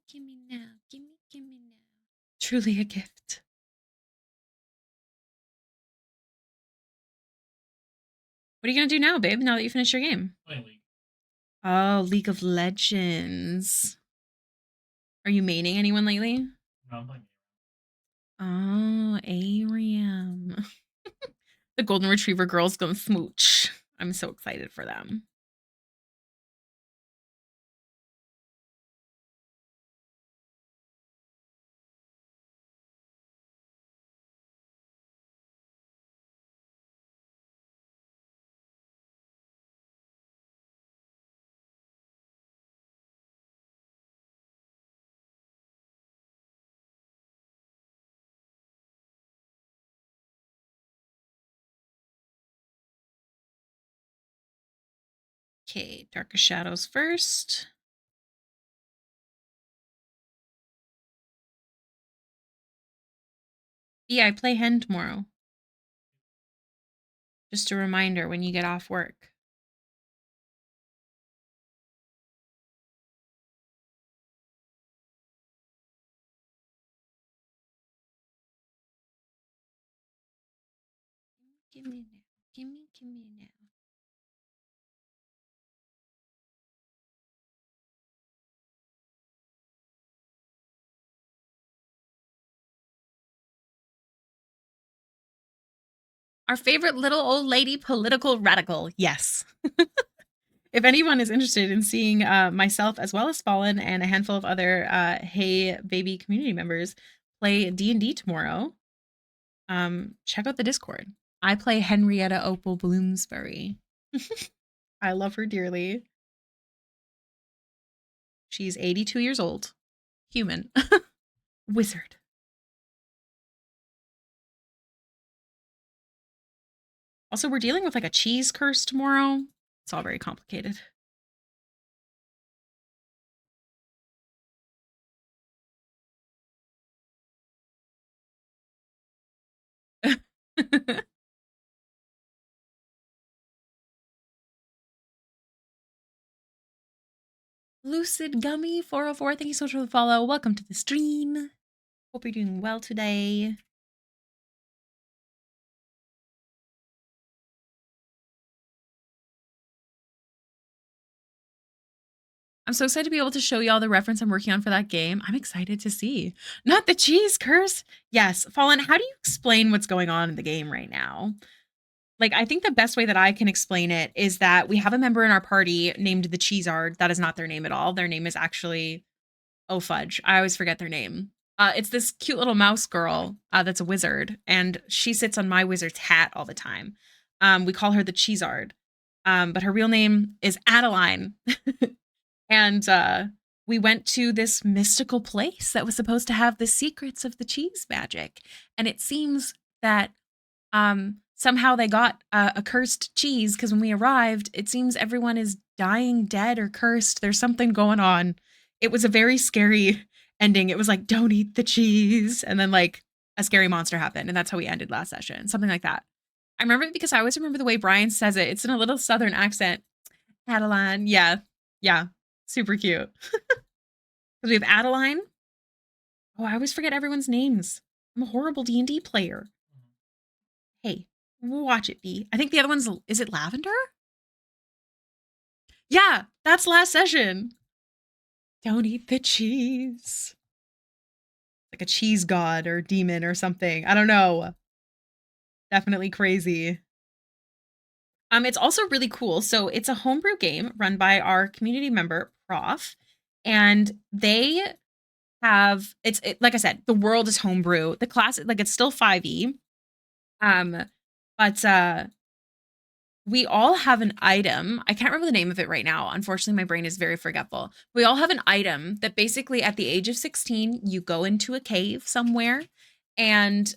Gimme now, gimme now. Truly a gift. What are you gonna do now, babe? Now that you finished your game?
Playing League.
Oh, League of Legends. Are you maining anyone lately?
No, I'm playing.
Oh, Ariam. The Golden Retriever girls gonna smooch. I'm so excited for them. Okay, Darkest Shadows first. Yeah, I play Hen tomorrow. Just a reminder when you get off work. Gimme now. Gimme now. Our favorite little old lady political radical. Yes. if anyone is interested in seeing myself as well as Fallen and a handful of other Hey Baby community members play D&D tomorrow, check out the Discord. I play Henrietta Opal Bloomsbury. I love her dearly. She's 82 years old. Human. Wizard. Also, we're dealing with like a cheese curse tomorrow. It's all very complicated. Lucid Gummy 404, thank you so much for the follow. Welcome to the stream. Hope you're doing well today. I'm so excited to be able to show y'all the reference I'm working on for that game. I'm excited to see. Not the cheese curse. Yes, Fallen, how do you explain what's going on in the game right now? Like, I think the best way that I can explain it is that we have a member in our party named the Cheesard. That is not their name at all. Their name is actually, oh fudge, I always forget their name. It's this cute little mouse girl that's a wizard, and she sits on my wizard's hat all the time. We call her the Cheesard, but her real name is Adeline. And we went to this mystical place that was supposed to have the secrets of the cheese magic. And it seems that somehow they got a cursed cheese, because when we arrived, it seems everyone is dying dead or cursed. There's something going on. It was a very scary ending. It was like, don't eat the cheese. And then like a scary monster happened. And that's how we ended last session. Something like that. I remember it because I always remember the way Brian says it. It's in a little Southern accent. Adeline. Yeah. Yeah. Super cute. We have Adeline. Oh, I always forget everyone's names. I'm a horrible D&D player. Hey, watch it be. I think the other one's, is it Lavender? Yeah, that's last session. Don't eat the cheese. Like a cheese god or demon or something. I don't know. Definitely crazy. It's also really cool. So it's a homebrew game run by our community member, Prof. And they have, like I said, the world is homebrew. The class, like it's still 5e. But we all have an item. I can't remember the name of it right now. Unfortunately, my brain is very forgetful. We all have an item that basically at the age of 16, you go into a cave somewhere and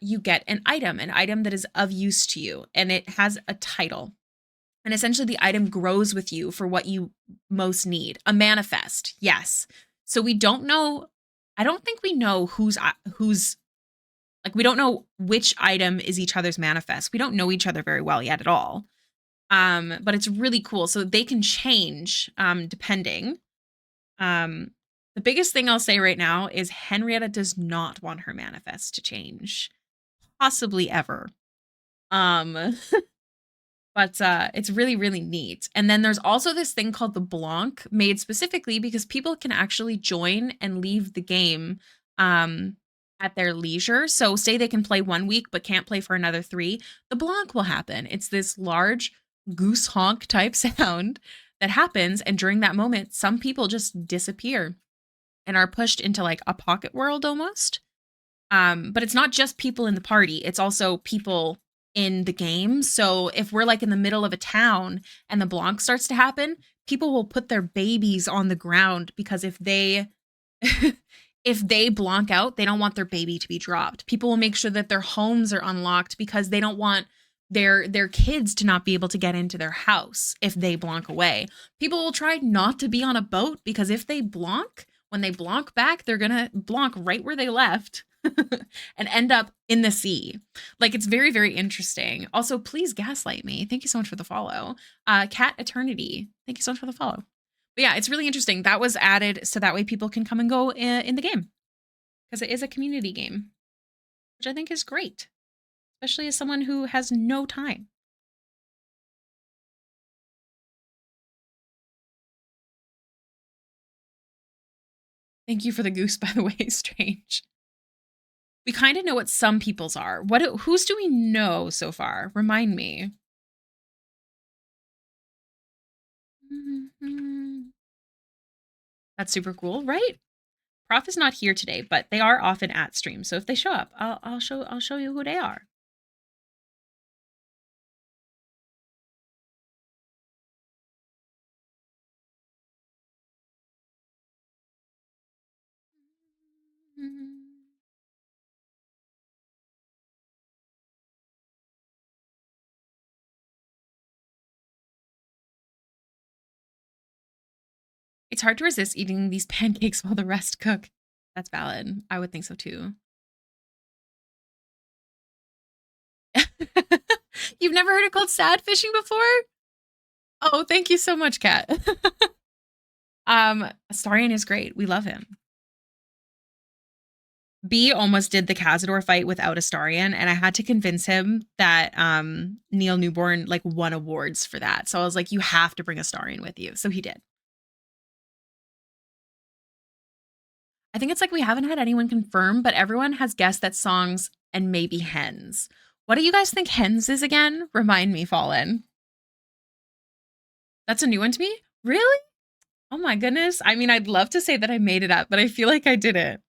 you get an item that is of use to you. And it has a title. And essentially the item grows with you for what you most need. A manifest, yes. So we don't know, I don't think we know who's like, we don't know which item is each other's manifest. We don't know each other very well yet at all. But it's really cool. So they can change depending. The biggest thing I'll say right now is Henrietta does not want her manifest to change. Possibly ever. But it's really, really neat. And then there's also this thing called the Blanc, made specifically because people can actually join and leave the game at their leisure. So say they can play 1 week but can't play for another 3, the Blanc will happen. It's this large goose honk type sound that happens, and during that moment, some people just disappear and are pushed into like a pocket world almost. But it's not just people in the party, it's also people in the game. So if we're like in the middle of a town and the Blanc starts to happen, people will put their babies on the ground, because if they if they Blanc out, they don't want their baby to be dropped. People will make sure that their homes are unlocked because they don't want their kids to not be able to get into their house if they Blanc away. People will try not to be on a boat, because if they Blanc, when they Blanc back, they're gonna Blanc right where they left. And end up in the sea. Like, it's very, very interesting. Also, please gaslight me. Thank you so much for the follow. Cat Eternity, thank you so much for the follow. But yeah, it's really interesting. That was added so that way people can come and go in the game, because it is a community game, which I think is great, especially as someone who has no time. Thank you for the goose, by the way, Strange. We kind of know what some people's are. Whose do we know so far? Remind me. That's super cool, right? Prof is not here today, but they are often at stream. So if they show up, I'll show you who they are. It's hard to resist eating these pancakes while the rest cook. That's valid. I would think so too. You've never heard it called sad fishing before? Oh, thank you so much, Kat. Astarion is great. We love him. B almost did the Cazador fight without Astarion, and I had to convince him that Neil Newborn like won awards for that. So I was like, you have to bring Astarion with you. So he did. I think it's like we haven't had anyone confirm, but everyone has guessed that songs and maybe hens. What do you guys think hens is again? Remind me, Fallen. That's a new one to me? Really? Oh my goodness. I mean, I'd love to say that I made it up, but I feel like I didn't.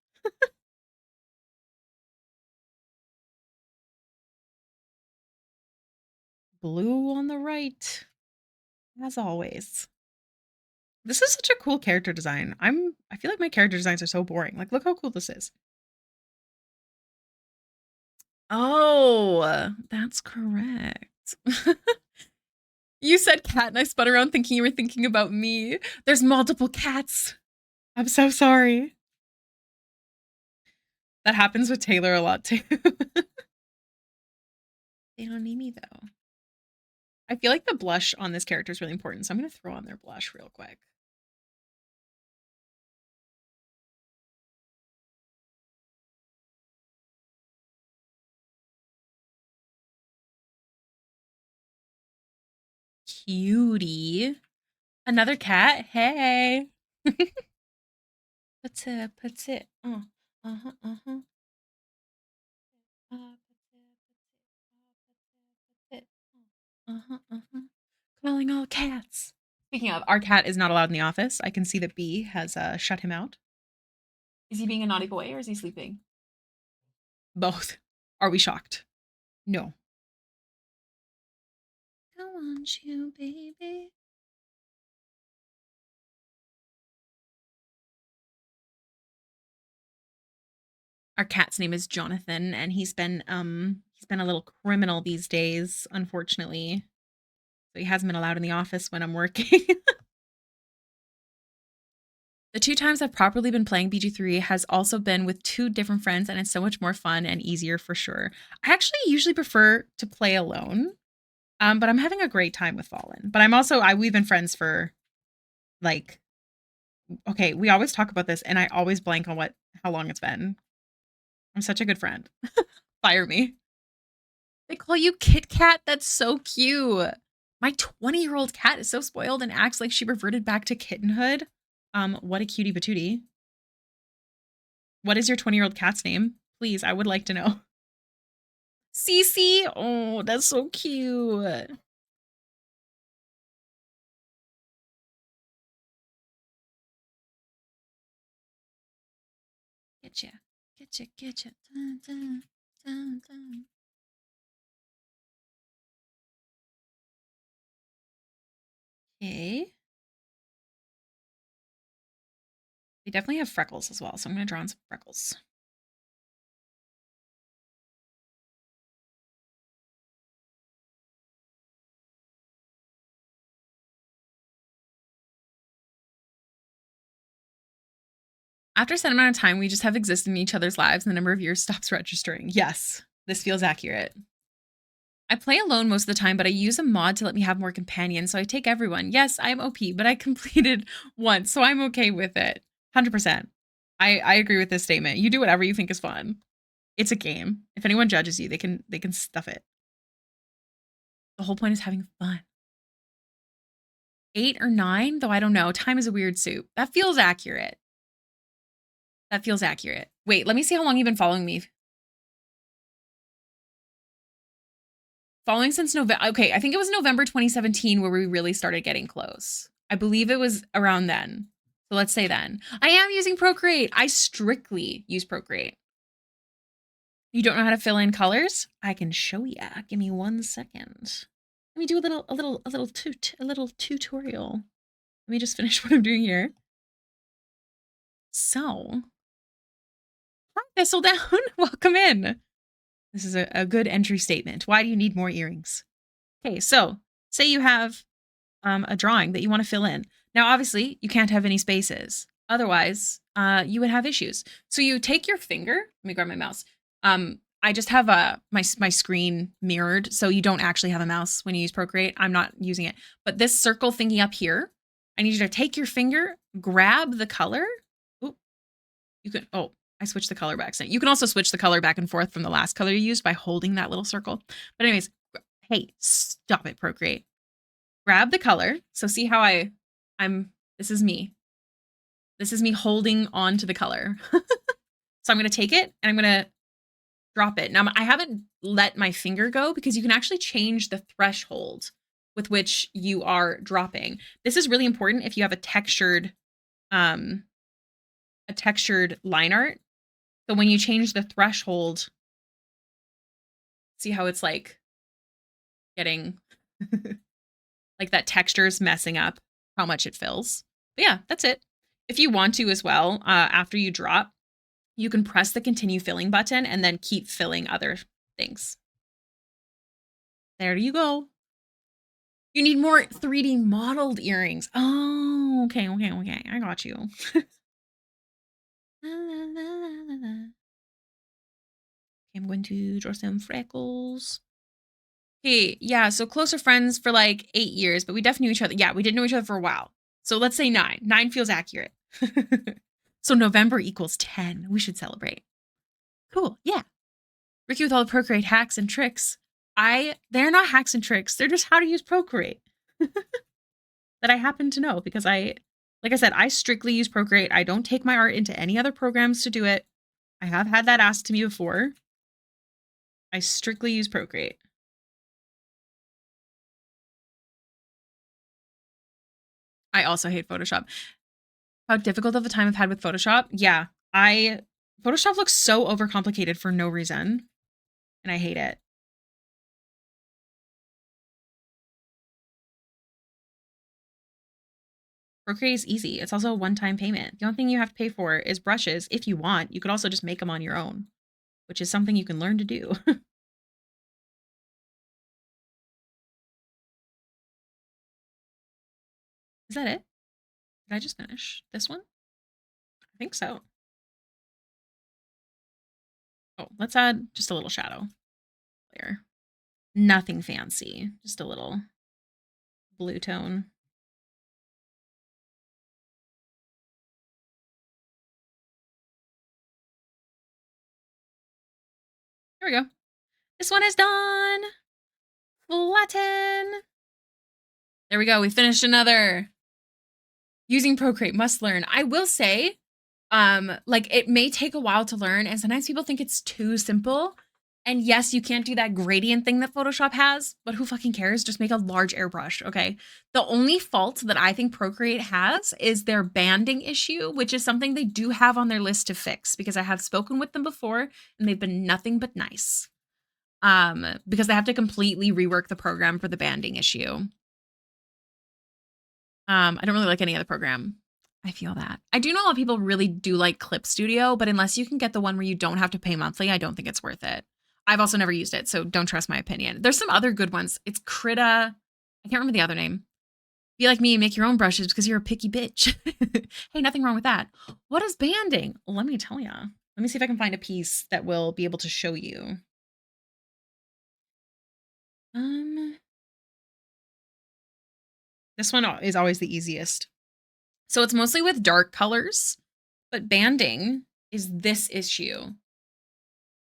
Blue on the right, as always. This is such a cool character design. I feel like my character designs are so boring. Like, look how cool this is. Oh, that's correct. You said cat and I spun around thinking you were thinking about me. There's multiple cats. I'm so sorry. That happens with Taylor a lot too. They don't need me though. I feel like the blush on this character is really important, so I'm going to throw on their blush real quick. Cutie. Another cat? Hey. Puts it. Uh-huh. Calling all cats. Speaking of, our cat is not allowed in the office. I can see that B has shut him out. Is he being a naughty boy or is he sleeping? Both. Are we shocked? No. I want you, baby. Our cat's name is Jonathan, and he's been a little criminal these days, unfortunately. So he hasn't been allowed in the office when I'm working. The 2 times I've properly been playing BG3 has also been with 2 different friends, and it's so much more fun and easier for sure. I actually usually prefer to play alone, but I'm having a great time with Fallen. But we've been friends for like, okay, we always talk about this, and I always blank on how long it's been. I'm such a good friend. Fire me. They call you Kit Kat. That's so cute. My 20-year-old cat is so spoiled and acts like she reverted back to kittenhood. What a cutie patootie. What is your 20-year-old cat's name? Please, I would like to know. Cece? Oh, that's so cute. Getcha. Dun, dun, dun, dun. Okay. They definitely have freckles as well, so I'm going to draw on some freckles. After a set amount of time, we just have existed in each other's lives and the number of years stops registering. Yes, this feels accurate. I play alone most of the time, but I use a mod to let me have more companions, so I take everyone. Yes, I'm OP, but I completed once, so I'm okay with it. 100%. I agree with this statement. You do whatever you think is fun. It's a game. If anyone judges you, they can stuff it. The whole point is having fun. 8 or 9, though I don't know. Time is a weird soup. That feels accurate. Wait, let me see how long you've been following me. Following since November. Okay, I think it was November 2017 where we really started getting close. I believe it was around then. So let's say then. I am using Procreate. I strictly use Procreate. You don't know how to fill in colors? I can show ya. Give me 1 second. Let me do a little tutorial. Let me just finish what I'm doing here. So, hi, Thistledown. Welcome in. This is a good entry statement. Why do you need more earrings? Okay, so say you have a drawing that you want to fill in. Now, obviously, you can't have any spaces. Otherwise, you would have issues. So you take your finger. Let me grab my mouse. I just have my screen mirrored, so you don't actually have a mouse when you use Procreate. I'm not using it. But this circle thingy up here, I need you to take your finger, grab the color. Ooh, you can, oh, I switched the color back. You can also switch the color back and forth from the last color you used by holding that little circle. But anyways, hey, stop it, Procreate. Grab the color. So see how this is me. This is me holding on to the color. So I'm going to take it and I'm going to drop it. Now I haven't let my finger go because you can actually change the threshold with which you are dropping. This is really important if you have a textured line art. So when you change the threshold, see how it's like getting like that texture is messing up how much it fills. But yeah, that's it. If you want to as well, after you drop, you can press the continue filling button and then keep filling other things. There you go. You need more 3D modeled earrings. Oh, okay. I got you. I'm going to draw some freckles. Okay, yeah, so closer friends for like 8 years, but we definitely knew each other. Yeah, we did know each other for a while. So let's say 9. 9 feels accurate. So November equals 10. We should celebrate. Cool, yeah. Ricky with all the Procreate hacks and tricks. They're not hacks and tricks. They're just how to use Procreate. That I happen to know because like I said, I strictly use Procreate. I don't take my art into any other programs to do it. I have had that asked to me before. I strictly use Procreate. I also hate Photoshop. How difficult of a time I've had with Photoshop? Yeah, Photoshop looks so overcomplicated for no reason, and I hate it. Procreate is easy. It's also a one-time payment. The only thing you have to pay for is brushes. If you want, you could also just make them on your own, which is something you can learn to do. Is that it? Did I just finish this one? I think so. Oh, let's add just a little shadow layer. Nothing fancy, just a little blue tone. There we go. This one is done. Flatten. There we go. We finished another. Using Procreate, must learn. I will say, like it may take a while to learn, and sometimes people think it's too simple. And yes, you can't do that gradient thing that Photoshop has, but who fucking cares? Just make a large airbrush, okay? The only fault that I think Procreate has is their banding issue, which is something they do have on their list to fix because I have spoken with them before and they've been nothing but nice. Because they have to completely rework the program for the banding issue. I don't really like any other program. I feel that. I do know a lot of people really do like Clip Studio, but unless you can get the one where you don't have to pay monthly, I don't think it's worth it. I've also never used it, so don't trust my opinion. There's some other good ones. It's Krita. I can't remember the other name. Be like me and make your own brushes because you're a picky bitch. Hey, nothing wrong with that. What is banding? Let me tell you. Let me see if I can find a piece that will be able to show you. This one is always the easiest. So it's mostly with dark colors, but banding is this issue.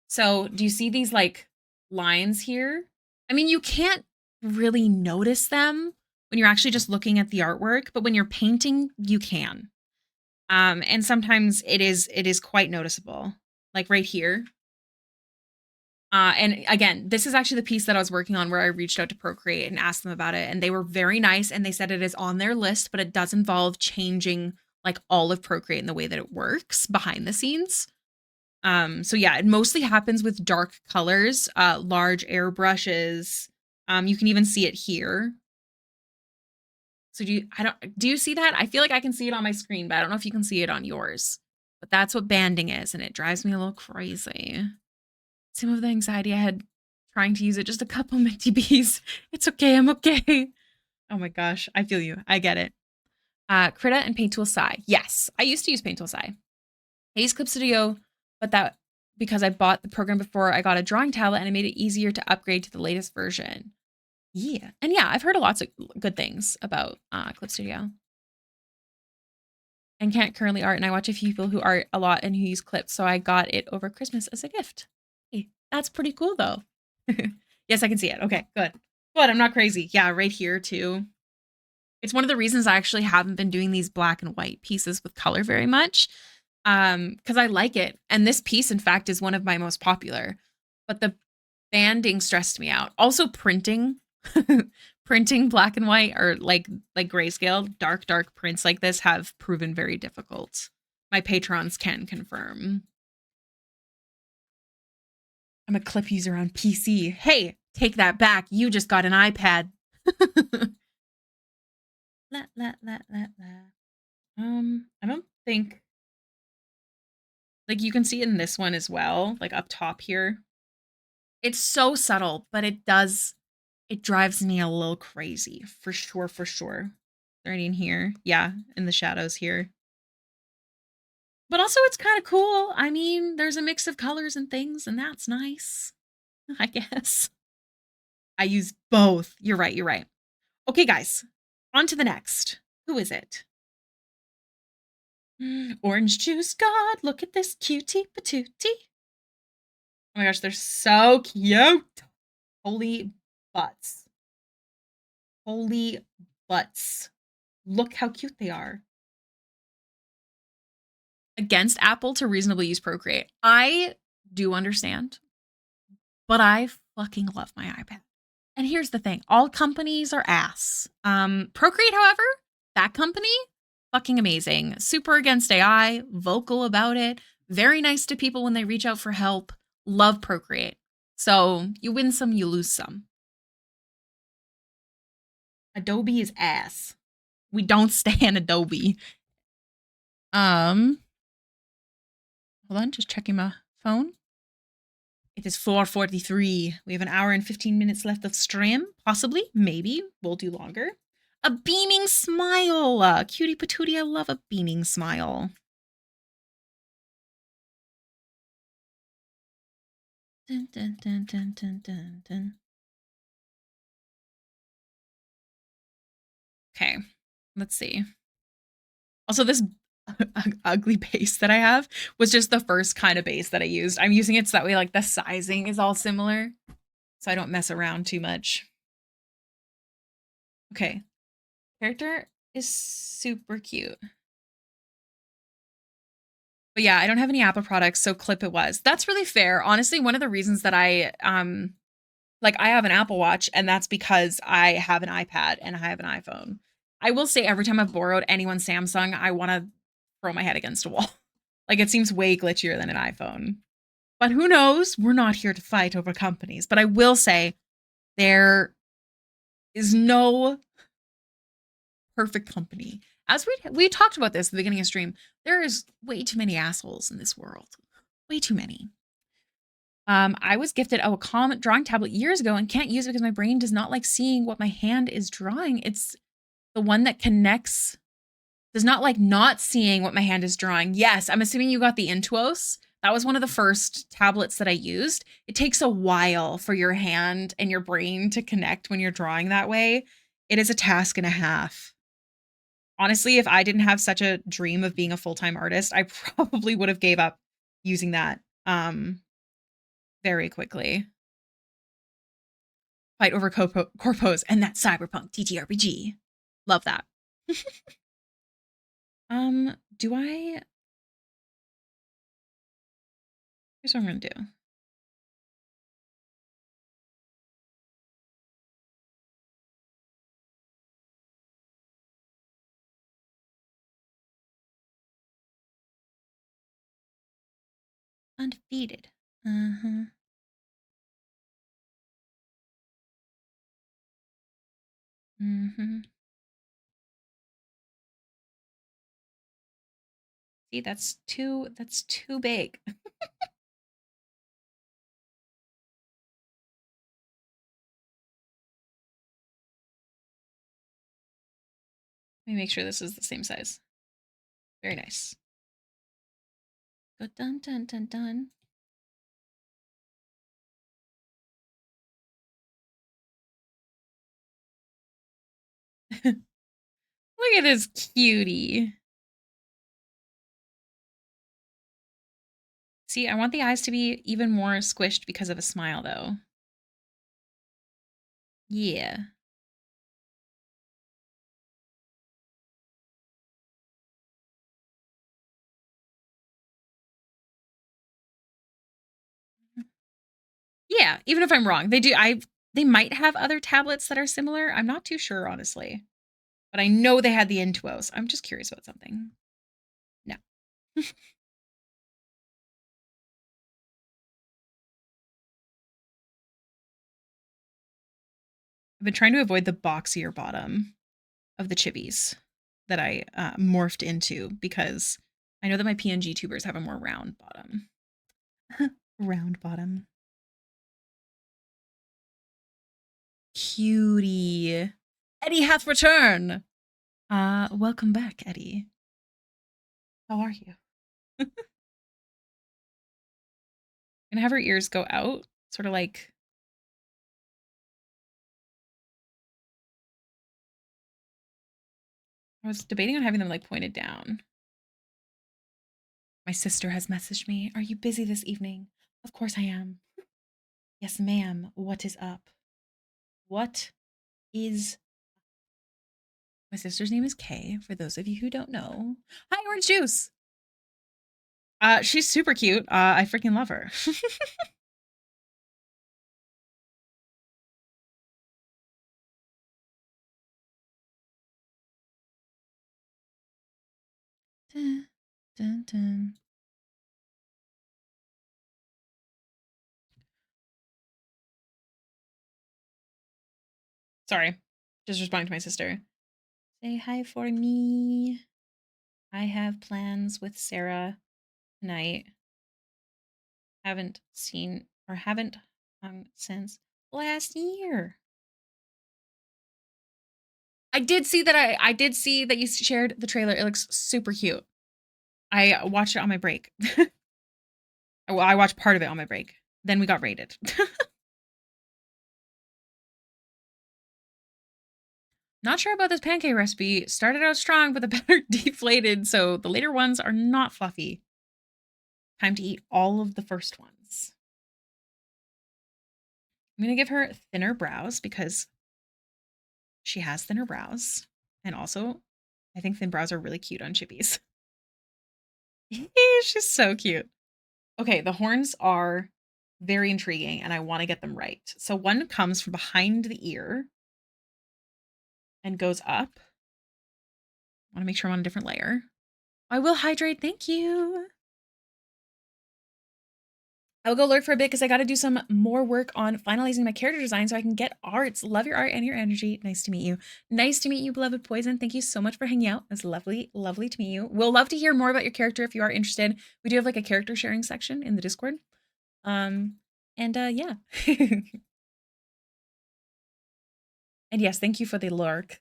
So do you see these like lines here? I mean, you can't really notice them when you're actually just looking at the artwork, but when you're painting, you can. And sometimes it is quite noticeable. Like right here. And again, this is actually the piece that I was working on where I reached out to Procreate and asked them about it. And they were very nice. And they said it is on their list, but it does involve changing like all of Procreate and the way that it works behind the scenes. So yeah, it mostly happens with dark colors, large airbrushes. You can even see it here. So do you see that? I feel like I can see it on my screen, but I don't know if you can see it on yours. But that's what banding is, and it drives me a little crazy. Some of the anxiety I had trying to use it, just a couple minty bees. It's okay, I'm okay. Oh my gosh, I feel you. I get it. Krita and Paint Tool Sai. Yes, I used to use Paint Tool Sai. I use Clip Studio, but that because I bought the program before I got a drawing tablet and it made it easier to upgrade to the latest version. Yeah. And yeah, I've heard lots of good things about Clip Studio. And can't currently art, and I watch a few people who art a lot and who use clips, so I got it over Christmas as a gift. Hey, that's pretty cool though. Yes, I can see it. Okay, good. Good, I'm not crazy. Yeah, right here too. It's one of the reasons I actually haven't been doing these black and white pieces with color very much. Because I like it. And this piece, in fact, is one of my most popular. But the banding stressed me out. Also printing. Printing black and white or like grayscale, dark prints like this have proven very difficult. My patrons can confirm. I'm a clip user on PC. Hey, take that back. You just got an iPad. I don't think like you can see it in this one as well, like up top here. It's so subtle, but it drives me a little crazy for sure, for sure. Right in here. Yeah, in the shadows here. But also it's kind of cool. I mean, there's a mix of colors and things, and that's nice, I guess. I use both. You're right, you're right. Okay, guys, on to the next. Who is it? Orange juice god, look at this cutie patootie. Oh my gosh, they're so cute. Holy butts. Holy butts. Look how cute they are. Against Apple to reasonably use Procreate. I do understand, but I fucking love my iPad. And here's the thing, all companies are ass. Procreate, however, that company, fucking amazing. Super against AI, vocal about it, very nice to people when they reach out for help. Love Procreate. So you win some, you lose some. Adobe is ass. We don't stand Adobe. Hold on, just checking my phone. It is 4:43. We have an hour and 15 minutes left of stream. Possibly, maybe, we'll do longer. A beaming smile. Cutie patootie, I love a beaming smile. Dun, dun, dun, dun, dun, dun, dun. Okay, let's see. Also, this ugly base that I have was just the first kind of base that I used. I'm using it so that way like the sizing is all similar, so I don't mess around too much. Okay, character is super cute. But yeah, I don't have any Apple products, so Clip it was. That's really fair. Honestly, one of the reasons that I like I have an Apple Watch, and that's because I have an iPad and I have an iPhone. I will say every time I've borrowed anyone's Samsung, I want to throw my head against a wall. Like it seems way glitchier than an iPhone. But who knows? We're not here to fight over companies. But I will say there is no perfect company. As we talked about this at the beginning of stream, there is way too many assholes in this world. Way too many. I was gifted a Wacom drawing tablet years ago and can't use it because my brain does not like seeing what my hand is drawing. It's the one that connects, does not like not seeing what my hand is drawing. Yes, I'm assuming you got the Intuos. That was one of the first tablets that I used. It takes a while for your hand and your brain to connect when you're drawing that way. It is a task and a half. Honestly, if I didn't have such a dream of being a full-time artist, I probably would have gave up using that very quickly. Fight over corpos and that cyberpunk TTRPG. Love that. Do I? Here's what I'm gonna do. Undefeated. Uh-huh. Mm-hmm. See, that's too big. Let me make sure this is the same size. Very nice. Go dun dun dun dun. Look at this cutie. See, I want the eyes to be even more squished because of a smile, though. Yeah. Yeah, even if I'm wrong. They might have other tablets that are similar. I'm not too sure, honestly. But I know they had the Intuos. I'm just curious about something. No. I've been trying to avoid the boxier bottom of the chibis that I morphed into because I know that my PNG tubers have a more round bottom. Round bottom. Cutie. Eddie hath returned. Welcome back, Eddie. How are you? Gonna have her ears go out, sort of like. I was debating on having them like pointed down. My sister has messaged me. Are you busy this evening? Of course I am. Yes, ma'am. What is up? What is. My sister's name is Kay, for those of you who don't know. Hi, Orange Juice. She's super cute. I freaking love her. Dun, dun, dun. Sorry, just responding to my sister. Say hi for me. I have plans with Sarah tonight. Haven't seen or haven't hung since last year. I did see that you shared the trailer. It looks super cute. I watched it on my break. Well, I watched part of it on my break. Then we got raided. Not sure about this pancake recipe. Started out strong, but the batter deflated, so the later ones are not fluffy. Time to eat all of the first ones. I'm gonna give her thinner brows because she has thinner brows. And also, I think thin brows are really cute on chippies. She's so cute. Okay, the horns are very intriguing and I want to get them right. So one comes from behind the ear and goes up. I want to make sure I'm on a different layer. I will hydrate. Thank you. I will go lurk for a bit because I got to do some more work on finalizing my character design so I can get arts. Love your art and your energy. Nice to meet you. Nice to meet you, beloved Poison. Thank you so much for hanging out. It's lovely, lovely to meet you. We'll love to hear more about your character if you are interested. We do have like a character sharing section in the Discord. Yeah. And yes, thank you for the lurk.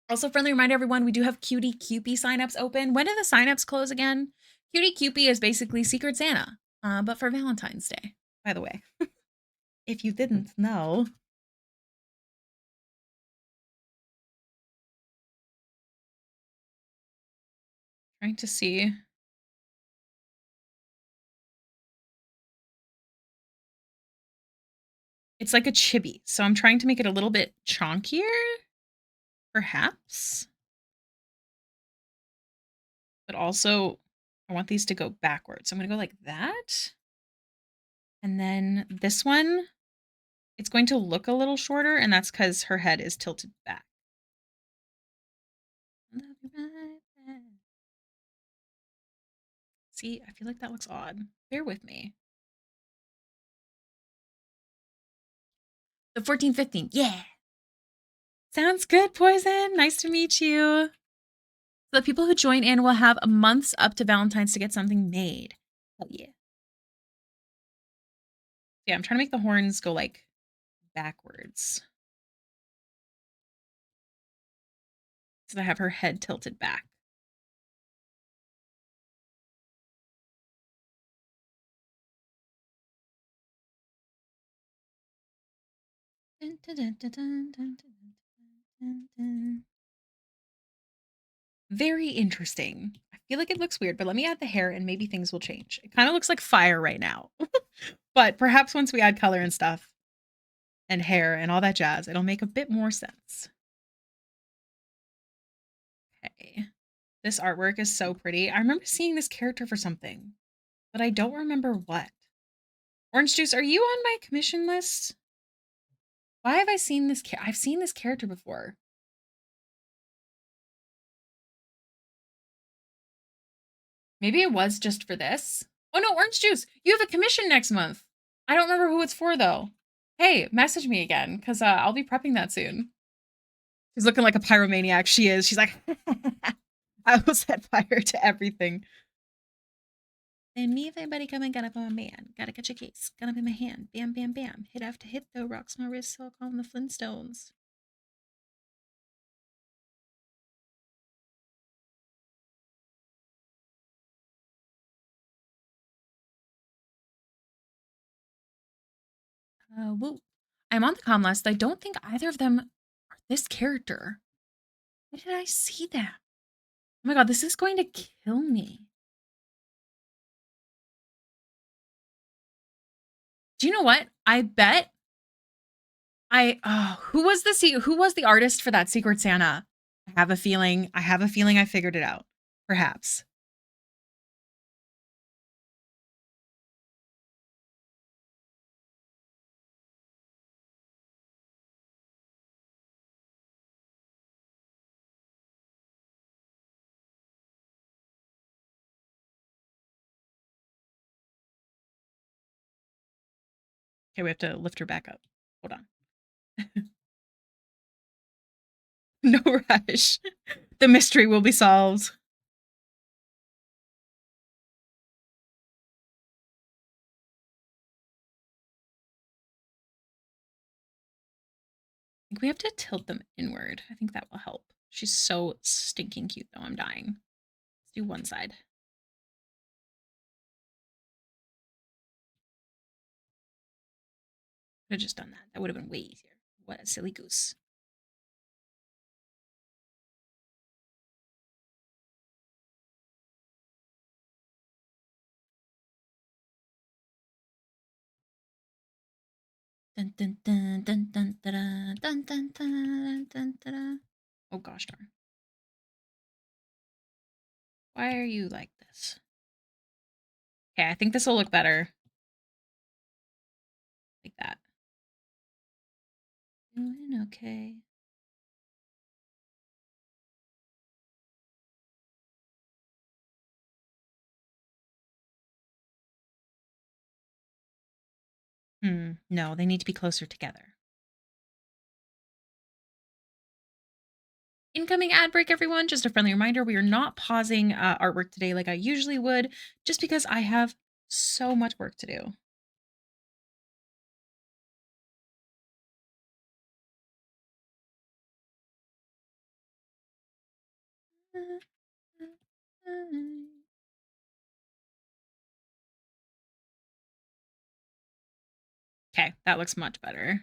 Also, friendly reminder, everyone, we do have Cutie Cupie signups open. When do the signups close again? Cutie Cupie is basically Secret Santa, but for Valentine's Day, by the way. If you didn't know. Trying to see. It's like a chibi, so I'm trying to make it a little bit chonkier, perhaps. But also, I want these to go backwards. So I'm going to go like that. And then this one, it's going to look a little shorter, and that's because her head is tilted back. See, I feel like that looks odd. Bear with me. The 14th, 15th. Yeah. Sounds good, Poison. Nice to meet you. So the people who join in will have months up to Valentine's to get something made. Oh, yeah. Yeah, I'm trying to make the horns go like backwards. So I have her head tilted back. Dun, dun, dun, dun, dun, dun, dun, dun. Very interesting. I feel like it looks weird, but let me add the hair and maybe things will change. It kind of looks like fire right now. But perhaps once we add color and stuff and hair and all that jazz, it'll make a bit more sense. Okay. This artwork is so pretty. I remember seeing this character for something, but I don't remember what. Orange Juice, are you on my commission list? Why have I seen this? I've seen this character before. Maybe it was just for this. Oh no, Orange Juice, you have a commission next month. I don't remember who it's for though. Hey, message me again because I'll be prepping that soon. She's looking like a pyromaniac. She is. She's like, I will set fire to everything. And me, if anybody come and got up on my man, gotta catch a case, gun up in my hand, bam, bam, bam. Hit after hit though, rocks my wrist, so I'll call them the Flintstones. Woo. I'm on the comm list. I don't think either of them are this character. Why did I see that? Oh my god, this is going to kill me. Do you know what? I bet who was the artist for that Secret Santa? I have a feeling I figured it out. Perhaps. Okay, we have to lift her back up. Hold on. No rush. The mystery will be solved. I think we have to tilt them inward. I think that will help. She's so stinking cute though. I'm dying. Let's do one side. Could have just done that. That would have been way easier. What a silly goose. Dun dun dun dun dun dun dun dun dun dun dun. Oh gosh darn. Why are you like this? Okay, I think this will look better. Like that. Doing okay. No, they need to be closer together. Incoming ad break, everyone. Just a friendly reminder, we are not pausing artwork today like I usually would, just because I have so much work to do. Okay, that looks much better.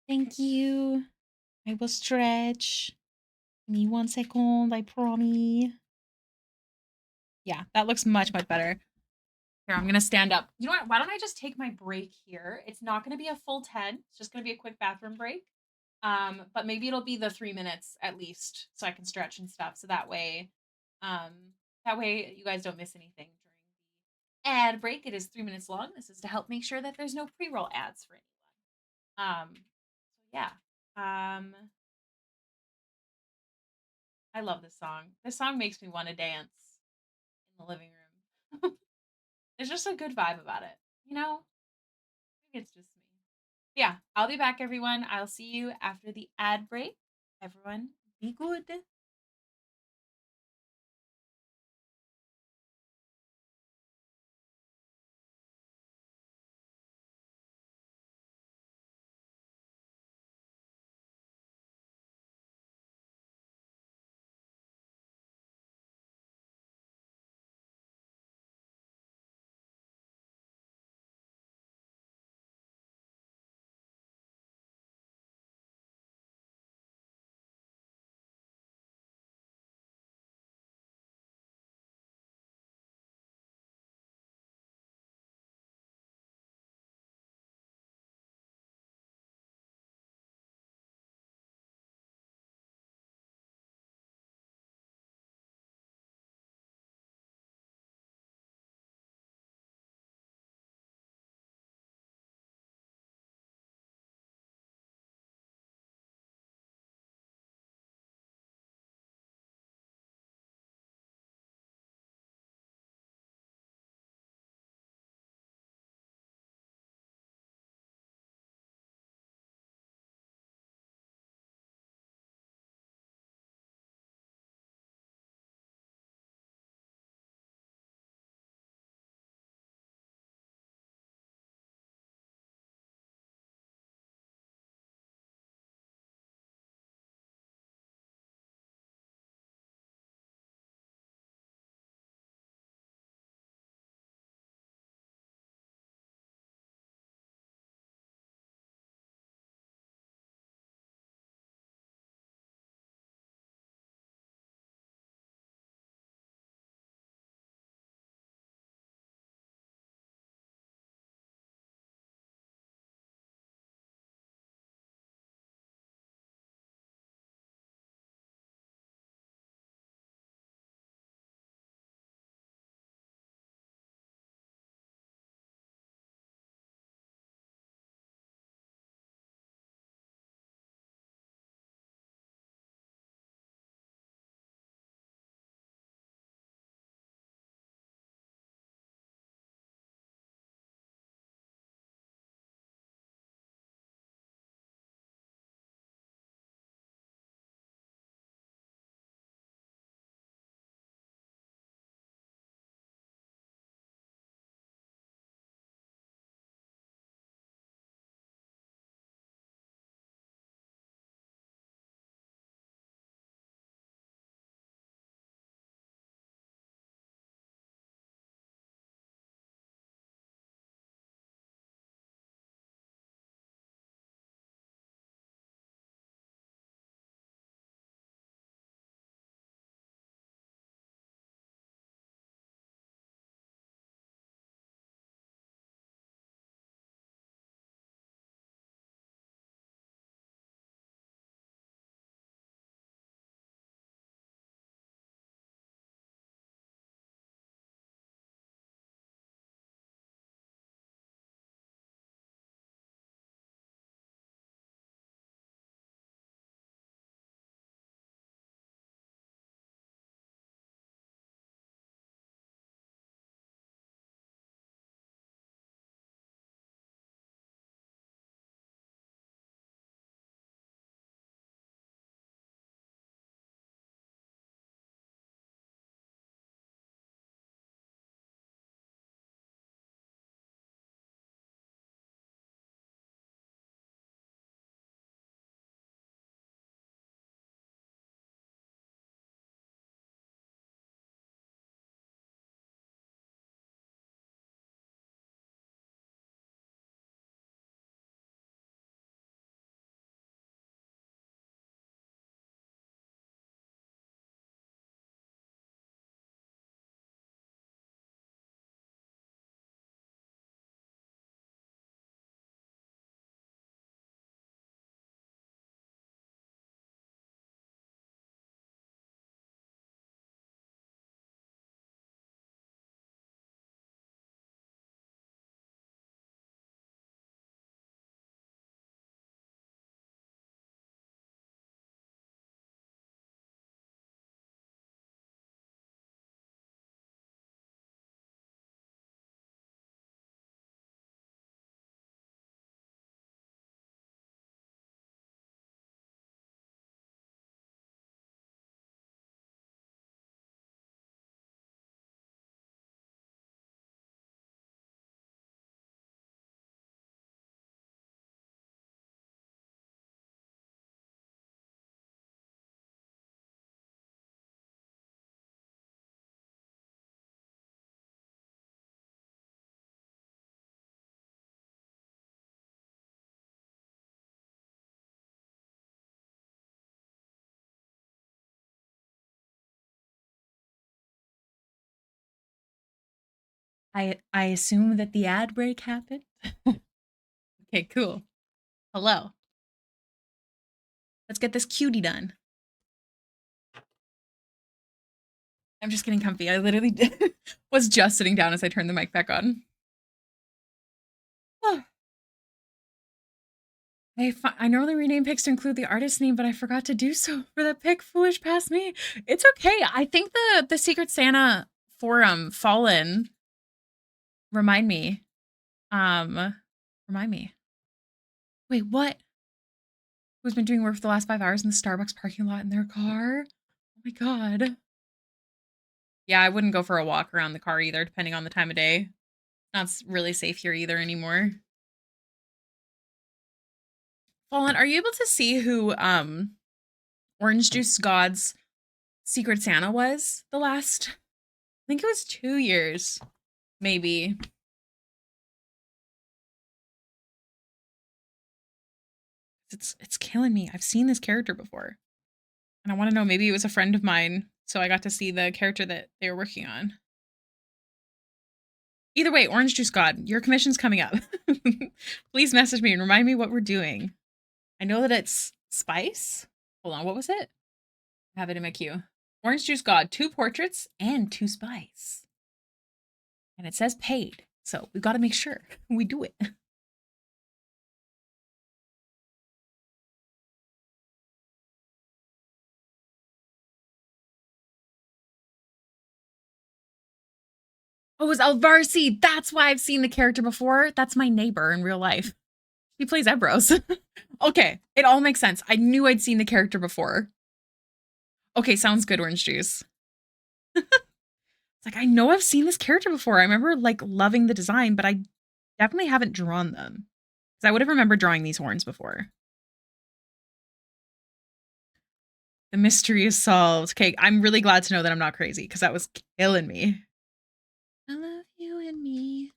Thank you. I will stretch. Give me 1 second, I promise. Yeah, that looks much, much better. Here, I'm gonna stand up. You know what? Why don't I just take my break here? It's not gonna be a full 10. It's just gonna be a quick bathroom break. But maybe it'll be the 3 minutes at least, so I can stretch and stuff. So um, that way you guys don't miss anything during the ad break. It is 3 minutes long. This is to help make sure that there's no pre-roll ads for anyone. So yeah. Um, I love this song. This song makes me wanna dance in the living room. There's just a good vibe about it, you know? Maybe it's just me. Yeah, I'll be back, everyone. I'll see you after the ad break. Everyone, be good. I assume that the ad break happened. Okay, cool. Hello. Let's get this cutie done. I'm just getting comfy. I literally was just sitting down as I turned the mic back on. I normally rename pics to include the artist name, but I forgot to do so for that pic. Foolish past me. It's okay. I think the Secret Santa forum Fallen. Remind me. Remind me. Wait, what? Who's been doing work for the last 5 hours in the Starbucks parking lot in their car? Oh my god. Yeah, I wouldn't go for a walk around the car either, depending on the time of day. Not really safe here either anymore. Fallen, are you able to see who Orange Juice God's Secret Santa was the last? I think it was 2 years, maybe. It's killing me. I've seen this character before. And I want to know, maybe it was a friend of mine, so I got to see the character that they were working on. Either way, Orange Juice God, your commission's coming up. Please message me and remind me what we're doing. I know that it's spice. Hold on, what was it? I have it in my queue. Orange Juice God, 2 portraits and 2 spice. And it says paid, so we've got to make sure we do it. Oh, it was Alvarsi. That's why I've seen the character before. That's my neighbor in real life. He plays Ebros. Okay, it all makes sense. I knew I'd seen the character before. Okay, sounds good, Orange Juice. It's like, I know I've seen this character before. I remember, like, loving the design, but I definitely haven't drawn them. Because I would have remembered drawing these horns before. The mystery is solved. Okay, I'm really glad to know that I'm not crazy, because that was killing me. I love you and me.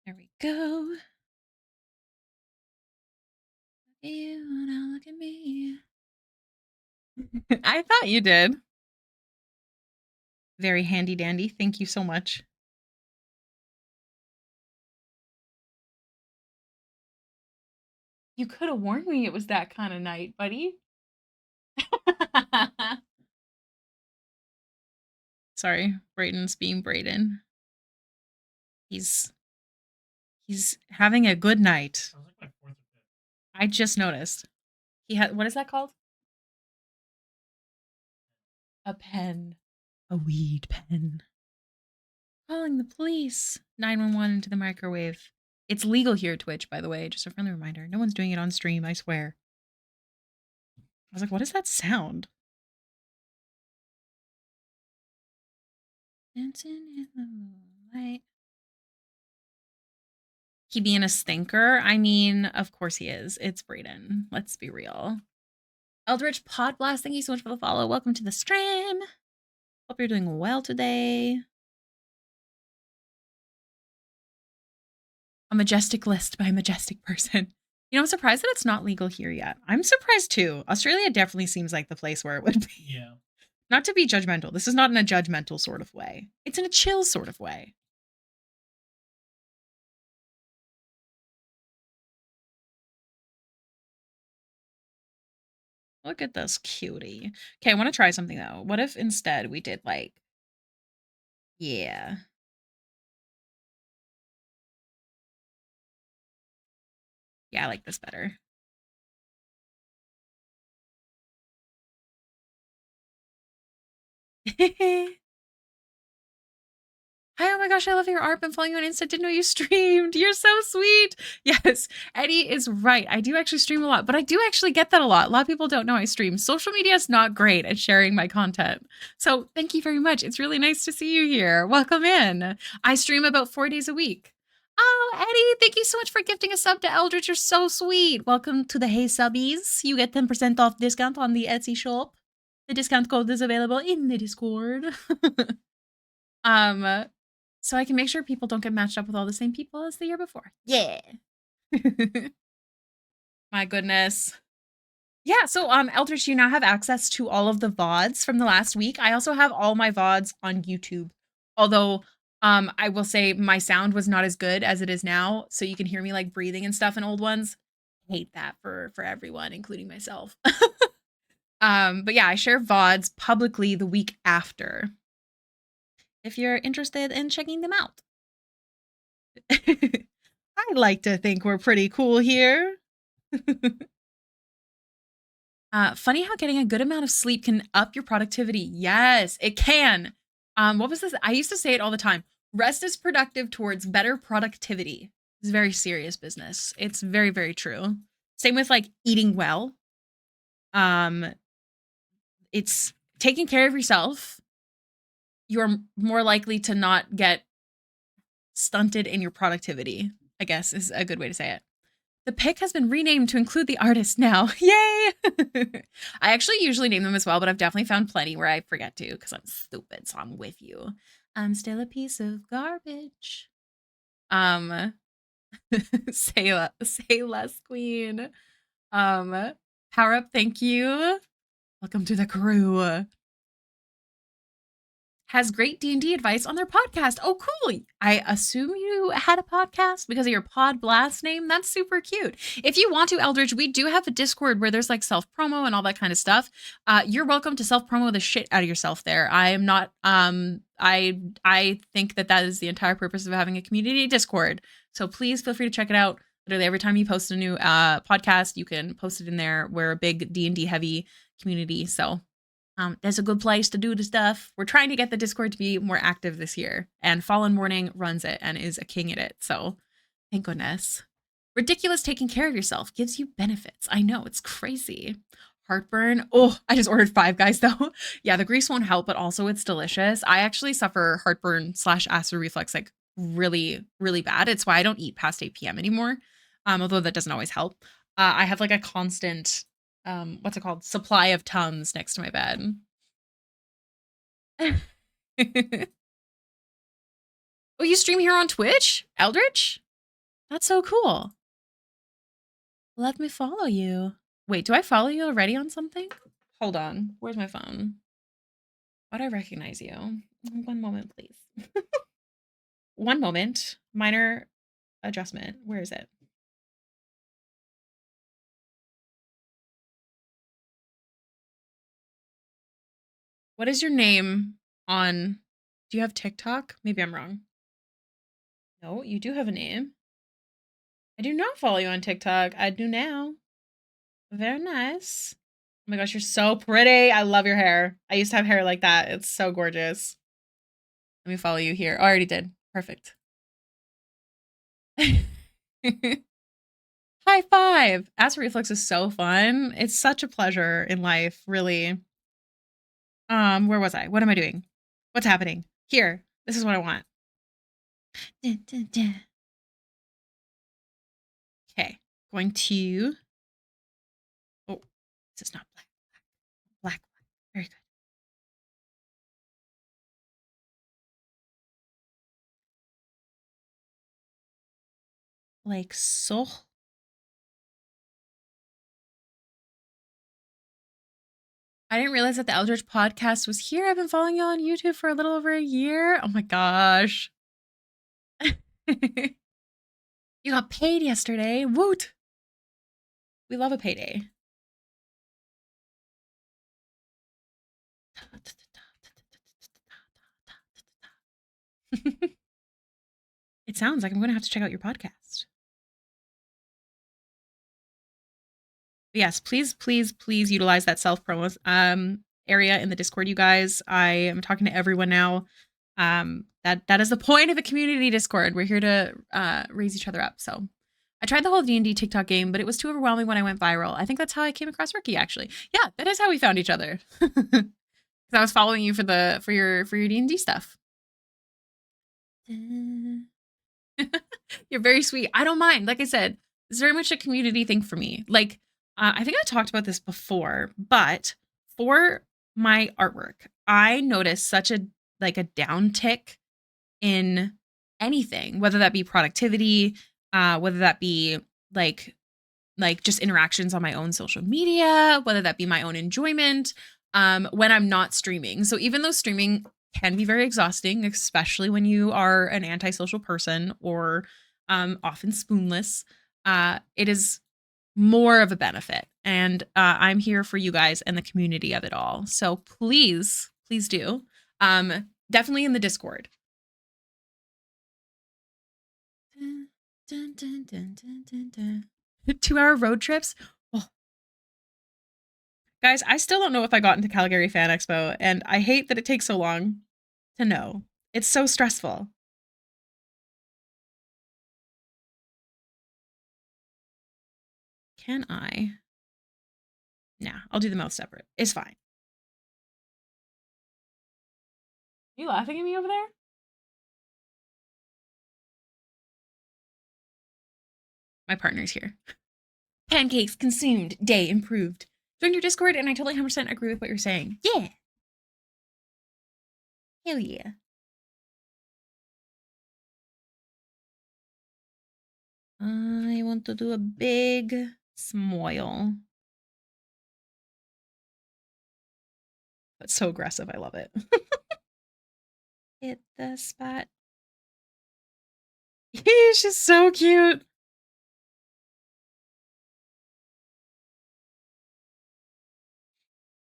There we go. You now look at me. I thought you did. Very handy dandy. Thank you so much. You could have warned me it was that kind of night, buddy. Sorry, Brayden's being Brayden. He's having a good night. I just noticed. He had, what is that called? A pen. A weed pen. Calling the police. 911 into the microwave. It's legal here, Twitch, by the way. Just a friendly reminder. No one's doing it on stream, I swear. I was like, what is that sound? Dancing in the moonlight. He being a stinker? I mean, of course he is. It's Brayden. Let's be real. Eldritch Podblast, thank you so much for the follow. Welcome to the stream. Hope you're doing well today. A majestic list by a majestic person. You know, I'm surprised that it's not legal here yet. I'm surprised too. Australia definitely seems like the place where it would be. Yeah. Not to be judgmental. This is not in a judgmental sort of way. It's in a chill sort of way. Look at this cutie. Okay, I want to try something though. What if instead we did like, yeah. Yeah, I like this better. Hi, oh my gosh, I love your art. Been following you on Insta. Didn't know you streamed. You're so sweet. Yes, Eddie is right. I do actually stream a lot, but I do actually get that a lot. A lot of people don't know I stream. Social media is not great at sharing my content. So thank you very much. It's really nice to see you here. Welcome in. I stream about 4 days a week. Oh, Eddie, thank you so much for gifting a sub to Eldritch. You're so sweet. Welcome to the Hey Subbies. You get 10% off discount on the Etsy shop. The discount code is available in the Discord. So I can make sure people don't get matched up with all the same people as the year before. Yeah. My goodness. Yeah, so Eldritch, you now have access to all of the VODs from the last week. I also have all my VODs on YouTube. Although I will say my sound was not as good as it is now, so you can hear me like breathing and stuff in old ones. Hate that for everyone, including myself. But yeah, I share VODs publicly the week after if you're interested in checking them out. I like to think we're pretty cool here. Funny how getting a good amount of sleep can up your productivity. Yes, it can. What was this? I used to say it all the time. Rest is productive towards better productivity. It's very serious business. It's very, very true. Same with like eating well. Um, it's taking care of yourself. You're more likely to not get stunted in your productivity, I guess is a good way to say it. The pic has been renamed to include the artist now. Yay! I actually usually name them as well, but I've definitely found plenty where I forget to because I'm stupid, so I'm with you. I'm still a piece of garbage. Um, say less, queen. Power up, thank you. Welcome to the crew. Has great D&D advice on their podcast. Oh, cool. I assume you had a podcast because of your pod blast name. That's super cute. If you want to, Eldridge, we do have a Discord where there's like self-promo and all that kind of stuff. You're welcome to self-promo the shit out of yourself there. I am not, I think that is the entire purpose of having a community Discord. So please feel free to check it out. Literally every time you post a new podcast, you can post it in there. We're a big D&D heavy community. So that's a good place to do the stuff. We're trying to get the Discord to be more active this year, and Fallen Morning runs it and is a king at it. So thank goodness. Ridiculous taking care of yourself gives you benefits. I know, it's crazy. Heartburn. Oh, I just ordered Five Guys though. Yeah, the grease won't help, but also it's delicious. I actually suffer heartburn / acid reflux like really, really bad. It's why I don't eat past 8 p.m. anymore. Although that doesn't always help. I have like a constant what's it called? Supply of Tums next to my bed. Oh, you stream here on Twitch, Eldritch? That's so cool. Let me follow you. Wait, do I follow you already on something? Hold on. Where's my phone? Why'd I recognize you? One moment, please. One moment. Minor adjustment. Where is it? What is your name on... Do you have TikTok? Maybe I'm wrong. No, you do have a name. I do not follow you on TikTok. I do now. Very nice. Oh my gosh, you're so pretty. I love your hair. I used to have hair like that. It's so gorgeous. Let me follow you here. Oh, I already did. Perfect. High five. Acid reflux is so fun. It's such a pleasure in life, really. Where was I? What am I doing? What's happening? Here. This is what I want. Okay. Going to... Oh, this is not black. Black. Very good. Like so. I didn't realize that the Eldritch podcast was here. I've been following you on YouTube for a little over a year. Oh my gosh. You got paid yesterday. Woot. We love a payday. It sounds like I'm going to have to check out your podcast. But yes, please, please, please utilize that self-promo area in the Discord, you guys. I am talking to everyone now. That is the point of a community Discord. We're here to raise each other up. So I tried the whole D&D TikTok game, but it was too overwhelming when I went viral. I think that's how I came across Ricky, actually. Yeah, that is how we found each other. Because I was following you for your D&D stuff. You're very sweet. I don't mind. Like I said, it's very much a community thing for me. Like, I think I talked about this before, but for my artwork, I noticed such a downtick in anything, whether that be productivity, whether that be like just interactions on my own social media, whether that be my own enjoyment, when I'm not streaming. So even though streaming can be very exhausting, especially when you are an antisocial person or often spoonless, it is more of a benefit. And I'm here for you guys and the community of it all. So please, please do. Definitely in the Discord. Dun, dun, dun, dun, dun, dun. 2-hour road trips. Oh. Guys, I still don't know if I got into Calgary Fan Expo, and I hate that it takes so long to know. It's so stressful. Can I? Nah, I'll do the mouth separate. It's fine. Are you laughing at me over there? My partner's here. Pancakes consumed. Day improved. Join your Discord, and I totally 100% agree with what you're saying. Yeah. Hell yeah. I want to do a big smile. That's so aggressive. I love it. Hit the spot. She's so cute.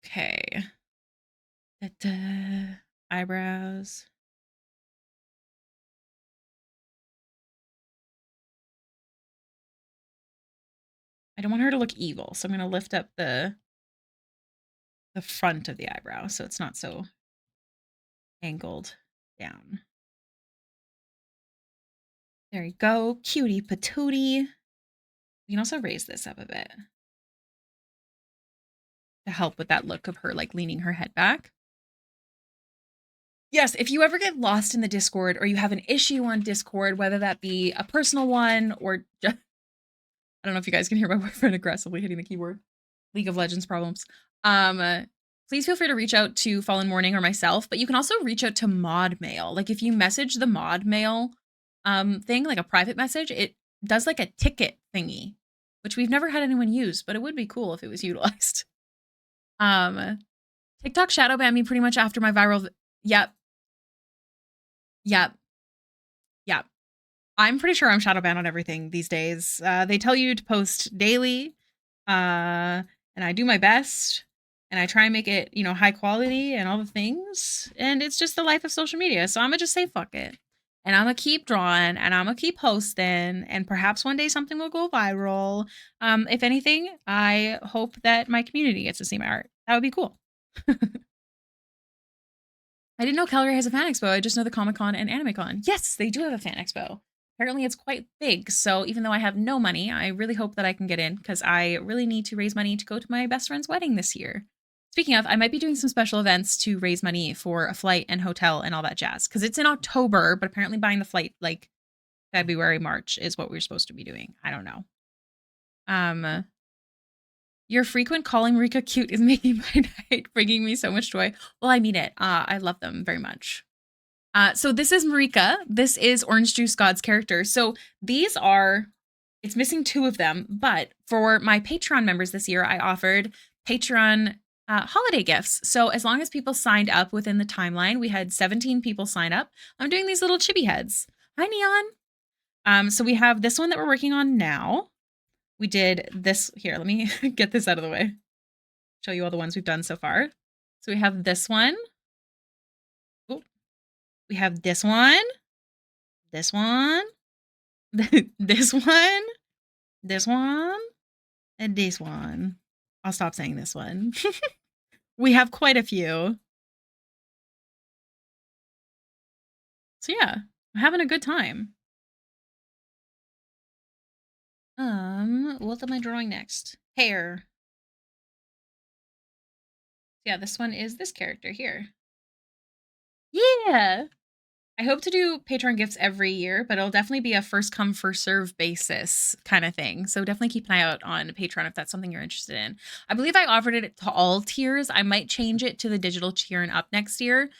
Okay. Da-da. Eyebrows. I don't want her to look evil, so I'm going to lift up the front of the eyebrow so it's not so angled down. There you go. Cutie patootie. We can also raise this up a bit to help with that look of her like leaning her head back. Yes, if you ever get lost in the Discord or you have an issue on Discord, whether that be a personal one or just, I don't know if you guys can hear my boyfriend aggressively hitting the keyboard. League of Legends problems. Please feel free to reach out to Fallen Morning or myself, but you can also reach out to Mod Mail. Like if you message the Mod Mail thing, like a private message, it does like a ticket thingy, which we've never had anyone use, but it would be cool if it was utilized. TikTok shadow banned me pretty much after my viral. Yep. I'm pretty sure I'm shadow banned on everything these days. They tell you to post daily, and I do my best, and I try and make it, high quality and all the things. And it's just the life of social media. So I'm gonna just say fuck it, and I'm gonna keep drawing, and I'm gonna keep posting, and perhaps one day something will go viral. If anything, I hope that my community gets to see my art. That would be cool. I didn't know Calgary has a fan expo. I just know the Comic-Con and AnimeCon. Yes, they do have a fan expo. Apparently it's quite big, so even though I have no money, I really hope that I can get in because I really need to raise money to go to my best friend's wedding this year. Speaking of, I might be doing some special events to raise money for a flight and hotel and all that jazz because it's in October, but apparently buying the flight like February, March is what we're supposed to be doing. I don't know. Your frequent calling Marika cute is making my night, bringing me so much joy. Well, I mean it. I love them very much. So this is Marika. This is Orange Juice God's character. So these are, it's missing 2 of them, but for my Patreon members this year, I offered Patreon holiday gifts. So as long as people signed up within the timeline, we had 17 people sign up. I'm doing these little chibi heads. Hi, Neon. So we have this one that we're working on now. We did this here. Let me get this out of the way. Show you all the ones we've done so far. So we have this one. Oh, we have this one, this one, this one, this one, and this one. I'll stop saying this one. We have quite a few. So yeah, I'm having a good time. What am I drawing next? Hair. Yeah, this one is this character here. Yeah. I hope to do Patreon gifts every year, but it'll definitely be a first come, first serve basis kind of thing. So definitely keep an eye out on Patreon if that's something you're interested in. I believe I offered it to all tiers. I might change it to the digital tier and up next year,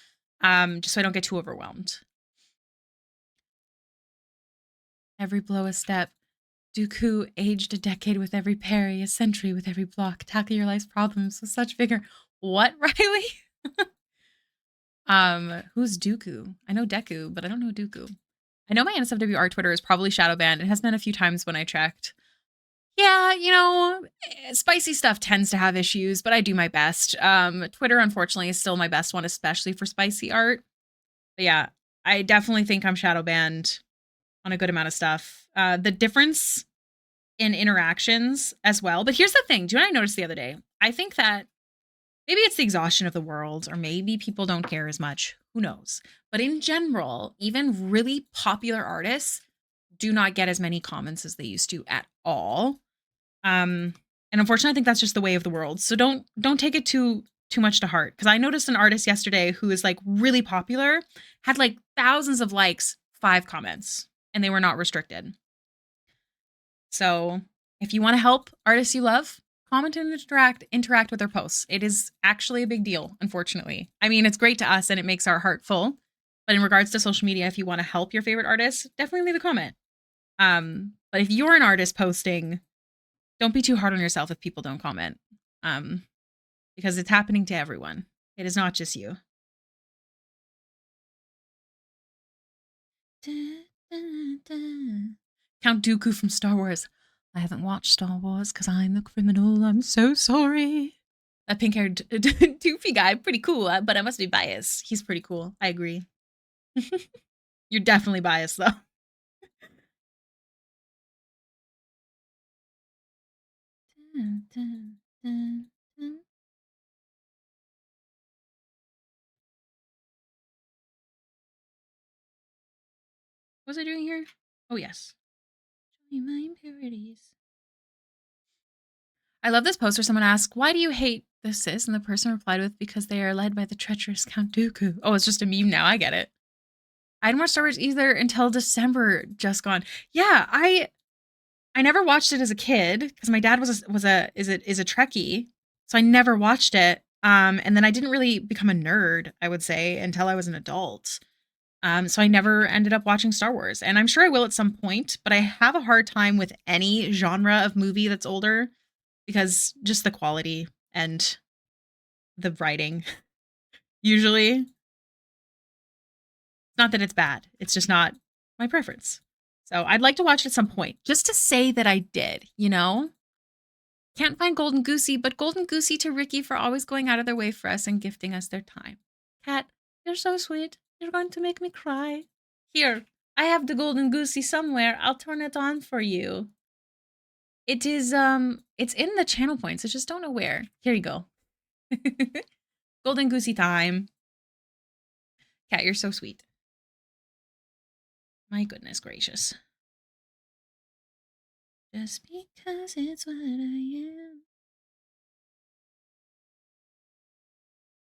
just so I don't get too overwhelmed. Every blow a step. Dooku aged a decade with every parry, a century with every block. Tackle your life's problems with such vigor. What, Riley? Who's Dooku? I know Deku, but I don't know Dooku. I know my NSFWR Twitter is probably shadow banned. It has been a few times when I checked. Yeah, spicy stuff tends to have issues, but I do my best. Twitter, unfortunately, is still my best one, especially for spicy art. But yeah, I definitely think I'm shadow banned on a good amount of stuff. The difference in interactions as well. But here's the thing. Do you know what I noticed the other day? I think that maybe it's the exhaustion of the world, or maybe people don't care as much. Who knows? But in general, even really popular artists do not get as many comments as they used to at all. And unfortunately, I think that's just the way of the world. So don't take it too much to heart. Because I noticed an artist yesterday who is like really popular, had like thousands of likes, 5 comments, and they were not restricted. So if you want to help artists you love, comment and interact with their posts. It is actually a big deal, unfortunately. I mean, it's great to us and it makes our heart full. But in regards to social media, if you want to help your favorite artist, definitely leave a comment. But if you're an artist posting, don't be too hard on yourself if people don't comment. Because it's happening to everyone. It is not just you. Count Dooku from Star Wars. I haven't watched Star Wars because I'm the criminal. I'm so sorry. That pink-haired doofy guy, pretty cool, but I must be biased. He's pretty cool. I agree. You're definitely biased, though. What was I doing here? Oh, yes. Show me my impurities. I love this poster. Someone asked, why do you hate the sis? And the person replied with, because they are led by the treacherous Count Dooku. Oh, it's just a meme now. I get it. I didn't watch Star Wars either until December just gone. Yeah, I never watched it as a kid because my dad is a Trekkie. So I never watched it. And then I didn't really become a nerd, I would say, until I was an adult. So I never ended up watching Star Wars. And I'm sure I will at some point, but I have a hard time with any genre of movie that's older because just the quality and the writing. Usually, not that it's bad. It's just not my preference. So I'd like to watch it at some point just to say that I did, Can't find Golden Goosey, but Golden Goosey to Ricky for always going out of their way for us and gifting us their time. Kat, you're so sweet. You're going to make me cry. Here, I have the Golden Goosey somewhere. I'll turn it on for you. It is, it's in the channel points. I just don't know where. Here you go. Golden Goosey time. Kat, you're so sweet. My goodness gracious. Just because it's what I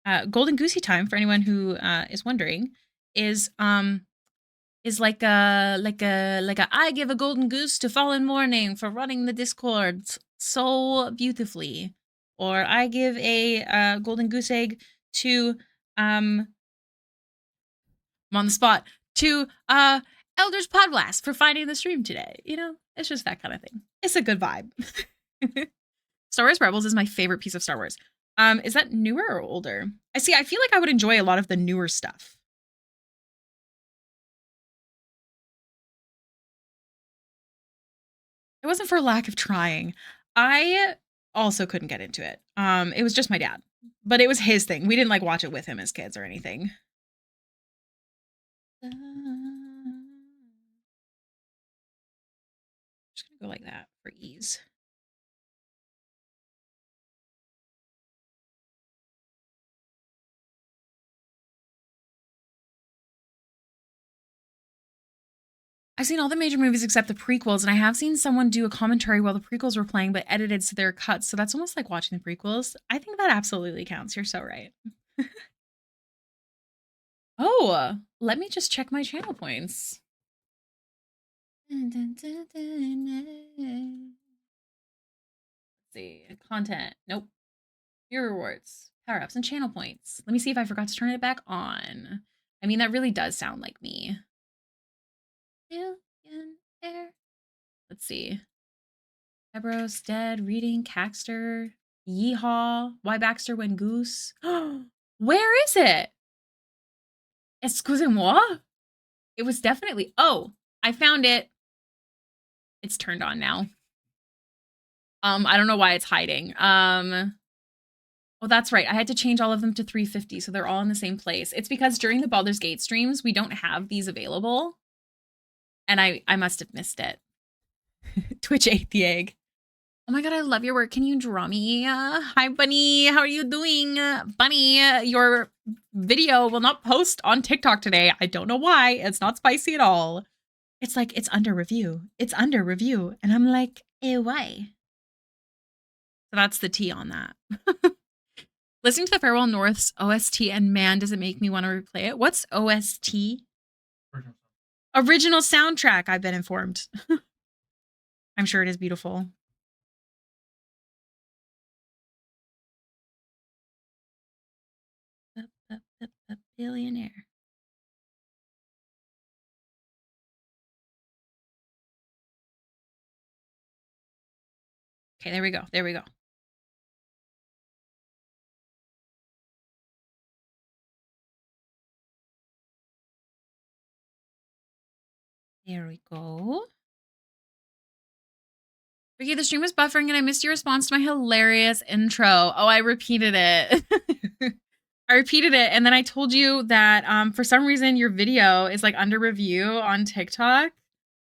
am. Golden Goosey time, for anyone who is wondering, is like a I give a golden goose to fallen morning for running the Discord so beautifully, or I give a golden goose egg to I'm on the spot to Elders Podblast for finding the stream today. It's just that kind of thing. It's a good vibe. Star Wars Rebels is my favorite piece of Star Wars. Is that newer or older? I feel like I would enjoy a lot of the newer stuff. It wasn't for lack of trying. I also couldn't get into it. It was just my dad. But it was his thing. We didn't like watch it with him as kids or anything. Just gonna go like that for ease. I've seen all the major movies except the prequels, and I have seen someone do a commentary while the prequels were playing, but edited so they're cut. So that's almost like watching the prequels. I think that absolutely counts. You're so right. Oh, let me just check my channel points. Let's see. Content. Nope. Your rewards, power-ups, and channel points. Let me see if I forgot to turn it back on. I mean, that really does sound like me. Billionaire. Let's see. Ebros, Dead, Reading, Caxter, Yeehaw, Why Baxter Went Goose. Where is it? Excusez-moi? It was definitely... Oh, I found it. It's turned on now. I don't know why it's hiding. Oh, that's right. I had to change all of them to 350, so they're all in the same place. It's because during the Baldur's Gate streams, we don't have these available. And I must have missed it. Twitch ate the egg. Oh my god, I love your work. Can you draw me? Hi, Bunny. How are you doing? Bunny, your video will not post on TikTok today. I don't know why. It's not spicy at all. It's like, it's under review. It's under review. And I'm like, why? So that's the T on that. Listening to the Farewell North's OST, and man, does it make me want to replay it. What's OST? Original soundtrack, I've been informed. I'm sure it is beautiful. Billionaire. Okay, there we go. There we go. There we go. Ricky, the stream was buffering and I missed your response to my hilarious intro. Oh, I repeated it. I repeated it, and then I told you that for some reason your video is like under review on TikTok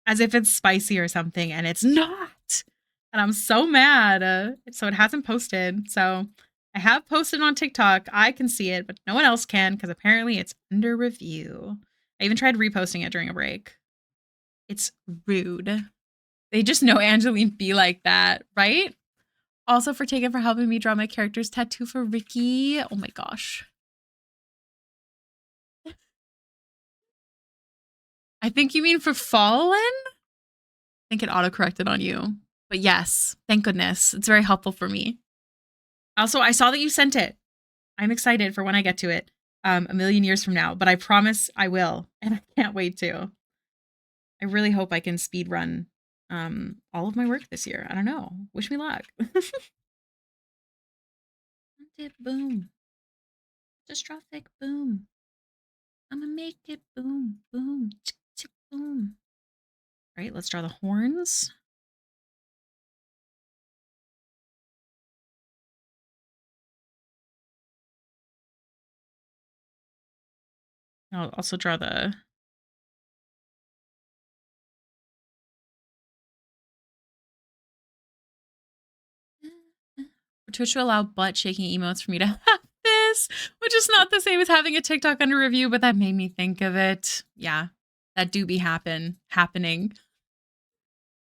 as if it's spicy or something, and it's not. And I'm so mad. So it hasn't posted. So I have posted on TikTok. I can see it, but no one else can because apparently it's under review. I even tried reposting it during a break. It's rude. They just know Angeline be like that, right? Also for Taken for helping me draw my character's tattoo for Ricky. Oh my gosh. I think you mean for Fallen? I think it auto-corrected on you. But yes, thank goodness. It's very helpful for me. Also, I saw that you sent it. I'm excited for when I get to it. A million years from now, but I promise I will. And I can't wait to. I really hope I can speed run all of my work this year. I don't know. Wish me luck. Boom. Catastrophic boom. I'm gonna make it boom, boom, tick, tick, boom. All right, let's draw the horns. I'll also draw the... For Twitch to allow butt shaking emotes for me to have this, which is not the same as having a TikTok under review, but that made me think of it. Yeah, that do be happening.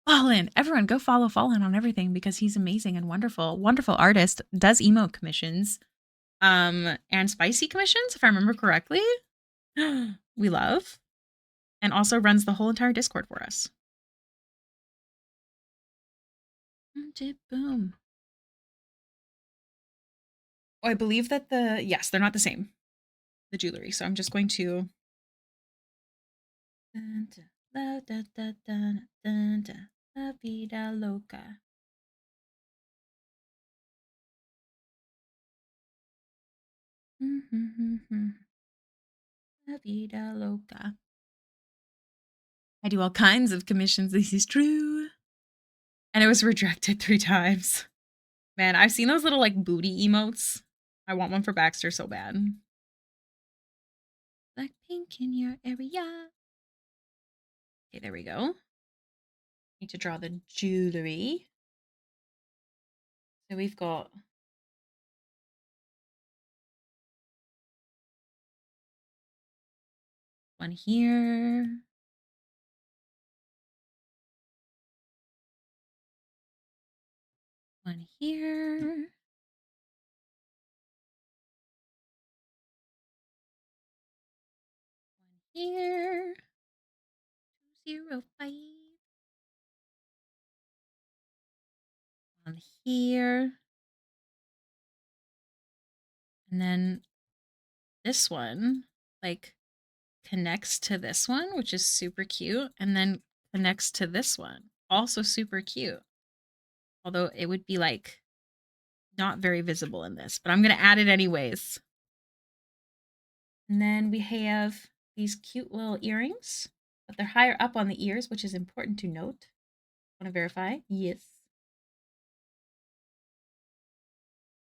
Fallen, everyone go follow Fallen on everything because he's amazing and wonderful. Wonderful artist, does emote commissions. And spicy commissions, if I remember correctly. We love. And also runs the whole entire Discord for us. Boom. Oh, I believe that yes, they're not the same. The jewelry. So I'm just going to... La vida loca. La vida loca. I do all kinds of commissions. This is true. And it was rejected 3 times. Man, I've seen those little like booty emotes. I want one for Baxter so bad. Black pink in your area. Okay, there we go. Need to draw the jewelry. So we've got one here. One here. One here. 205. One here. And then this one, like, connects to this one, which is super cute, and then connects to this one. Also super cute. Although it would be like not very visible in this, but I'm going to add it anyways. And then we have these cute little earrings, but they're higher up on the ears, which is important to note. Want to verify? Yes.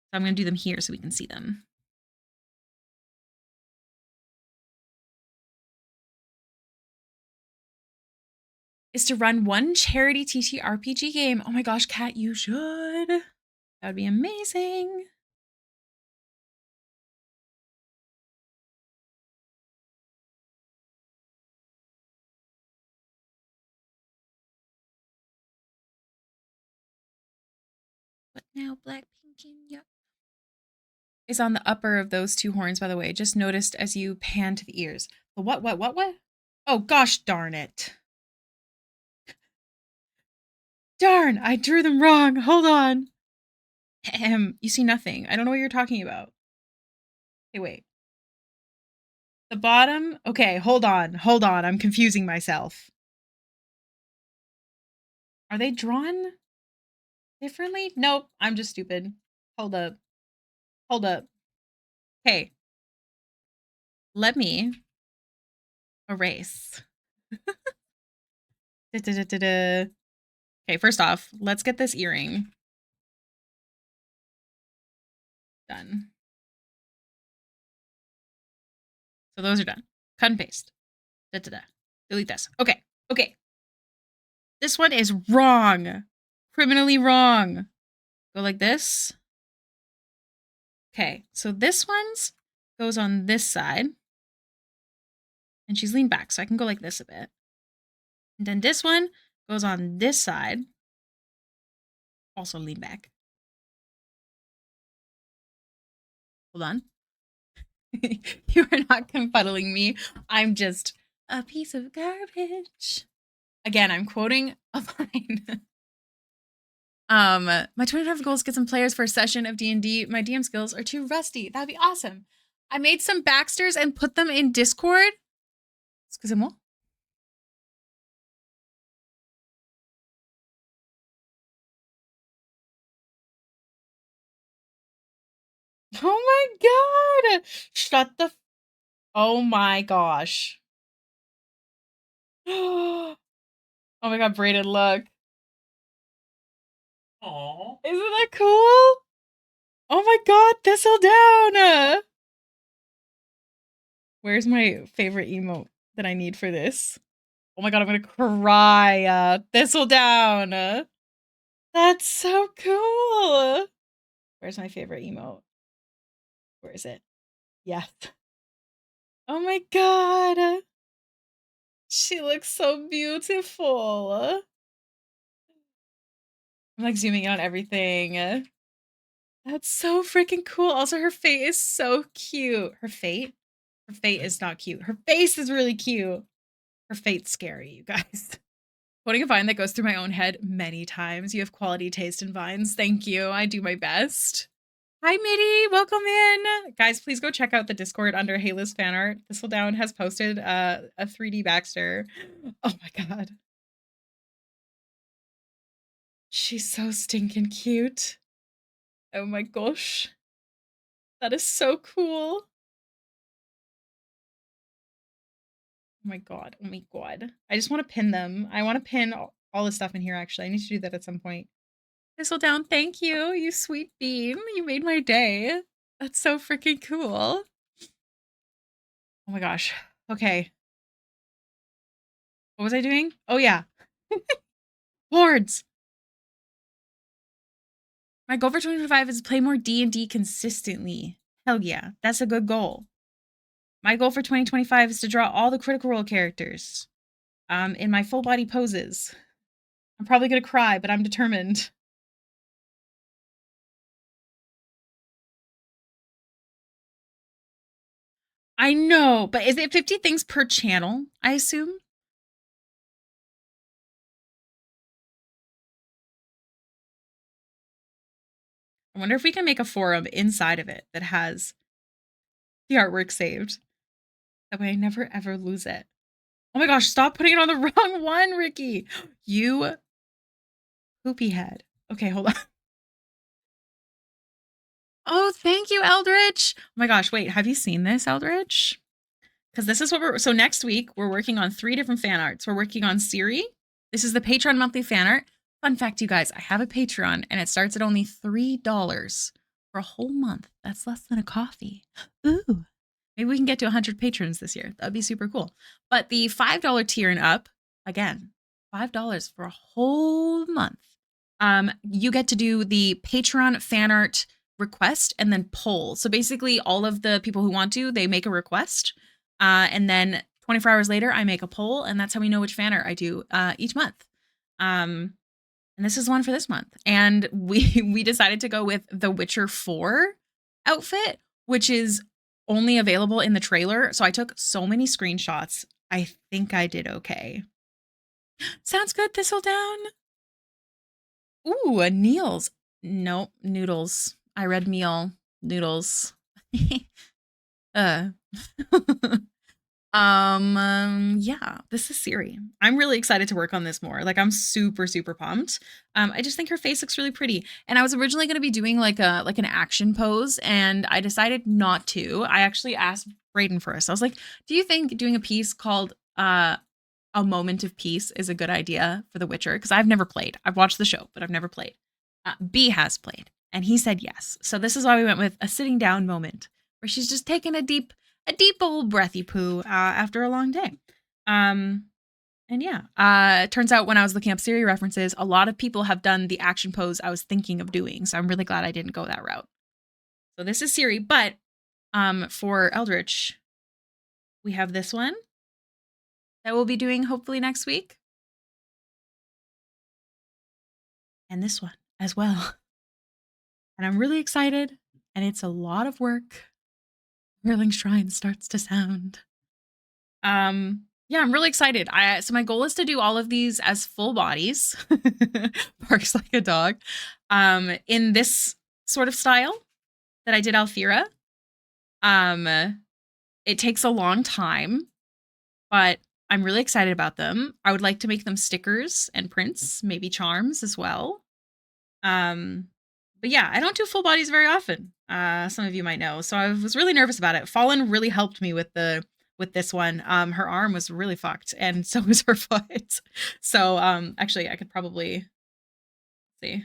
So I'm going to do them here so we can see them. Is to run one charity TTRPG game. Oh my gosh, Kat, you should. That would be amazing. What now, Black Pinkin? Yep. Is on the upper of those two horns, by the way. Just noticed as you pan to the ears. The what? Oh, gosh darn it. Darn, I drew them wrong. Hold on. You see nothing. I don't know what you're talking about. Hey, wait. The bottom? Okay, hold on. I'm confusing myself. Are they drawn differently? Nope, I'm just stupid. Hold up. Okay. Let me erase. Okay, first off, let's get this earring done. So those are done. Cut and paste. Delete this. Okay. This one is wrong. Criminally wrong. Go like this. Okay, so this one's goes on this side. And she's leaned back, so I can go like this a bit. And then this one goes on this side. Also lean back. Hold on. You are not confuddling me. I'm just a piece of garbage. Again, I'm quoting a line. My 25 goal is get some players for a session of D&D. My DM skills are too rusty. That'd be awesome. I made some Baxters and put them in Discord. Excusez-moi. Oh my god! Shut the oh my gosh. Oh my god, Brayden, look.
Aww.
Isn't that cool? Oh my god, thistle down! Where's my favorite emote that I need for this? Oh my god, I'm gonna cry. Thistle down. That's so cool. Where's my favorite emote? Where is it? Yes. Oh my god. She looks so beautiful. I'm like zooming in on everything. That's so freaking cool. Also, her fate is so cute. Her fate? Her fate is not cute. Her face is really cute. Her fate's scary, you guys. Quoting a vine that goes through my own head many times. You have quality taste in vines. Thank you. I do my best. Hi, Mitty. Welcome in. Guys, please go check out the Discord under Hailiiz fan art. Thistledown has posted a 3D Baxter. Oh my god. She's so stinking cute. Oh my gosh. That is so cool. Oh my god. Oh my god. I just want to pin them. I want to pin all the stuff in here, actually. I need to do that at some point. Thistledown, thank you. You sweet bean. You made my day. That's so freaking cool. Oh my gosh. Okay. What was I doing? Oh yeah. Hordes. My goal for 2025 is to play more D&D consistently. Hell yeah. That's a good goal. My goal for 2025 is to draw all the Critical Role characters. In my full body poses. I'm probably gonna cry, but I'm determined. I know, but is it 50 things per channel, I assume? I wonder if we can make a forum inside of it that has the artwork saved. That way I never ever lose it. Oh my gosh, stop putting it on the wrong one, Ricky. You Poopy head. Okay, hold on. Oh, thank you, Eldridge. Oh my gosh, wait, have you seen this, Eldridge? Because this is what so next week, we're working on 3 different fan arts. We're working on Siri. This is the Patreon monthly fan art. Fun fact, you guys, I have a Patreon, and it starts at only $3 for a whole month. That's less than a coffee. Ooh. Maybe we can get to 100 patrons this year. That'd be super cool. But the $5 tier and up, again, $5 for a whole month. You get to do the Patreon fan art request and then poll. So basically, all of the people who want to, they make a request. And then 24 hours later, I make a poll, and that's how we know which fan art I do each month. And this is one for this month. And we decided to go with the Witcher 4 outfit, which is only available in the trailer. So I took so many screenshots. I think I did okay. Sounds good, Thistledown. Ooh, Neil's. Nope, noodles. I read meal. Noodles. Yeah, this is Siri. I'm really excited to work on this more. Like, I'm super, super pumped. I just think her face looks really pretty. And I was originally going to be doing like an action pose, and I decided not to. I actually asked Brayden first. I was like, do you think doing a piece called A Moment of Peace is a good idea for The Witcher? Because I've never played. I've watched the show, but I've never played. B has played, and he said yes. So this is why we went with a sitting down moment, where she's just taking a deep old breathy poo after a long day. And yeah, it turns out when I was looking up Siri references, a lot of people have done the action pose I was thinking of doing. So I'm really glad I didn't go that route. So this is Siri, but for Eldritch, we have this one that we'll be doing hopefully next week. And this one as well. And I'm really excited, and it's a lot of work. Whirling Shrine starts to sound. Yeah, I'm really excited. So my goal is to do all of these as full bodies. Barks like a dog. In this sort of style that I did Althira. It takes a long time, but I'm really excited about them. I would like to make them stickers and prints, maybe charms as well. But yeah, I don't do full bodies very often. Some of you might know. So I was really nervous about it. Fallen really helped me with this one. Her arm was really fucked, and so was her foot. So actually I could probably see.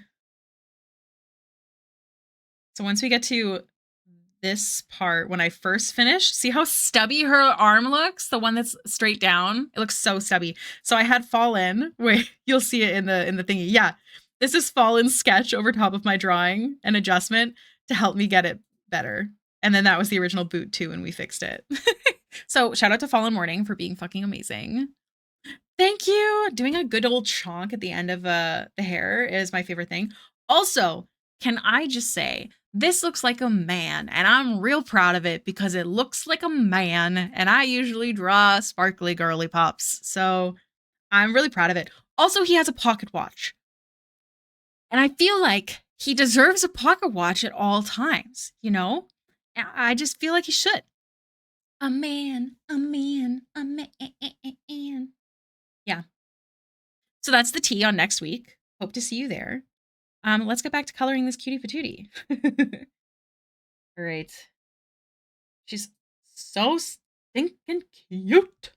So once we get to this part, when I first finished, see how stubby her arm looks? The one that's straight down. It looks so stubby. So I had Fallen. Wait, you'll see it in the thingy. Yeah. This is Fallen's sketch over top of my drawing and adjustment to help me get it better. And then that was the original boot too, and we fixed it. So shout out to Fallen Morning for being fucking amazing. Thank you. Doing a good old chonk at the end of the hair is my favorite thing. Also, can I just say, this looks like a man, and I'm real proud of it because it looks like a man, and I usually draw sparkly girly pops. So I'm really proud of it. Also, he has a pocket watch. And I feel like he deserves a pocket watch at all times, you know? I just feel like he should. A man, a man, a man. Yeah. So that's the tea on next week. Hope to see you there. Let's get back to coloring this cutie patootie. All right. She's so stinking cute.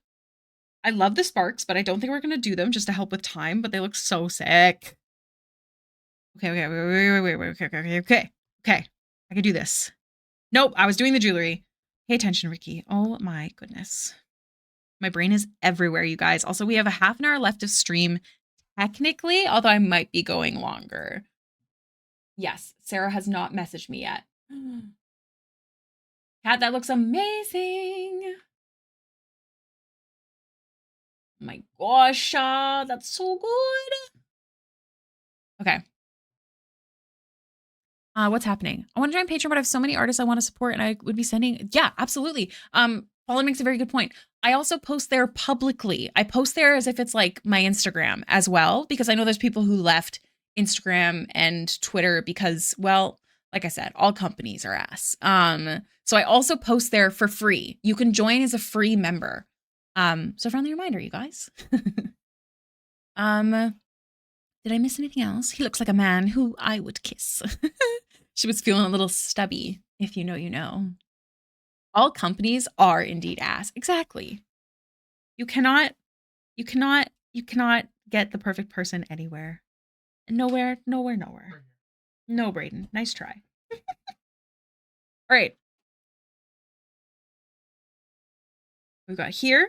I love the sparks, but I don't think we're going to do them just to help with time, but they look so sick. Okay. I can do this. Nope, I was doing the jewelry. Pay attention, Ricky. Oh my goodness. My brain is everywhere, you guys. Also, we have a half an hour left of stream, technically, although I might be going longer. Yes, Sarah has not messaged me yet. Kat, that looks amazing. Oh my gosh, that's so good. Okay. What's happening? I want to join Patreon, but I have so many artists I want to support, and I would be sending. Yeah, absolutely. Paula makes a very good point. I also post there publicly. I post there as if it's like my Instagram as well, because I know there's people who left Instagram and Twitter because, well, like I said, all companies are ass. So I also post there for free. You can join as a free member. So friendly reminder, you guys. Did I miss anything else? He looks like a man who I would kiss. She was feeling a little stubby. If you know, you know. All companies are indeed ass. Exactly. You cannot get the perfect person anywhere. Nowhere. No, Brayden. Nice try. All right. We've got here.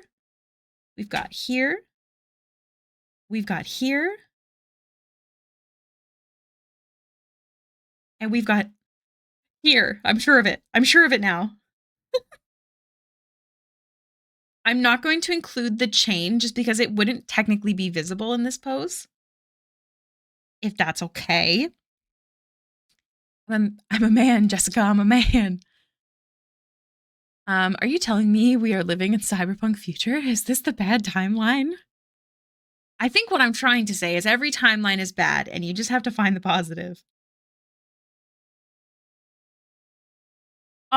We've got here. We've got here. And we've got here. I'm sure of it. I'm sure of it now. I'm not going to include the chain just because it wouldn't technically be visible in this pose. If that's okay. I'm a man, Jessica. I'm a man. Are you telling me we are living in cyberpunk future? Is this the bad timeline? I think what I'm trying to say is every timeline is bad and you just have to find the positive.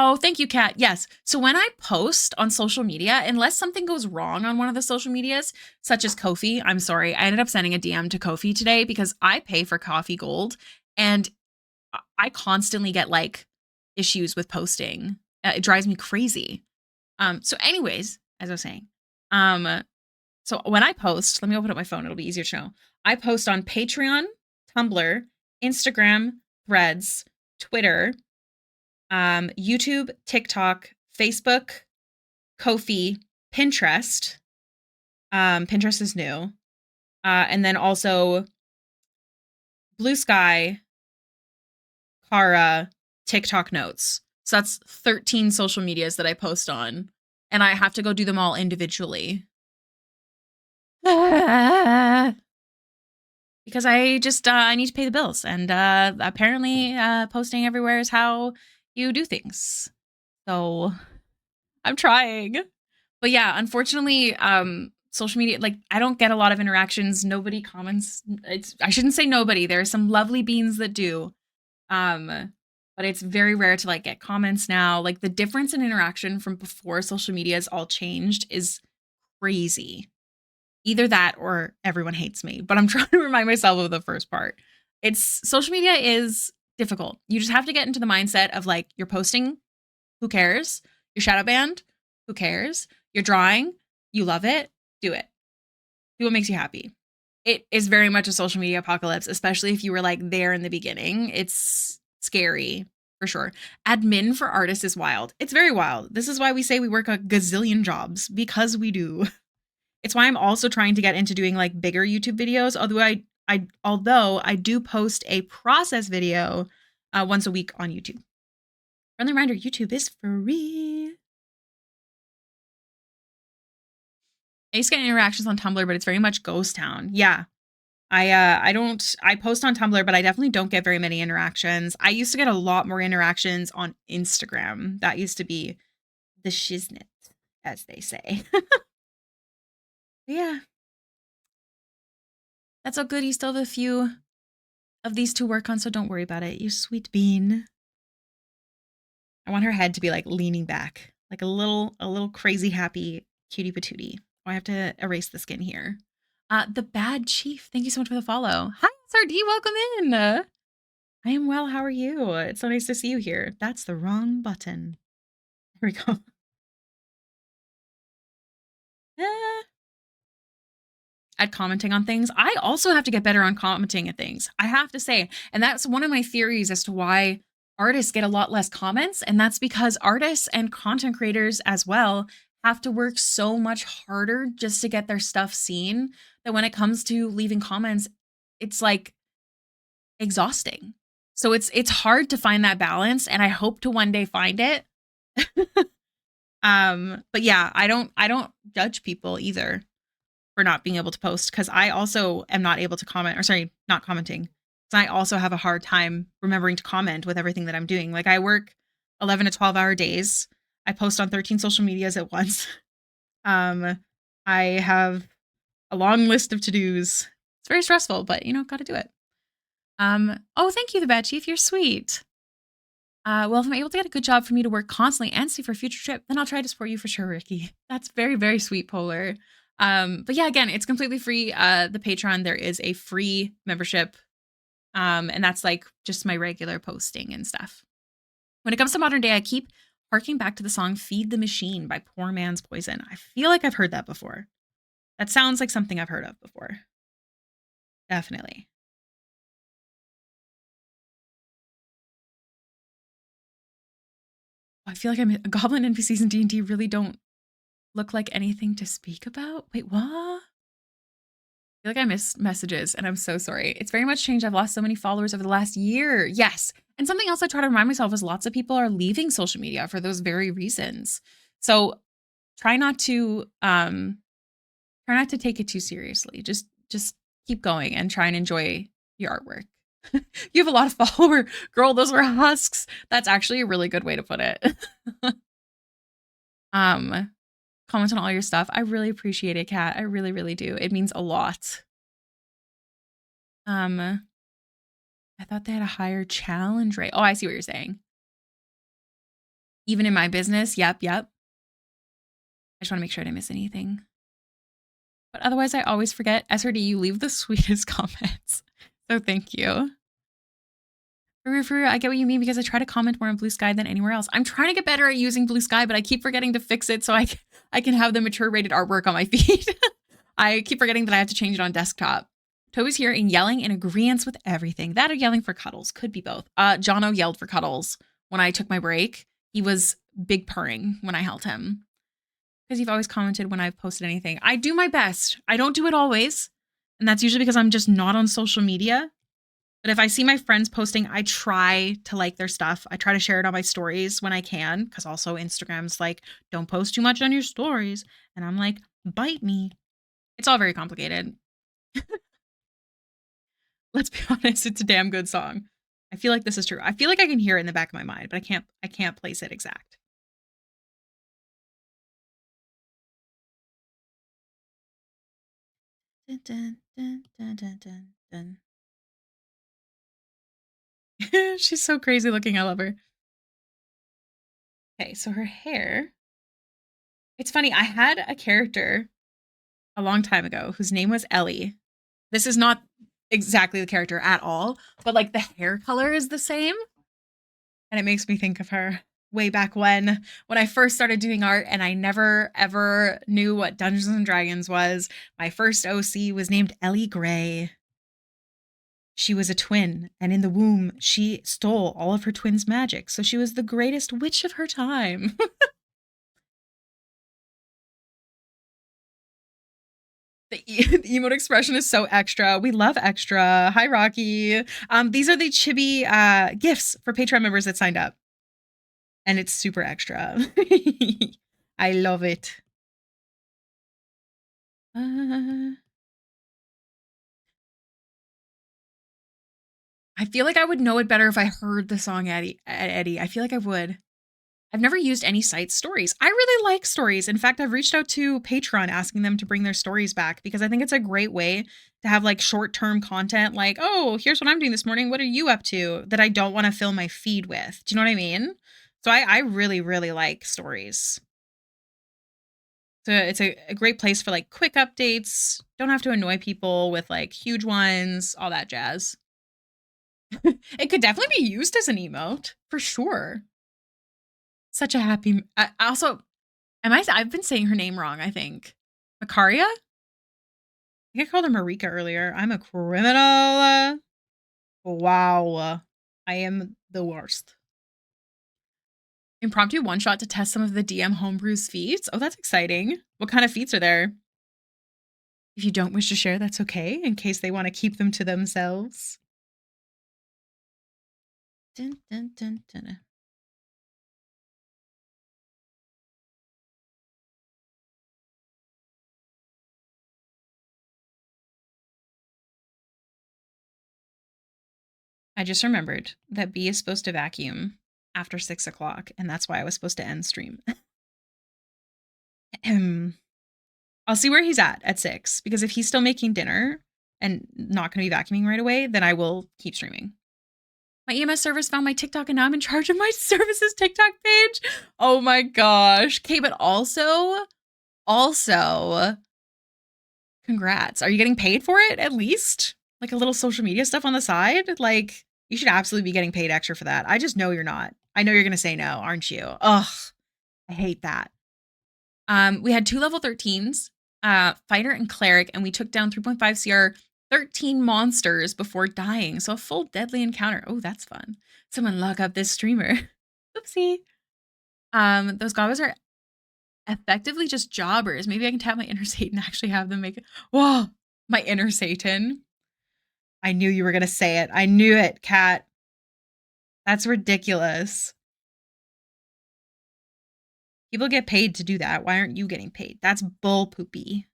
Oh, thank you, Kat. Yes. So when I post on social media, unless something goes wrong on one of the social medias, such as Ko-fi, I'm sorry, I ended up sending a DM to Ko-fi today because I pay for Coffee Gold and I constantly get like issues with posting. It drives me crazy. So anyways, as I was saying, so when I post, let me open up my phone. It'll be easier to know. I post on Patreon, Tumblr, Instagram, Threads, Twitter, YouTube, TikTok, Facebook, Ko-fi, Pinterest. Pinterest is new. And then also Blue Sky, Kara, TikTok Notes. So that's 13 social medias that I post on. And I have to go do them all individually. Because I just, I need to pay the bills. And apparently posting everywhere is how you do things. So I'm trying. But yeah, unfortunately, social media, like I don't get a lot of interactions. Nobody comments. I shouldn't say nobody. There are some lovely beans that do. But it's very rare to like get comments now. Like the difference in interaction from before social media is all changed is crazy. Either that or everyone hates me. But I'm trying to remind myself of the first part. Social media is difficult. You just have to get into the mindset of like you're posting, who cares? You're shadow banned, who cares? You're drawing, you love it, do it. Do what makes you happy. It is very much a social media apocalypse, especially if you were like there in the beginning. It's scary for sure. Admin for artists is wild. It's very wild. This is why we say we work a gazillion jobs, because we do. It's why I'm also trying to get into doing like bigger YouTube videos. Although I do post a process video once a week on YouTube. Friendly reminder, YouTube is free. I used to get interactions on Tumblr, but it's very much ghost town. Yeah. I post on Tumblr, but I definitely don't get very many interactions. I used to get a lot more interactions on Instagram. That used to be the shiznit, as they say. Yeah. That's all good. You still have a few of these to work on, so don't worry about it. You sweet bean. I want her head to be like leaning back, like a little crazy happy cutie patootie. I have to erase the skin here. The Bad Chief, thank you so much for the follow. Hi, SRD, welcome in. I am well, how are you? It's so nice to see you here. That's the wrong button. There we go. At commenting on things. I also have to get better on commenting at things. I have to say, and that's one of my theories as to why artists get a lot less comments. And that's because artists and content creators as well have to work so much harder just to get their stuff seen that when it comes to leaving comments, it's like exhausting. So it's hard to find that balance, and I hope to one day find it. But yeah, I don't judge people either for not being able to post, because I also am not able to comment, or sorry, not commenting. So I also have a hard time remembering to comment with everything that I'm doing. Like I work 11 to 12-hour days. I post on 13 social medias at once. I have a long list of to-dos. It's very stressful, but you know, got to do it. Oh, thank you, the Bad Chief. You're sweet. Well, if I'm able to get a good job for me to work constantly and see for a future trip, then I'll try to support you for sure, Ricky. That's very, very sweet, Polar. But yeah, again, it's completely free. The Patreon, there is a free membership. And that's like just my regular posting and stuff. When it comes to modern day, I keep harking back to the song Feed the Machine by Poor Man's Poison. I feel like I've heard that before. That sounds like something I've heard of before. Definitely. I feel like I'm a goblin NPCs in D&D really don't look like anything to speak about. Wait, what? I feel like I missed messages and I'm so sorry. It's very much changed. I've lost so many followers over the last year. Yes. And something else I try to remind myself is lots of people are leaving social media for those very reasons. So try not to take it too seriously. Just keep going and try and enjoy your artwork. You have a lot of follower. Girl, those were husks. That's actually a really good way to put it. Comment on all your stuff. I really appreciate it, Kat. I really, really do. It means a lot. I thought they had a higher challenge rate. Oh, I see what you're saying. Even in my business. Yep. I just want to make sure I didn't miss anything. But otherwise, I always forget. SRD, you leave the sweetest comments. So thank you. For I get what you mean because I try to comment more on Blue Sky than anywhere else. I'm trying to get better at using Blue Sky, but I keep forgetting to fix it so I can have the mature rated artwork on my feed. I keep forgetting that I have to change it on desktop. Toby's here and yelling in agreement with everything. That or yelling for cuddles. Could be both. Jono yelled for cuddles when I took my break. He was big purring when I held him. Because you've always commented when I've posted anything. I do my best. I don't do it always. And that's usually because I'm just not on social media. But if I see my friends posting, I try to like their stuff. I try to share it on my stories when I can. Because also Instagram's like, don't post too much on your stories. And I'm like, bite me. It's all very complicated. Let's be honest, it's a damn good song. I feel like this is true. I feel like I can hear it in the back of my mind, but I can't place it exact. Dun, dun, dun, dun, dun, dun, dun. She's so crazy looking. I love her. Okay, so her hair. It's funny. I had a character a long time ago whose name was Ellie. This is not exactly the character at all, but like the hair color is the same. And it makes me think of her way back when I first started doing art and I never ever knew what Dungeons and Dragons was. My first OC was named Ellie Gray. She was a twin, and in the womb, she stole all of her twins' magic, so she was the greatest witch of her time. The emote expression is so extra. We love extra. Hi, Rocky. These are the chibi gifts for Patreon members that signed up. And it's super extra. I love it. I feel like I would know it better if I heard the song Eddie. I feel like I would. I've never used any site stories. I really like stories. In fact, I've reached out to Patreon asking them to bring their stories back because I think it's a great way to have like short-term content like, oh, here's what I'm doing this morning. What are you up to? That I don't want to fill my feed with. Do you know what I mean? So I really, really like stories. So it's a great place for like quick updates. Don't have to annoy people with like huge ones, all that jazz. It could definitely be used as an emote for sure. Such a happy. Also, I've been saying her name wrong. I think Makaria. I think I called her Marika earlier. I'm a criminal. Wow, I am the worst. Impromptu one shot to test some of the DM homebrews feats. Oh, that's exciting. What kind of feats are there? If you don't wish to share, that's okay. In case they want to keep them to themselves. Dun, dun, dun, dun. I just remembered that B is supposed to vacuum after 6 o'clock, and that's why I was supposed to end stream. I'll see where he's at 6, because if he's still making dinner and not going to be vacuuming right away, then I will keep streaming. My EMS service found my TikTok and now I'm in charge of my services TikTok page. Oh my gosh. Okay, but also, Congrats. Are you getting paid for it at least? Like a little social media stuff on the side? Like, you should absolutely be getting paid extra for that. I just know you're not. I know you're going to say no, aren't you? Ugh, I hate that. We had 2 level 13s, fighter and cleric, and we took down 3.5 CR 13 monsters before dying. So a full deadly encounter. Oh, that's fun. Someone lock up this streamer. Oopsie. Those goblins are effectively just jobbers. Maybe I can tap my inner Satan and actually have them make it. Whoa, my inner Satan. I knew you were gonna say it. I knew it, Kat. That's ridiculous. People get paid to do that. Why aren't you getting paid? That's bull poopy.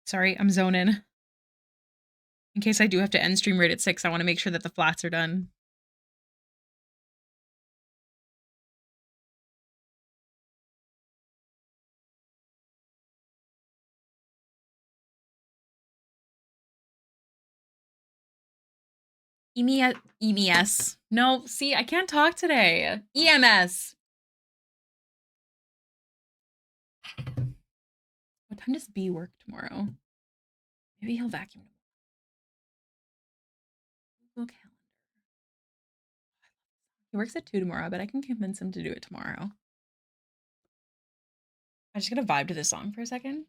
Sorry, I'm zoning. In case I do have to end stream right at 6, I want to make sure that the flats are done. EMS. No, see, I can't talk today. EMS. What time does B work tomorrow? Maybe he'll vacuum. Google Calendar. He works at 2 tomorrow, but I can convince him to do it tomorrow. I'm just gonna vibe to this song for a second.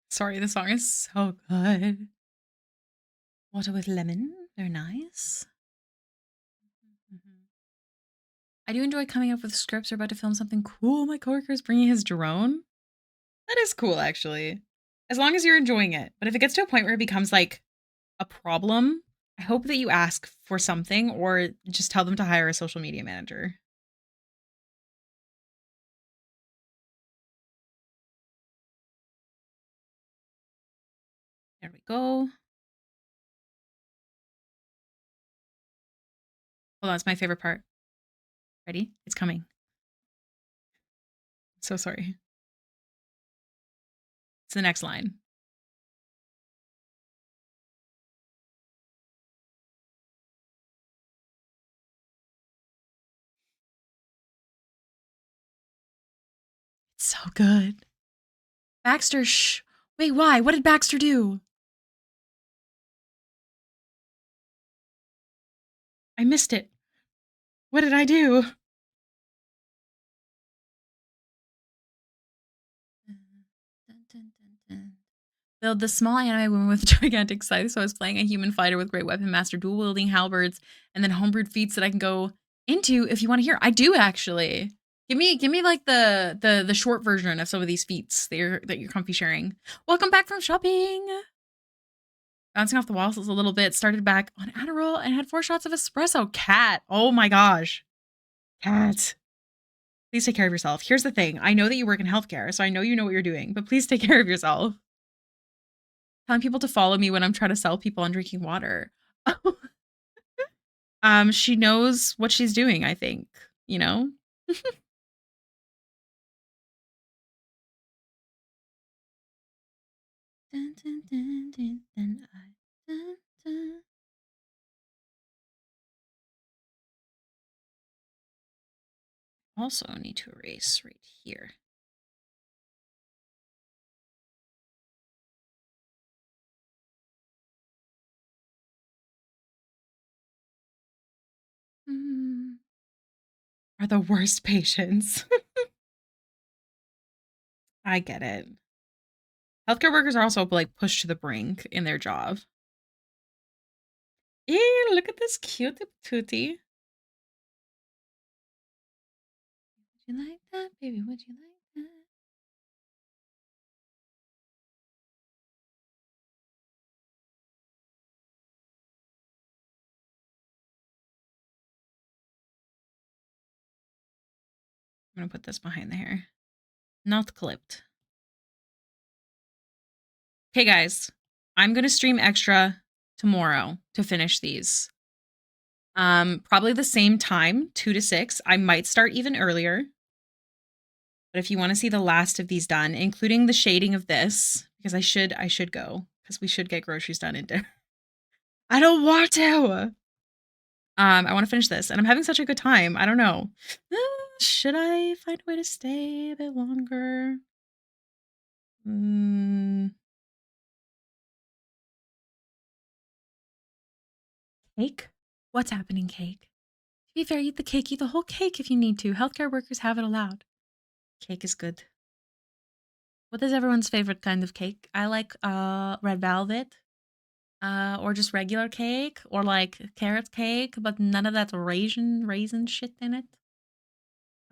Sorry, the song is so good. Water with lemon, they're nice. I do enjoy coming up with scripts. We're about to film something cool. My coworker is bringing his drone. That is cool, actually. As long as you're enjoying it. But if it gets to a point where it becomes like a problem, I hope that you ask for something or just tell them to hire a social media manager. There we go. Hold on, it's my favorite part. Ready? It's coming. So sorry. It's the next line. It's so good. Baxter, shh. Wait, why? What did Baxter do? I missed it. What did I do? Build the small anime woman with gigantic size. So I was playing a human fighter with great weapon master, dual wielding halberds, and then homebrewed feats that I can go into if you want to hear. I do actually. Give me like the short version of some of these feats that you're comfy sharing. Welcome back from shopping. Bouncing off the walls a little bit. Started back on Adderall and had 4 shots of espresso. Cat. Oh my gosh. Cat. Please take care of yourself. Here's the thing. I know that you work in healthcare, so I know you know what you're doing, but please take care of yourself. Telling people to follow me when I'm trying to sell people on drinking water. She knows what she's doing, I think, you know? Also need to erase right here. Are the worst patients. I get it. Healthcare workers are also like pushed to the brink in their job. Ew, look at this cute tootie. Would you like that, baby? Would you like that? I'm gonna put this behind the hair. Not clipped. Okay, guys. I'm gonna stream extra tomorrow to finish these. Probably the same time, 2 to 6. I might start even earlier. But if you want to see the last of these done, including the shading of this, because I should go, because we should get groceries done in dinner. I don't want to. I want to finish this, and I'm having such a good time. I don't know. Should I find a way to stay a bit longer? Cake? What's happening, cake? To be fair, eat the cake. Eat the whole cake if you need to. Healthcare workers have it allowed. Cake is good. What is everyone's favorite kind of cake? I like red velvet. Or just regular cake, or like carrot cake, but none of that raisin shit in it.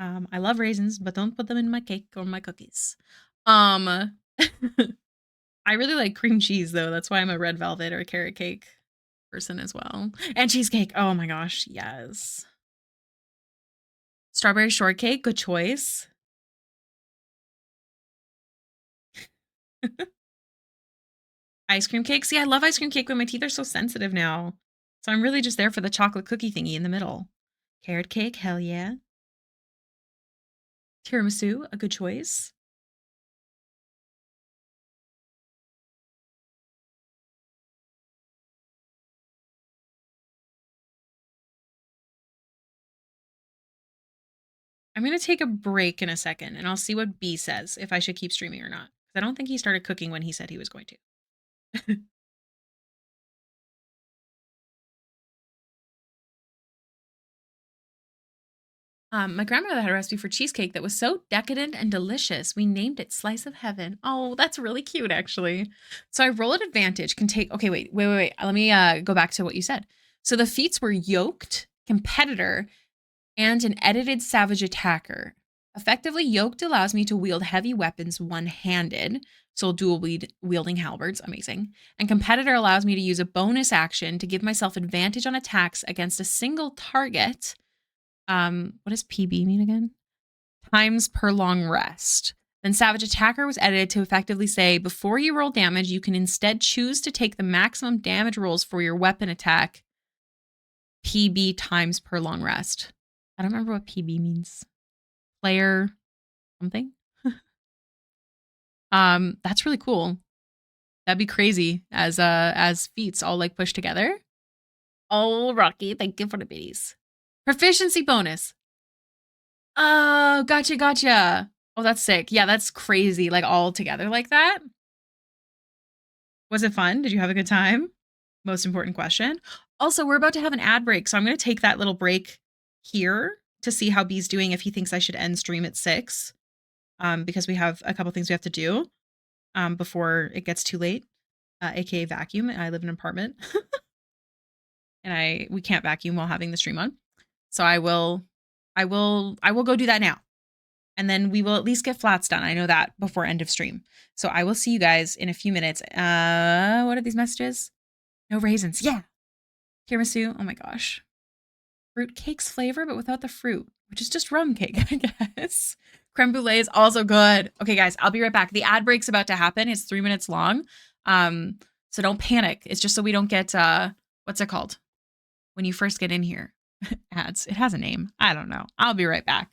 I love raisins, but don't put them in my cake or my cookies. I really like cream cheese though. That's why I'm a red velvet or carrot cake person as well. And cheesecake. Oh my gosh, yes. Strawberry shortcake, good choice. Ice cream cake. See, I love ice cream cake, but my teeth are so sensitive now. So I'm really just there for the chocolate cookie thingy in the middle. Carrot cake, hell yeah. Tiramisu, a good choice. I'm going to take a break in a second, and I'll see what B says, if I should keep streaming or not. I don't think he started cooking when he said he was going to. My grandmother had a recipe for cheesecake that was so decadent and delicious. We named it Slice of Heaven. Oh, that's really cute, actually. So I roll at advantage, can take... Okay, wait. Let me go back to what you said. So the feats were yoked, competitor, and an edited savage attacker. Effectively, yoked allows me to wield heavy weapons one-handed, so dual wielding halberds, amazing. And competitor allows me to use a bonus action to give myself advantage on attacks against a single target. What does PB mean again? Times per long rest. Then Savage Attacker was edited to effectively say, before you roll damage, you can instead choose to take the maximum damage rolls for your weapon attack, PB times per long rest. I don't remember what PB means. Player something? That's really cool. That'd be crazy as feats all like pushed together. Oh, Rocky, thank you for the biddies. Proficiency bonus. Oh, gotcha. Oh, that's sick. Yeah, that's crazy. Like all together like that. Was it fun? Did you have a good time? Most important question. Also, we're about to have an ad break, so I'm going to take that little break here to see how B's doing, if he thinks I should end stream at 6, because we have a couple things we have to do before it gets too late, aka vacuum. I live in an apartment, and we can't vacuum while having the stream on. So I will go do that now. And then we will at least get flats done. I know that before end of stream. So I will see you guys in a few minutes. What are these messages? No raisins. Yeah. Tiramisu. Oh my gosh. Fruit cake's flavor, but without the fruit, which is just rum cake, I guess. Creme brulee is also good. Okay, guys, I'll be right back. The ad break's about to happen. It's 3 minutes long. So don't panic. It's just so we don't get, what's it called? When you first get in here. Ads. It has a name. I don't know. I'll be right back.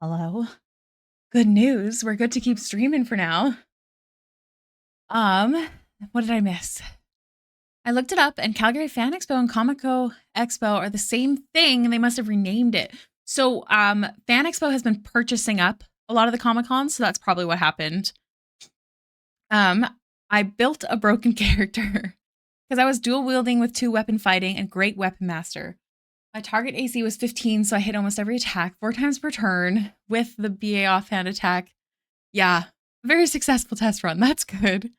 Hello? Good news. We're good to keep streaming for now. What did I miss? I looked it up, and Calgary Fan Expo and Comico Expo are the same thing, and they must have renamed it. So, Fan Expo has been purchasing up a lot of the Comic Cons, so that's probably what happened. I built a broken character because I was dual wielding with 2 weapon fighting and great weapon master. My target AC was 15, so I hit almost every attack 4 times per turn with the BA offhand attack. Yeah, very successful test run. That's good.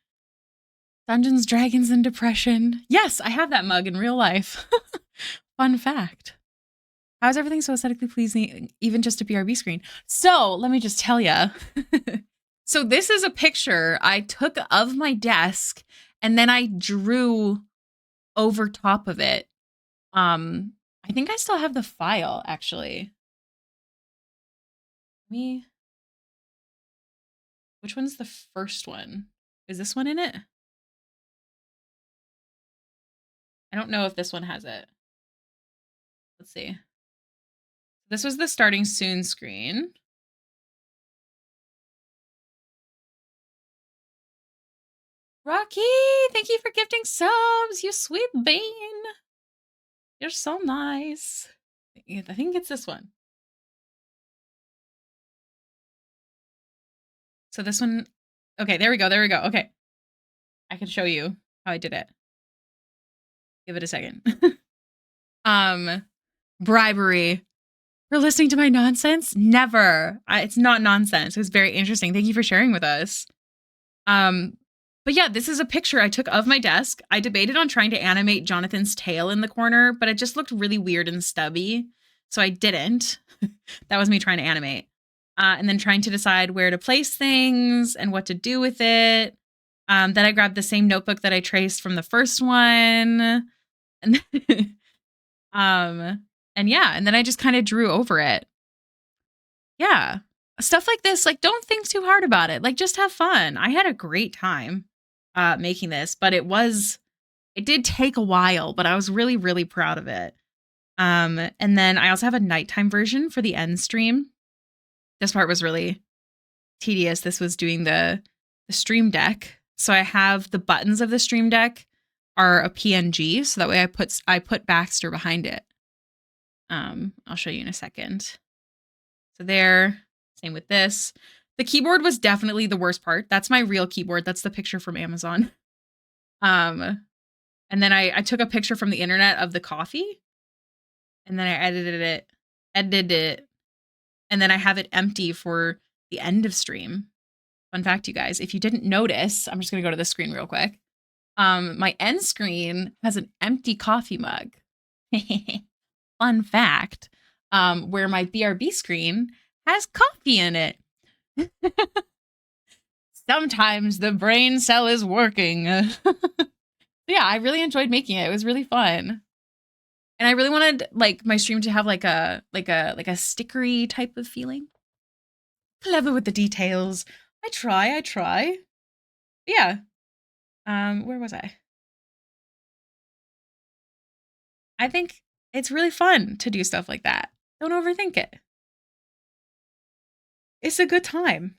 Dungeons, Dragons, and Depression. Yes, I have that mug in real life. Fun fact. How is everything so aesthetically pleasing, even just a BRB screen? So let me just tell you. So this is a picture I took of my desk, and then I drew over top of it. I think I still have the file, actually. Which one's the first one? Is this one in it? I don't know if this one has it. Let's see. This was the starting soon screen. Rocky, thank you for gifting subs, you sweet bean. You're so nice. I think it's this one. So this one, okay, there we go, there we go. Okay, I can show you how I did it. Give it a second. Bribery. For listening to my nonsense? Never. It's not nonsense. It was very interesting. Thank you for sharing with us. But yeah, this is a picture I took of my desk. I debated on trying to animate Jonathan's tail in the corner, but it just looked really weird and stubby. So I didn't. That was me trying to animate. And then trying to decide where to place things and what to do with it. Then I grabbed the same notebook that I traced from the first one. And and yeah, and then I just kind of drew over it. Yeah. Stuff like this, like, don't think too hard about it. Like, just have fun. I had a great time making this, but it did take a while, but I was really, really proud of it. And then I also have a nighttime version for the end stream. This part was really tedious. This was doing the stream deck. So I have the buttons of the stream deck are a PNG, so that way I put Baxter behind it. I'll show you in a second. So there, same with this. The keyboard was definitely the worst part. That's my real keyboard. That's the picture from Amazon. And then I took a picture from the internet of the coffee, and then I edited it, and then I have it empty for the end of stream. Fun fact, you guys, if you didn't notice, I'm just gonna go to the screen real quick. My end screen has an empty coffee mug. Fun fact, where my BRB screen has coffee in it. Sometimes the brain cell is working. Yeah, I really enjoyed making it. It was really fun. And I really wanted like my stream to have like a stickery type of feeling. Clever with the details. I try. Yeah. Where was I? I think it's really fun to do stuff like that. Don't overthink it. It's a good time.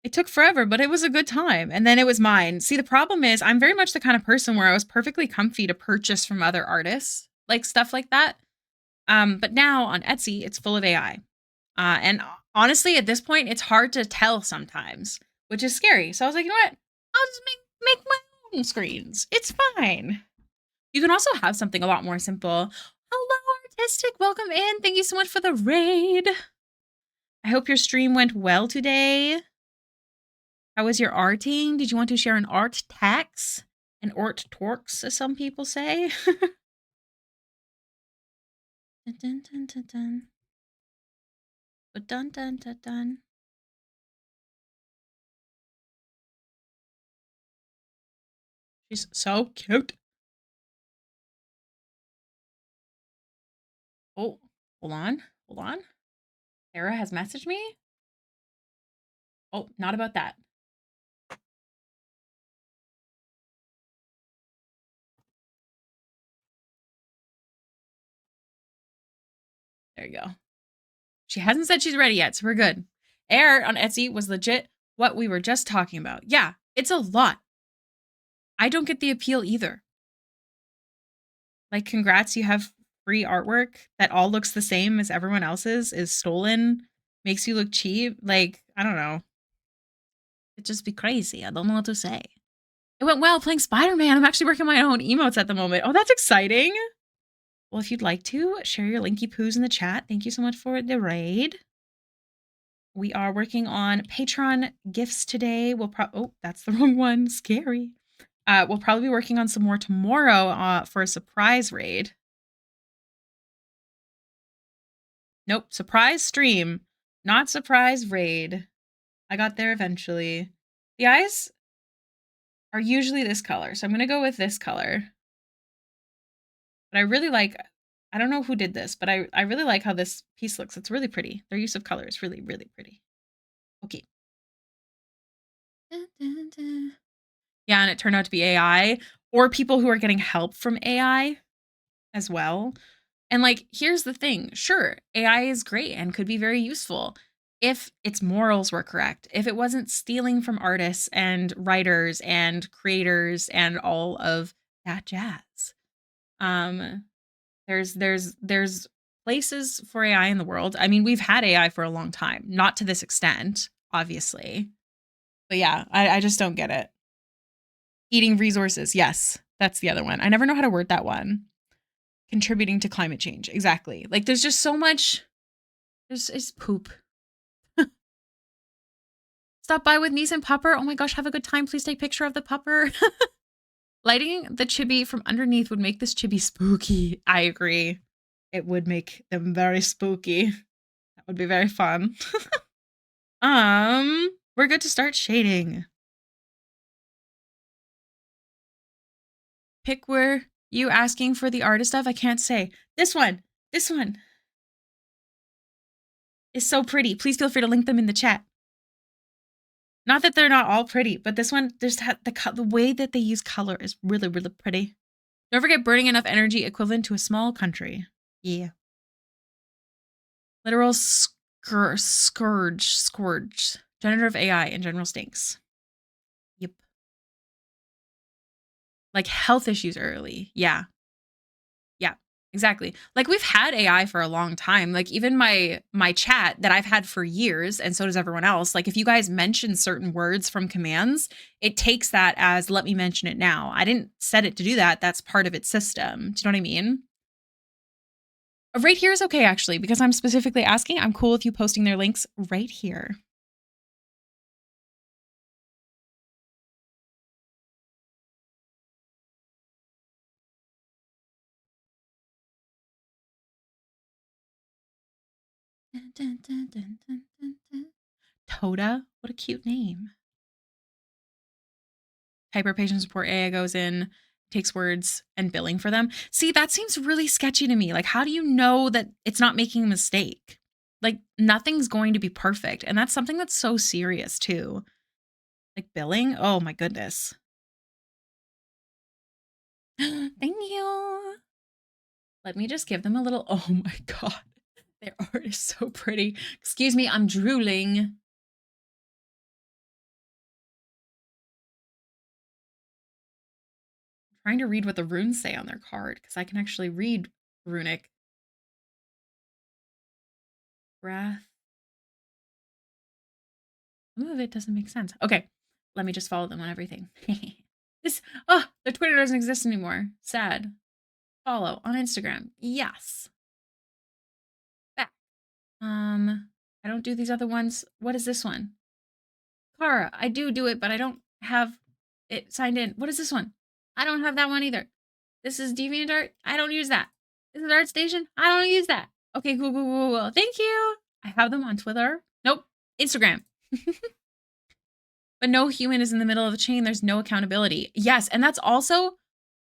It took forever, but it was a good time. And then it was mine. See, the problem is I'm very much the kind of person where I was perfectly comfy to purchase from other artists, like stuff like that. But now on Etsy, it's full of AI. And honestly, at this point, it's hard to tell sometimes, which is scary. So I was like, you know what? I'll just make my own screens. It's fine. You can also have something a lot more simple. Hello, Artistic. Welcome in. Thank you so much for the raid. I hope your stream went well today. How was your arting? Did you want to share an art tax? An art torques, as some people say? Dun, dun, dun, dun, dun. Dun, dun, dun, dun. She's so cute. Oh, hold on. Sarah has messaged me. Oh, not about that. There you go. She hasn't said she's ready yet, so we're good. Air on Etsy was legit what we were just talking about. Yeah, it's a lot. I don't get the appeal either. Like, congrats, you have free artwork that all looks the same as everyone else's, is stolen, makes you look cheap. Like, I don't know. It'd just be crazy. I don't know what to say. It went well playing Spider-Man. I'm actually working on my own emotes at the moment. Oh, that's exciting. Well, if you'd like to, share your linky poos in the chat. Thank you so much for the raid. We are working on Patreon gifts today. Oh, that's the wrong one. Scary. We'll probably be working on some more tomorrow for a surprise raid. Nope, surprise stream, not surprise raid. I got there eventually. The eyes are usually this color, so I'm going to go with this color. But I really like, I don't know who did this, but I really like how this piece looks. It's really pretty. Their use of color is really, really pretty. Okay. Dun, dun, dun. Yeah, and it turned out to be AI, or people who are getting help from AI as well. And like, here's the thing. Sure, AI is great and could be very useful if its morals were correct, if it wasn't stealing from artists and writers and creators and all of that jazz. There's places for AI in the world. I mean, we've had AI for a long time, not to this extent, obviously. But yeah, I just don't get it. Eating resources. Yes, that's the other one. I never know how to word that one. Contributing to climate change. Exactly. Like, there's just so much. It's poop. Stop by with niece and pupper. Oh my gosh, have a good time. Please take a picture of the pupper. Lighting the chibi from underneath would make this chibi spooky. I agree. It would make them very spooky. That would be very fun. We're good to start shading. Pick where you asking for the artist of? I can't say. This one is so pretty. Please feel free to link them in the chat. Not that they're not all pretty, but this one, there's the way that they use color is really, really pretty. Don't forget burning enough energy equivalent to a small country. Yeah. Literal scourge. Generative AI in general stinks. Yep. Like health issues early. Yeah. Yeah, exactly. Like, we've had AI for a long time. Like, even my chat that I've had for years, and so does everyone else. Like, if you guys mention certain words from commands, it takes that as, let me mention it now. I didn't set it to do that. That's part of its system. Do you know what I mean? Right here is okay, actually, because I'm specifically asking. I'm cool with you posting their links right here. Dun, dun, dun, dun, dun, dun, dun. Toda? What a cute name. Hyperpatient support AI goes in, takes words and billing for them. See, that seems really sketchy to me. Like, how do you know that it's not making a mistake? Like, nothing's going to be perfect. And that's something that's so serious too. Like, billing? Oh my goodness. Thank you. Let me just give them a little, oh my God. Their art is so pretty. Excuse me, I'm drooling. I'm trying to read what the runes say on their card because I can actually read runic. Breath. Some of it doesn't make sense. Okay, let me just follow them on everything. Their Twitter doesn't exist anymore. Sad. Follow on Instagram. Yes. Back. I don't do these other ones. What is this one? Kara, I do it, but I don't have it signed in. What is this one? I don't have that one either. This is DeviantArt. I don't use that. This is ArtStation. I don't use that. Okay, cool. Thank you. I have them on Twitter. Nope. Instagram. But no human is in the middle of the chain. There's no accountability. Yes, and that's also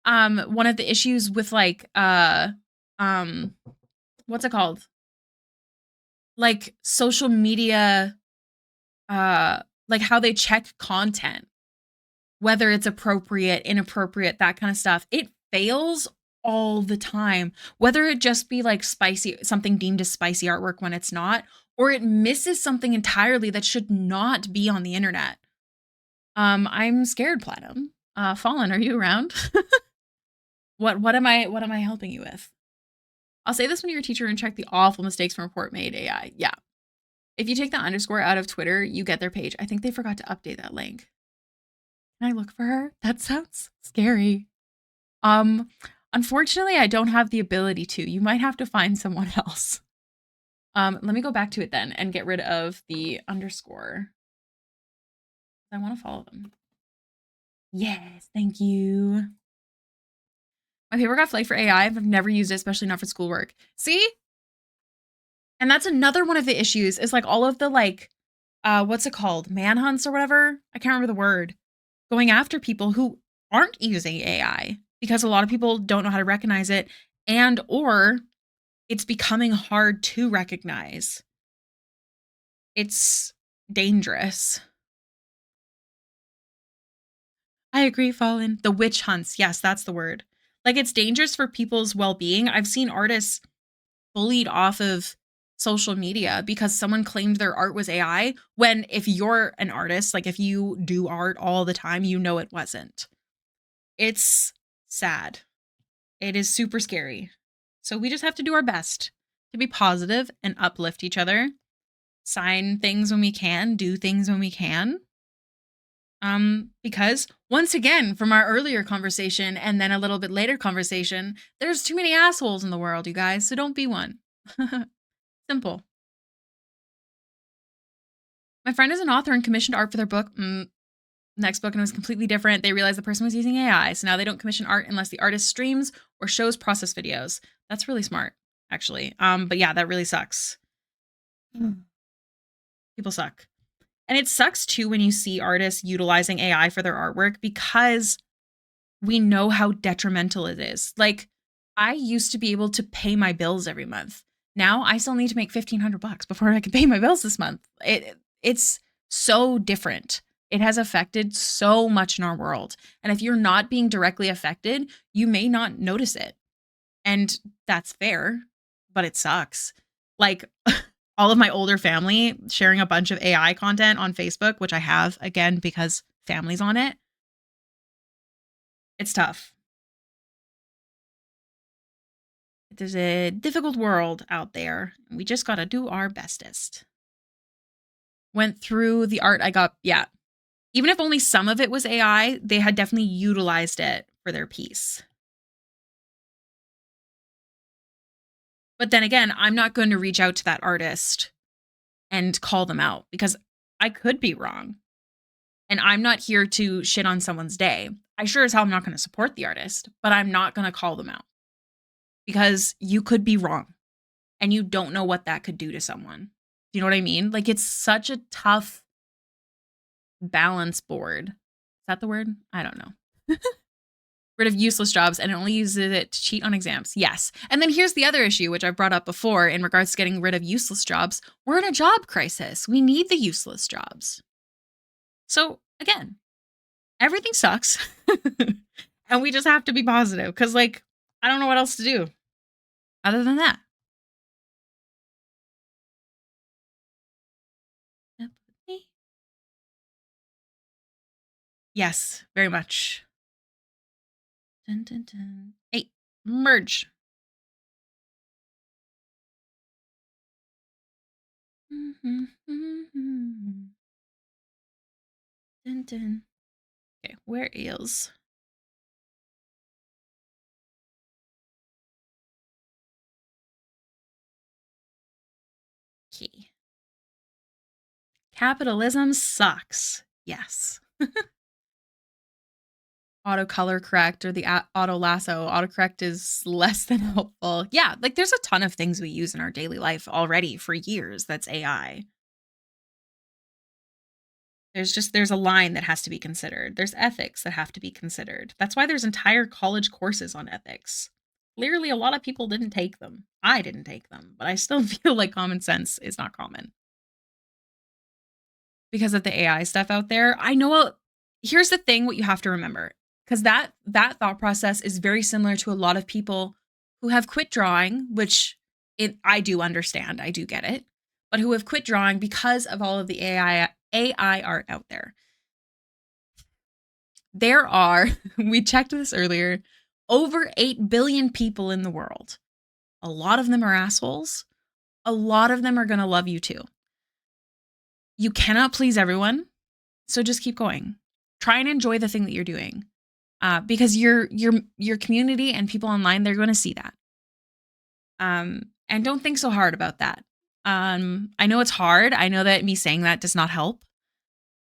one of the issues with like what's it called? Like social media, like how they check content, whether it's appropriate, inappropriate, that kind of stuff. It fails all the time, whether it just be like spicy, something deemed as spicy artwork when it's not, or it misses something entirely that should not be on the internet. I'm scared, Platinum. Fallen, are you around? What am I helping you with? I'll say this when you're a teacher and check the awful mistakes from report made AI. Yeah. If you take the underscore out of Twitter, you get their page. I think they forgot to update that link. Can I look for her? That sounds scary. Unfortunately, I don't have the ability to. You might have to find someone else. Let me go back to it then and get rid of the underscore. I want to follow them. Yes, thank you. My paper got flagged for AI. I've never used it, especially not for schoolwork. See? And that's another one of the issues is like all of the like, what's it called? Manhunts or whatever? I can't remember the word. Going after people who aren't using AI because a lot of people don't know how to recognize it and or it's becoming hard to recognize. It's dangerous. I agree, Fallen. The witch hunts. Yes, that's the word. Like it's dangerous for people's well-being. I've seen artists bullied off of social media because someone claimed their art was AI when if you're an artist, like if you do art all the time, you know it wasn't. It's sad. It is super scary. So we just have to do our best to be positive and uplift each other. Sign things when we can, do things when we can. Because once again, from our earlier conversation and then a little bit later conversation, there's too many assholes in the world, you guys, so don't be one. Simple. My friend is an author and commissioned art for their book. Next book, and it was completely different. They realized the person was using AI, so now they don't commission art unless the artist streams or shows process videos. That's really smart, actually. But yeah, that really sucks. People suck. And it sucks too when you see artists utilizing AI for their artwork because we know how detrimental it is. Like, I used to be able to pay my bills every month. Now I still need to make $1,500 before I can pay my bills this month. It's so different. It has affected so much in our world. And if you're not being directly affected, you may not notice it. And that's fair, but it sucks. Like all of my older family sharing a bunch of AI content on Facebook, which I have again because family's on it. It's tough. There's a difficult world out there. We just got to do our bestest. Went through the art I got. Yeah. Even if only some of it was AI, they had definitely utilized it for their piece. But then again, I'm not going to reach out to that artist and call them out because I could be wrong. And I'm not here to shit on someone's day. I sure as hell am not going to support the artist, but I'm not going to call them out because you could be wrong and you don't know what that could do to someone. Do you know what I mean? Like it's such a tough balance board. Is that the word? I don't know. Rid of useless jobs and it only uses it to cheat on exams. Yes. And then here's the other issue, which I've brought up before in regards to getting rid of useless jobs. We're in a job crisis. We need the useless jobs. So again, everything sucks. And we just have to be positive because like, I don't know what else to do other than that. Yes, very much. Dun, dun, dun. Hey, merge. Dun, dun. Okay, where is? Okay. Capitalism sucks. Yes. Auto color correct or the auto lasso. Autocorrect is less than helpful. Yeah, like there's a ton of things we use in our daily life already for years that's AI. There's a line that has to be considered. There's ethics that have to be considered. That's why there's entire college courses on ethics. Clearly, a lot of people didn't take them. I didn't take them, but I still feel like common sense is not common. Because of the AI stuff out there, I know. Here's the thing what you have to remember Because that thought process is very similar to a lot of people who have quit drawing, which I do understand, I do get it, but who have quit drawing because of all of the AI art out there. There are, we checked this earlier, over 8 billion people in the world. A lot of them are assholes. A lot of them are going to love you too. You cannot please everyone, so just keep going. Try and enjoy the thing that you're doing, because your community and people online, they're going to see that. And don't think so hard about that. I know it's hard. I know that me saying that does not help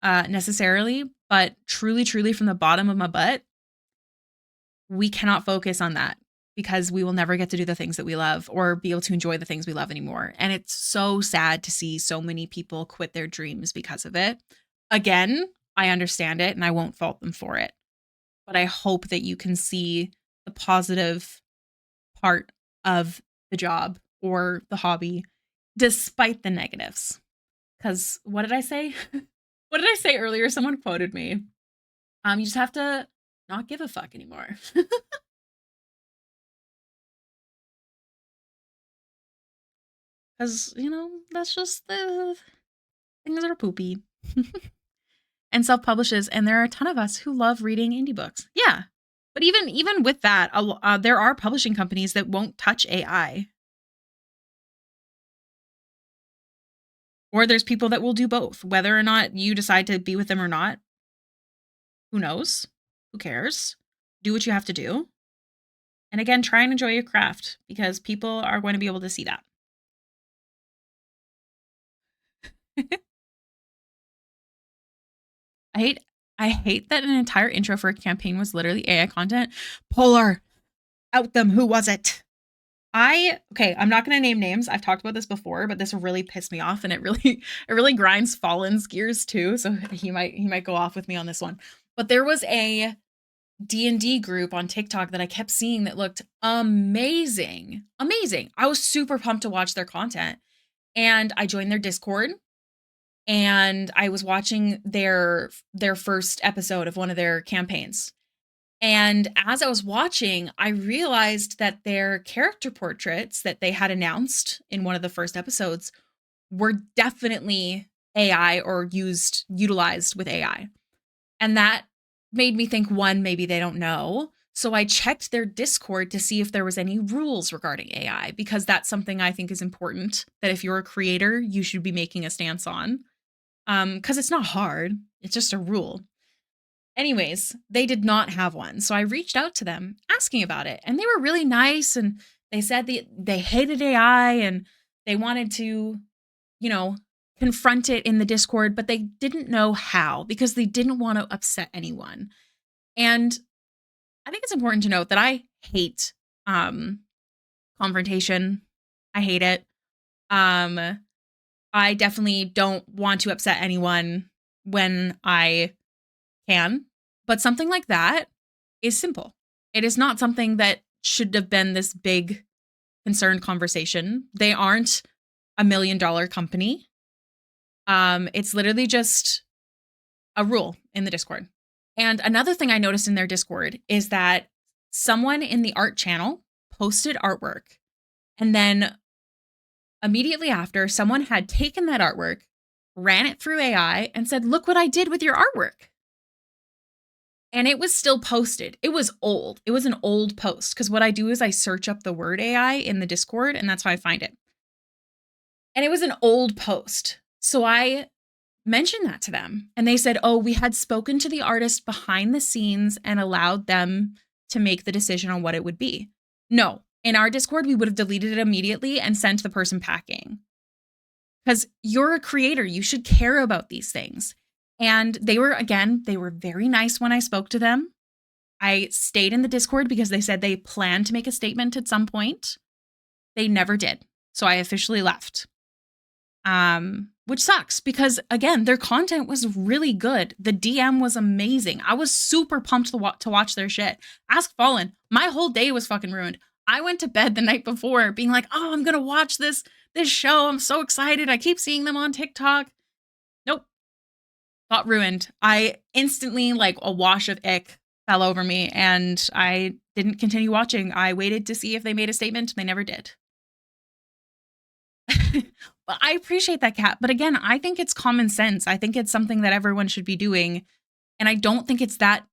necessarily, but truly, truly from the bottom of my butt, we cannot focus on that because we will never get to do the things that we love or be able to enjoy the things we love anymore. And it's so sad to see so many people quit their dreams because of it. Again, I understand it and I won't fault them for it. But I hope that you can see the positive part of the job or the hobby despite the negatives. Because what did I say? What did I say earlier? Someone quoted me. You just have to not give a fuck anymore. Because, that's just the things that are poopy. And self-publishes, and there are a ton of us who love reading indie books. Yeah. But even with that, there are publishing companies that won't touch AI. Or there's people that will do both. Whether or not you decide to be with them or not, who knows? Who cares? Do what you have to do. And again, try and enjoy your craft because people are going to be able to see that. I hate that an entire intro for a campaign was literally AI content. Polar, out them. Who was it? Okay, I'm not going to name names. I've talked about this before, but this really pissed me off, and it really grinds Fallen's gears too. So he might go off with me on this one. But there was a D&D group on TikTok that I kept seeing that looked amazing. Amazing. I was super pumped to watch their content. And I joined their Discord and I was watching their first episode of one of their campaigns. And as I was watching, I realized that their character portraits that they had announced in one of the first episodes were definitely AI or utilized with AI. And that made me think, one, maybe they don't know. So I checked their Discord to see if there was any rules regarding AI, because that's something I think is important, that if you're a creator, you should be making a stance on. Because it's not hard. It's just a rule. Anyways, they did not have one. So I reached out to them asking about it. And they were really nice. And they said they hated AI and they wanted to, confront it in the Discord, but they didn't know how because they didn't want to upset anyone. And I think it's important to note that I hate confrontation. I hate it. I definitely don't want to upset anyone when I can, but something like that is simple. It is not something that should have been this big concerned conversation. They aren't $1 million company. It's literally just a rule in the Discord. And another thing I noticed in their Discord is that someone in the art channel posted artwork, and then immediately after, someone had taken that artwork, ran it through AI, and said, "Look what I did with your artwork." And it was still posted. It was old. It was an old post, because what I do is I search up the word AI in the Discord, and that's how I find it. And it was an old post. So I mentioned that to them, and they said, "Oh, we had spoken to the artist behind the scenes and allowed them to make the decision on what it would be." No, in our Discord, we would have deleted it immediately and sent the person packing. Because you're a creator, you should care about these things. And they were very nice when I spoke to them. I stayed in the Discord because they said they planned to make a statement at some point. They never did. So I officially left. Which sucks because, again, their content was really good. The DM was amazing. I was super pumped to watch their shit. Ask Fallen. My whole day was fucking ruined. I went to bed the night before being like, "Oh, I'm going to watch this show. I'm so excited. I keep seeing them on TikTok." Nope. Got ruined. I instantly, like a wash of ick, fell over me and I didn't continue watching. I waited to see if they made a statement. They never did. But I appreciate that, Kat. But again, I think it's common sense. I think it's something that everyone should be doing. And I don't think it's that.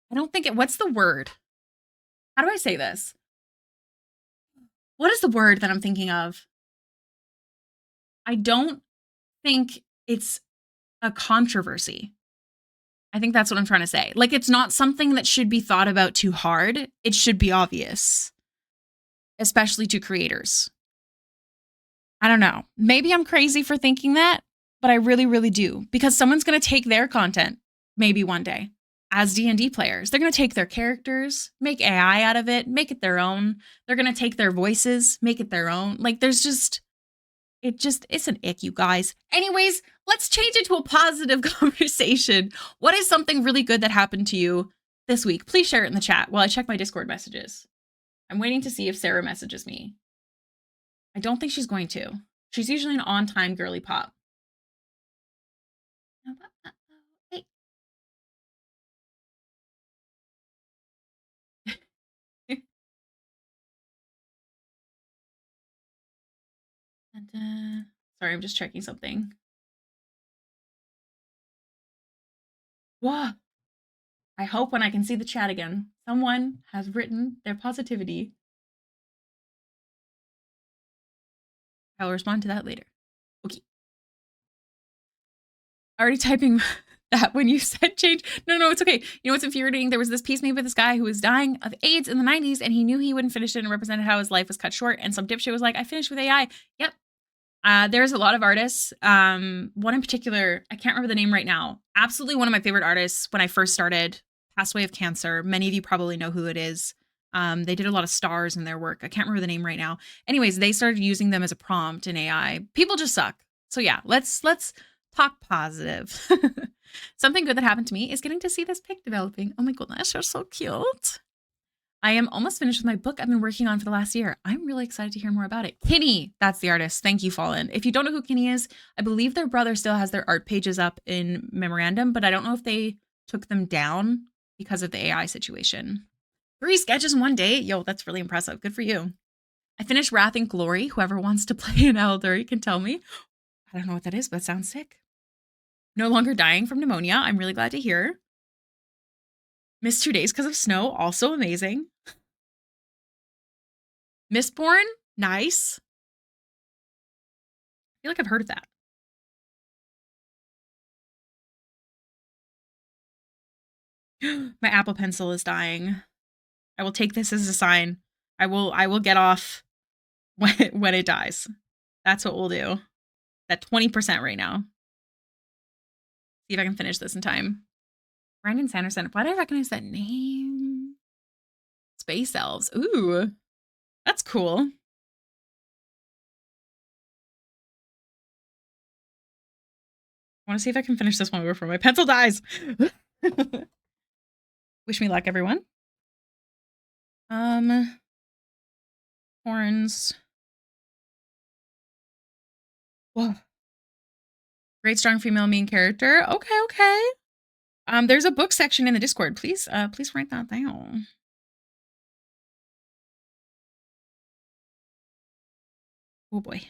I don't think it. What's the word? How do I say this? What is the word that I'm thinking of? I don't think it's a controversy. I think that's what I'm trying to say. Like, it's not something that should be thought about too hard. It should be obvious, especially to creators. I don't know. Maybe I'm crazy for thinking that, but I really, really do. Because someone's going to take their content, maybe one day, as D&D players. They're going to take their characters, make AI out of it, make it their own. They're going to take their voices, make it their own. Like, there's just... it's an ick, you guys. Anyways, let's change it to a positive conversation. What is something really good that happened to you this week? Please share it in the chat while I check my Discord messages. I'm waiting to see if Sarah messages me. I don't think she's going to. She's usually an on-time girly pop. Hey. Sorry, I'm just checking something. Whoa. I hope when I can see the chat again, someone has written their positivity. I'll respond to that later. Okay. Already typing that when you said change. No, it's okay. You know what's infuriating? There was this piece made by this guy who was dying of AIDS in the 90s, and he knew he wouldn't finish it and represented how his life was cut short. And some dipshit was like, I finished with AI. Yep. There's a lot of artists. One in particular, I can't remember the name right now. Absolutely one of my favorite artists when I first started, passed away of cancer. Many of you probably know who it is. They did a lot of stars in their work. I can't remember the name right now. Anyways, they started using them as a prompt in AI. People just suck. So yeah, let's talk positive. Something good that happened to me is getting to see this pic developing. Oh my goodness, you're so cute. I am almost finished with my book I've been working on for the last year. I'm really excited to hear more about it. Kinney, that's the artist. Thank you, Fallen. If you don't know who Kinney is, I believe their brother still has their art pages up in Memorandum, but I don't know if they took them down because of the AI situation. 3 sketches in one day? Yo, that's really impressive. Good for you. I finished Wrath and Glory. Whoever wants to play an Eldari can tell me. I don't know what that is, but it sounds sick. No longer dying from pneumonia. I'm really glad to hear. Missed 2 days because of snow. Also amazing. Mistborn? Nice. I feel like I've heard of that. My Apple Pencil is dying. I will take this as a sign. I will get off when it dies. That's what we'll do. At 20% right now. See if I can finish this in time. Brandon Sanderson. Why do I recognize that name? Space Elves. Ooh. That's cool. I want to see if I can finish this one before my pencil dies. Wish me luck, everyone. Horns. Whoa. Great strong female main character. Okay. There's a book section in the Discord. Please write that down. Oh boy.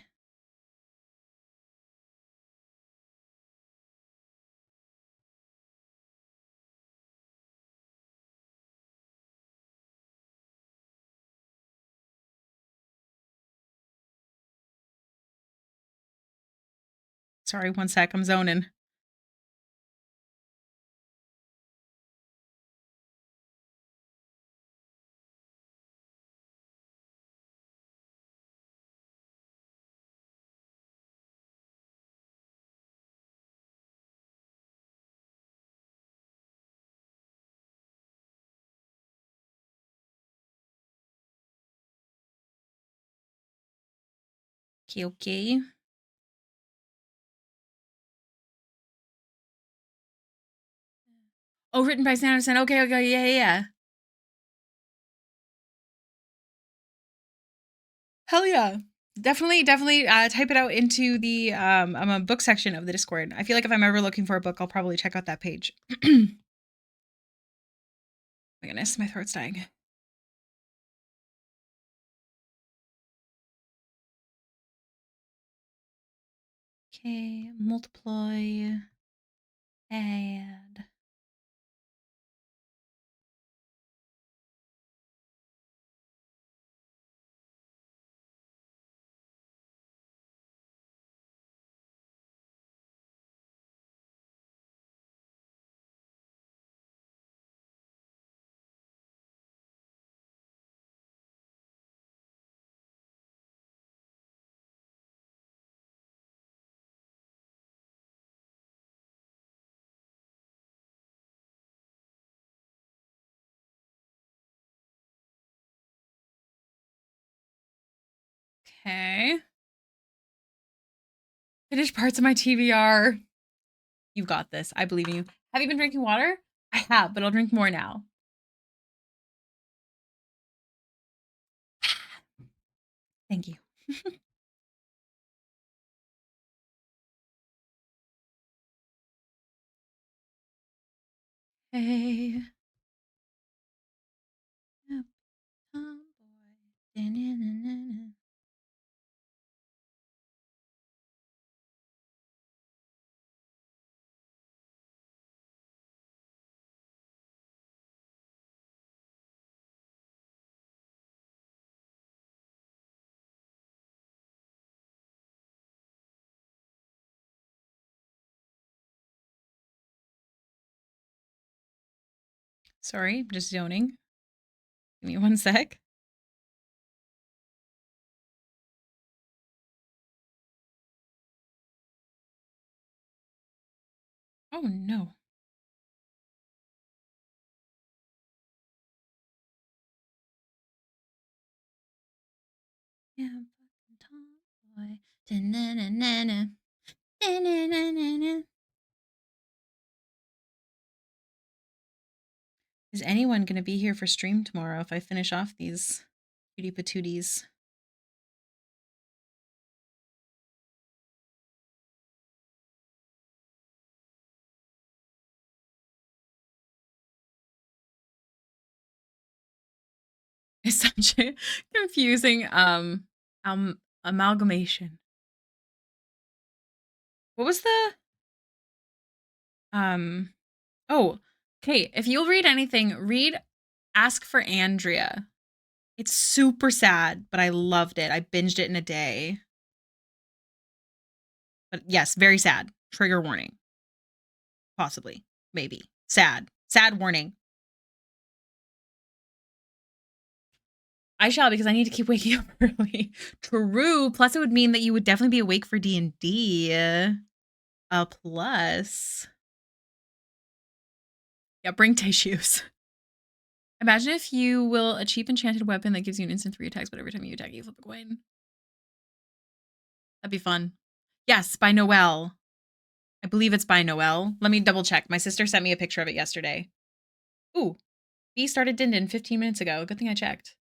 Sorry, one sec. I'm zoning. Okay. Oh, written by Sanderson. Okay. Yeah. Hell yeah. Definitely type it out into the book section of the Discord. I feel like if I'm ever looking for a book, I'll probably check out that page. my goodness, my throat's dying. Okay, multiply, add. Okay. Finish parts of my TBR. You've got this. I believe in you. Have you been drinking water? I have, but I'll drink more now. Thank you. Hey. Yep, tomboy. Da-na-na-na-na. Sorry, I'm just zoning. Give me one sec. Oh no. Yeah, fucking tomboy. Da-na-na-na-na. Da-na-na-na-na. Is anyone gonna be here for stream tomorrow if I finish off these cutie patooties? It's such a confusing amalgamation. What was the oh, okay, if you'll read anything, read Ask for Andrea. It's super sad, but I loved it. I binged it in a day. But yes, very sad. Trigger warning. Possibly. Maybe. Sad. Sad warning. I shall, because I need to keep waking up early. True. Plus, it would mean that you would definitely be awake for D&D. A plus. Yeah, bring tissues. Imagine if you will a cheap enchanted weapon that gives you an instant 3 attacks, but every time you attack, you flip a coin. That'd be fun. Yes, by Noelle. I believe it's by Noelle. Let me double check. My sister sent me a picture of it yesterday. Ooh, B started Din Din 15 minutes ago. Good thing I checked.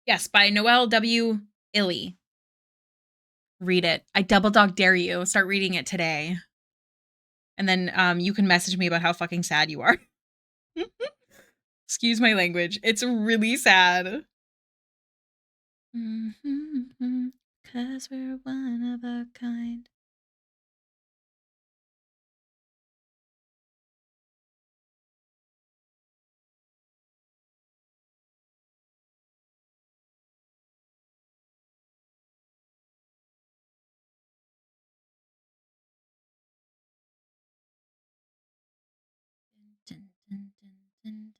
Yes, by Noelle W. Illy. Read it. I double dog dare you. Start reading it today. And then you can message me about how fucking sad you are. Excuse my language. It's really sad. Mm-hmm, 'cause we're one of a kind. Dun, dun, dun, dun, dun.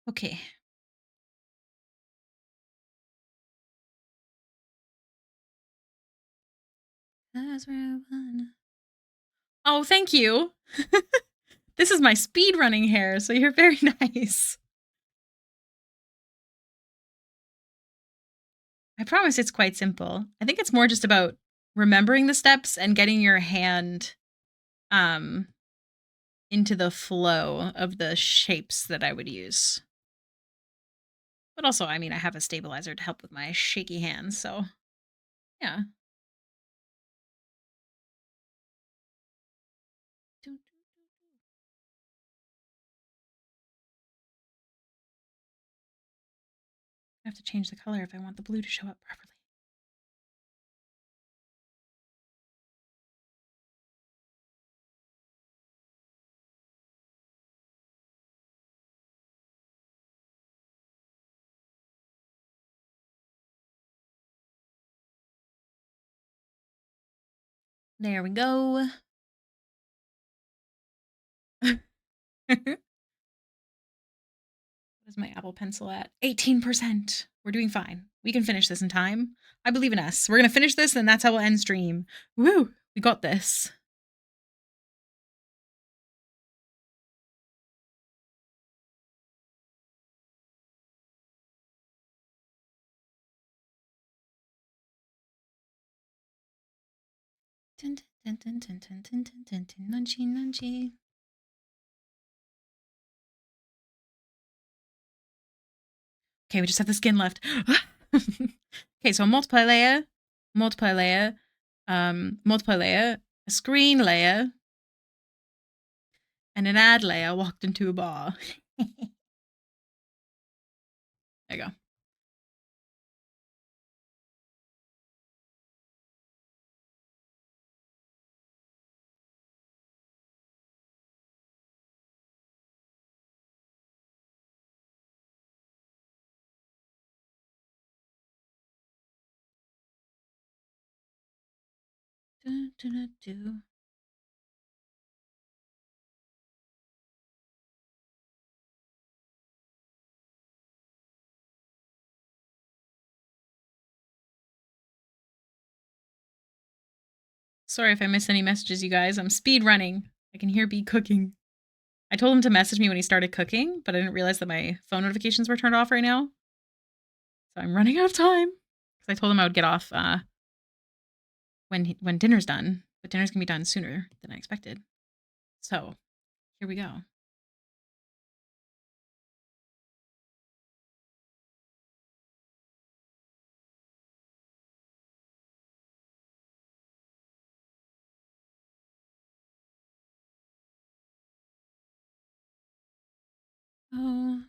Okay. Oh, thank you. This is my speed running hair, so you're very nice. I promise it's quite simple. I think it's more just about remembering the steps and getting your hand into the flow of the shapes that I would use. But also, I mean, I have a stabilizer to help with my shaky hands, so yeah. I have to change the color if I want the blue to show up properly. There we go. What is my Apple Pencil at? 18%. We're doing fine. We can finish this in time. I believe in us. We're going to finish this, and that's how we'll end stream. Woo! We got this. Nunchy, nunchy. Okay, we just have the skin left. Okay, so multiply layer, multiply layer, multiply layer, a screen layer, and an ad layer walked into a bar. There you go. Sorry if I miss any messages, you guys. I'm speed running. I can hear B cooking. I told him to message me when he started cooking, but I didn't realize that my phone notifications were turned off right now. So I'm running out of time. Because I told him I would get off when dinner's done. But dinner's going to be done sooner than I expected. So here we go. Oh.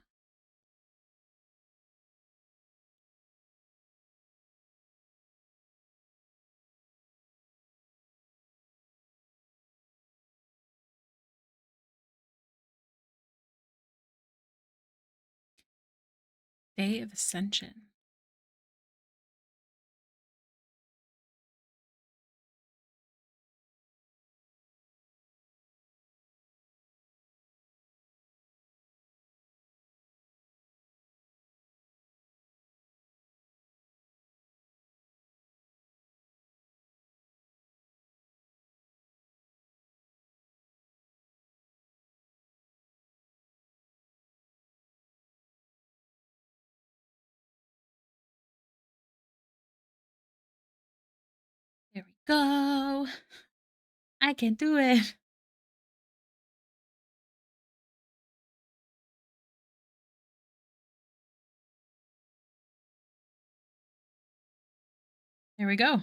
Day of Ascension. There we go. I can do it. There we go.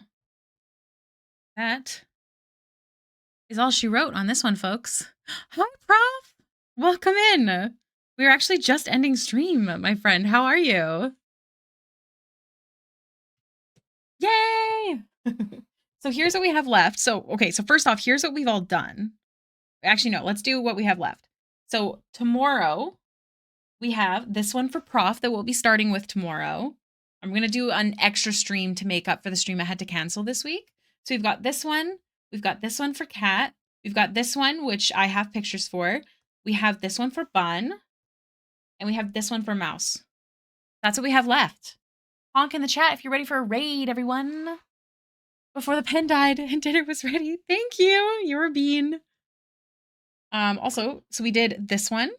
That is all she wrote on this one, folks. Hi, Prof. Welcome in. We're actually just ending stream, my friend. How are you? Yay! So here's what we have left. So, okay, so first off, here's what we've all done. Actually, no, let's do what we have left. So tomorrow, we have this one for Prof that we'll be starting with tomorrow. I'm going to do an extra stream to make up for the stream I had to cancel this week. So we've got this one. We've got this one for Cat. We've got this one, which I have pictures for. We have this one for Bun. And we have this one for Mouse. That's what we have left. Honk in the chat if you're ready for a raid, everyone. before the pen died and dinner was ready. Thank you. You're a bean. Also, so we did this one.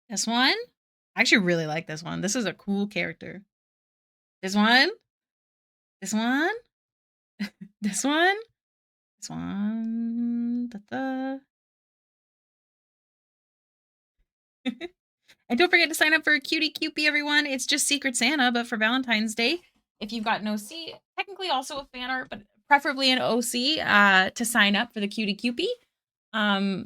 This one. I actually really like this one. This is a cool character. This one. This one. This one. This one. Da-da. And don't forget to sign up for Cutie Cupie, everyone. It's just Secret Santa, but for Valentine's Day. If you've got an OC, technically also a fan art, but preferably an OC to sign up for the Cutie Cupie.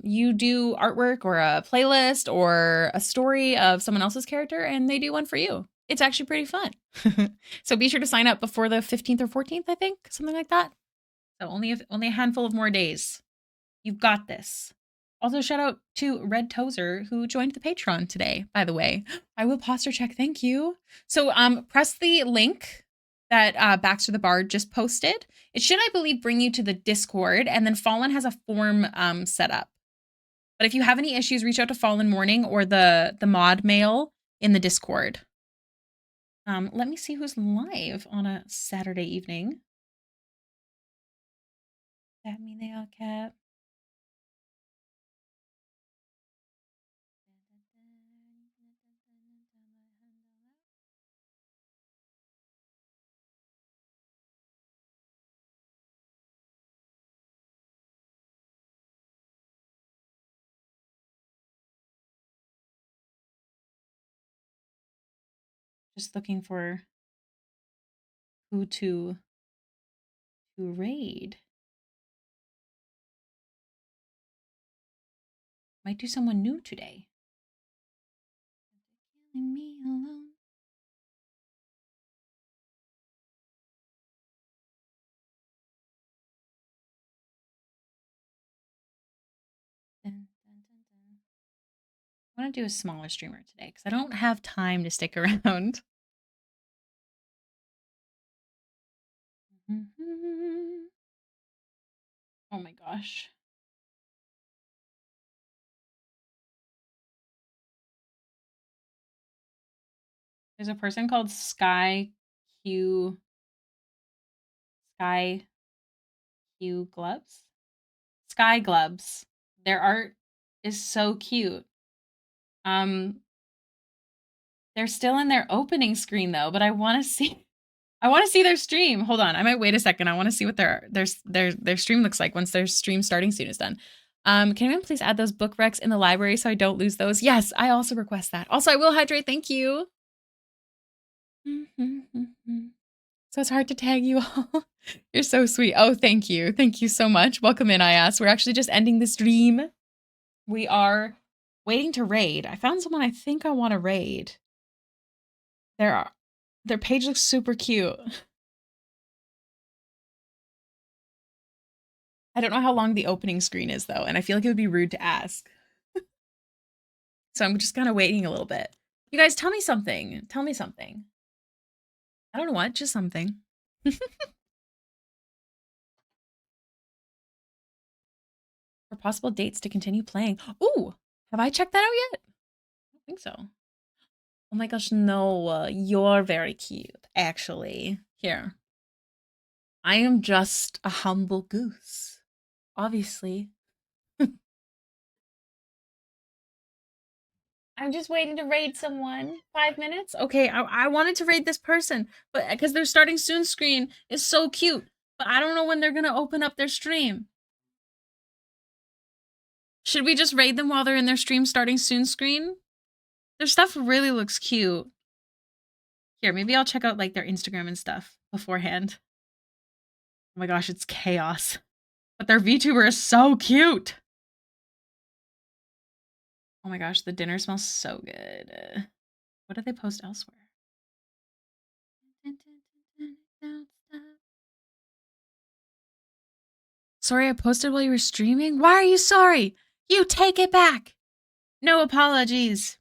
You do artwork or a playlist or a story of someone else's character, and they do one for you. It's actually pretty fun. So be sure to sign up before the 15th or 14th, I think, something like that. So only a handful of more days. You've got this. Also, shout out to Red Tozer, who joined the Patreon today, by the way. I will posture check. Thank you. So press the link that Baxter the Bard just posted. It should, I believe, bring you to the Discord, and then Fallen has a form set up. But if you have any issues, reach out to Fallen Morning or the mod mail in the Discord. Let me see who's live on a Saturday evening. That mean they all cap. Just looking for who to raid. Might do someone new today. Leave me alone. Dun, dun, dun, dun. I want to do a smaller streamer today because I don't have time to stick around. Oh my gosh. There's a person called Sky Q Gloves. Sky Gloves. Their art is so cute. They're still in their opening screen though, but I want to see their stream. Hold on. I might wait a second. I want to see what their stream looks like once their stream starting soon is done. Can anyone please add those book recs in the library so I don't lose those? Yes, I also request that. Also, I will hydrate. Thank you. So it's hard to tag you all. You're so sweet. Oh, thank you. Thank you so much. Welcome in, IS. We're actually just ending the stream. We are waiting to raid. I found someone I think I want to raid. Their page looks super cute. I don't know how long the opening screen is though, and I feel like it would be rude to ask. So I'm just kind of waiting a little bit. You guys, tell me something. Tell me something. I don't know what, just something. For possible dates to continue playing. Ooh, have I checked that out yet? I don't think so. Oh my gosh, no, you're very cute, actually. Here. I am just a humble goose. Obviously. I'm just waiting to raid someone. 5 minutes? Okay, I wanted to raid this person, but because their starting soon screen is so cute, but I don't know when they're gonna open up their stream. Should we just raid them while they're in their stream starting soon screen? Their stuff really looks cute. Here, maybe I'll check out like their Instagram and stuff beforehand. Oh my gosh, it's chaos. But their VTuber is so cute. Oh my gosh, the dinner smells so good. What did they post elsewhere? Sorry I posted while you were streaming? Why are you sorry? You take it back. No apologies.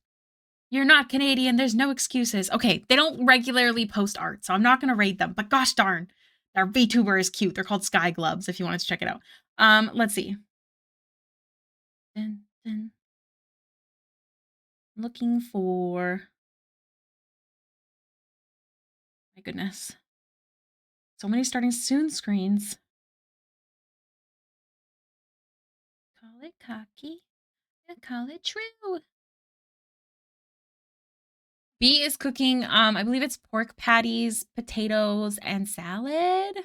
You're not Canadian. There's no excuses. Okay, they don't regularly post art, so I'm not going to rate them. But gosh darn, their VTuber is cute. They're called Sky Gloves if you wanted to check it out. Let's see. Dun, dun. Looking for... My goodness. So many starting soon screens. Call it cocky and call it true. B is cooking, I believe it's pork patties, potatoes, and salad.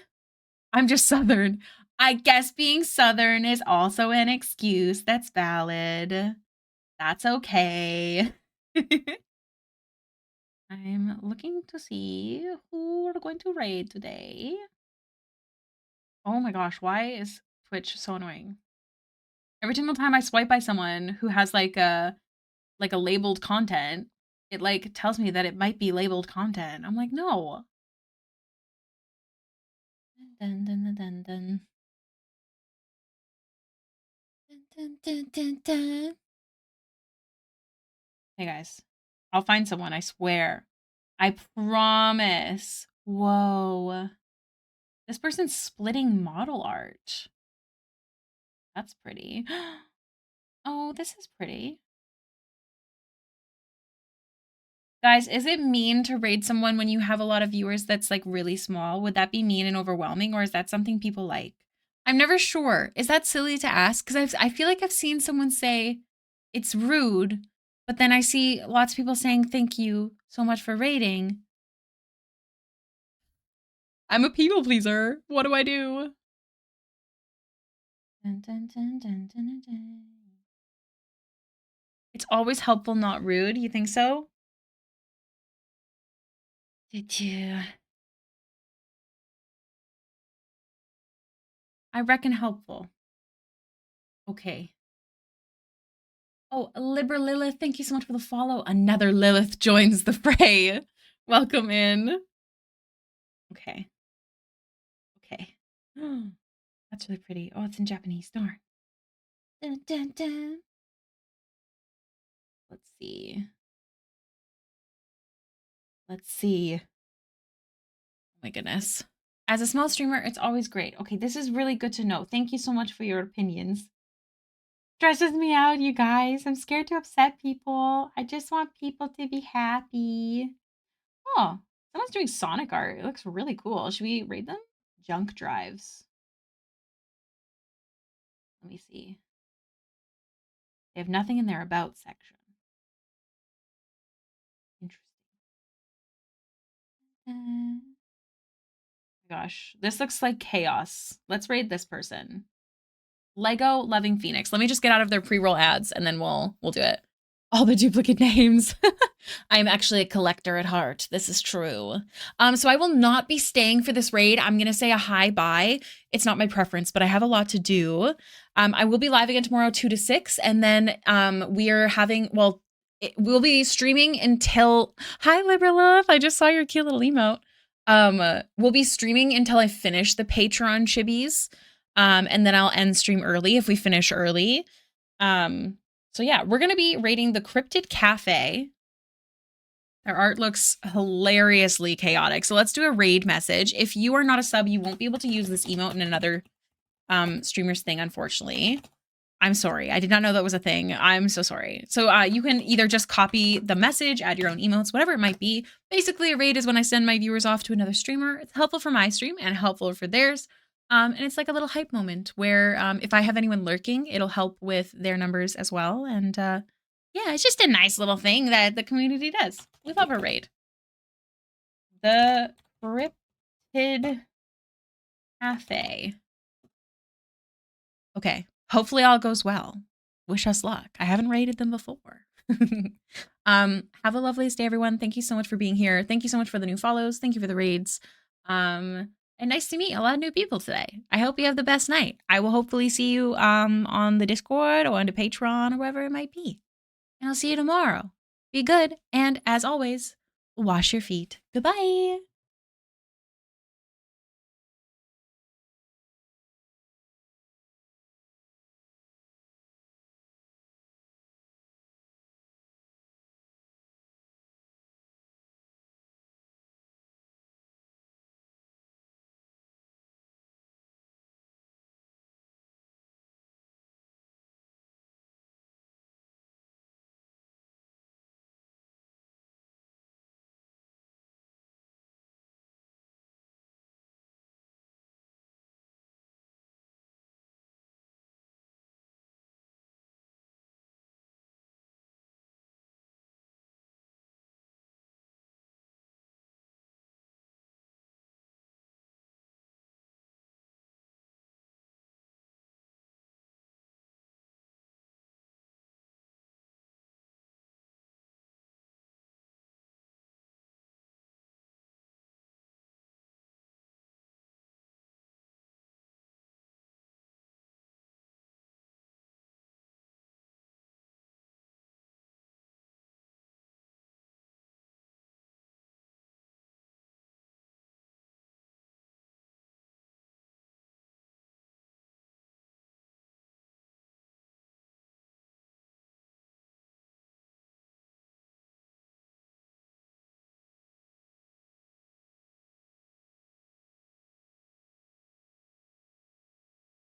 I'm just Southern. I guess being Southern is also an excuse. That's valid. That's okay. I'm looking to see who we're going to raid today. Oh my gosh, why is Twitch so annoying? Every single time I swipe by someone who has like a labeled content, it like tells me that it might be labeled content. I'm like, no. Dun, dun, dun, dun, dun. Dun, dun, dun, dun. Hey guys, I'll find someone, I swear. I promise. Whoa. This person's splitting model art. That's pretty. Oh, this is pretty. Guys, is it mean to raid someone when you have a lot of viewers that's like really small? Would that be mean and overwhelming, or is that something people like? I'm never sure. Is that silly to ask? Because I feel like I've seen someone say it's rude, but then I see lots of people saying thank you so much for raiding. I'm a people pleaser. What do I do? Dun, dun, dun, dun, dun, dun. It's always helpful, not rude. You think so? Did you? I reckon helpful. Okay. Oh, Libra Lilith, thank you so much for the follow. Another Lilith joins the fray. Welcome in. Okay. Okay. That's really pretty. Oh, it's in Japanese. Darn. Dun, dun, dun. Let's see. Let's see. Oh my goodness. As a small streamer, it's always great. Okay, this is really good to know. Thank you so much for your opinions. Stresses me out, you guys. I'm scared to upset people. I just want people to be happy. Oh, someone's doing Sonic art. It looks really cool. Should we raid them? Junk drives. Let me see. They have nothing in their about section. Interesting. Gosh, this looks like chaos. Let's raid this person. Lego Loving Phoenix. Let me just get out of their pre-roll ads and then we'll do it. All the duplicate names. I'm actually a collector at heart. This is true. So I will not be staying for this raid. I'm gonna say a hi bye. It's not my preference, but I have a lot to do. I will be live again tomorrow 2 to 6, and then we are having, we'll be streaming until, hi Libra Love, I just saw your cute little emote. We'll be streaming until I finish the Patreon chibis. And then I'll end stream early if we finish early. So yeah, we're gonna be raiding the Cryptid Cafe. Their art looks hilariously chaotic. So let's do a raid message. If you are not a sub, you won't be able to use this emote in another streamer's thing, unfortunately. I'm sorry. I did not know that was a thing. I'm so sorry. So you can either just copy the message, add your own emotes, whatever it might be. Basically, a raid is when I send my viewers off to another streamer. It's helpful for my stream and helpful for theirs. And it's like a little hype moment where if I have anyone lurking, it'll help with their numbers as well. And yeah, it's just a nice little thing that the community does. We love a raid. The Cryptid Cafe. Okay. Hopefully all goes well. Wish us luck. I haven't raided them before. Have a loveliest day, everyone. Thank you so much for being here. Thank you so much for the new follows. Thank you for the raids. And nice to meet a lot of new people today. I hope you have the best night. I will hopefully see you on the Discord or on the Patreon or wherever it might be. And I'll see you tomorrow. Be good. And as always, wash your feet. Goodbye.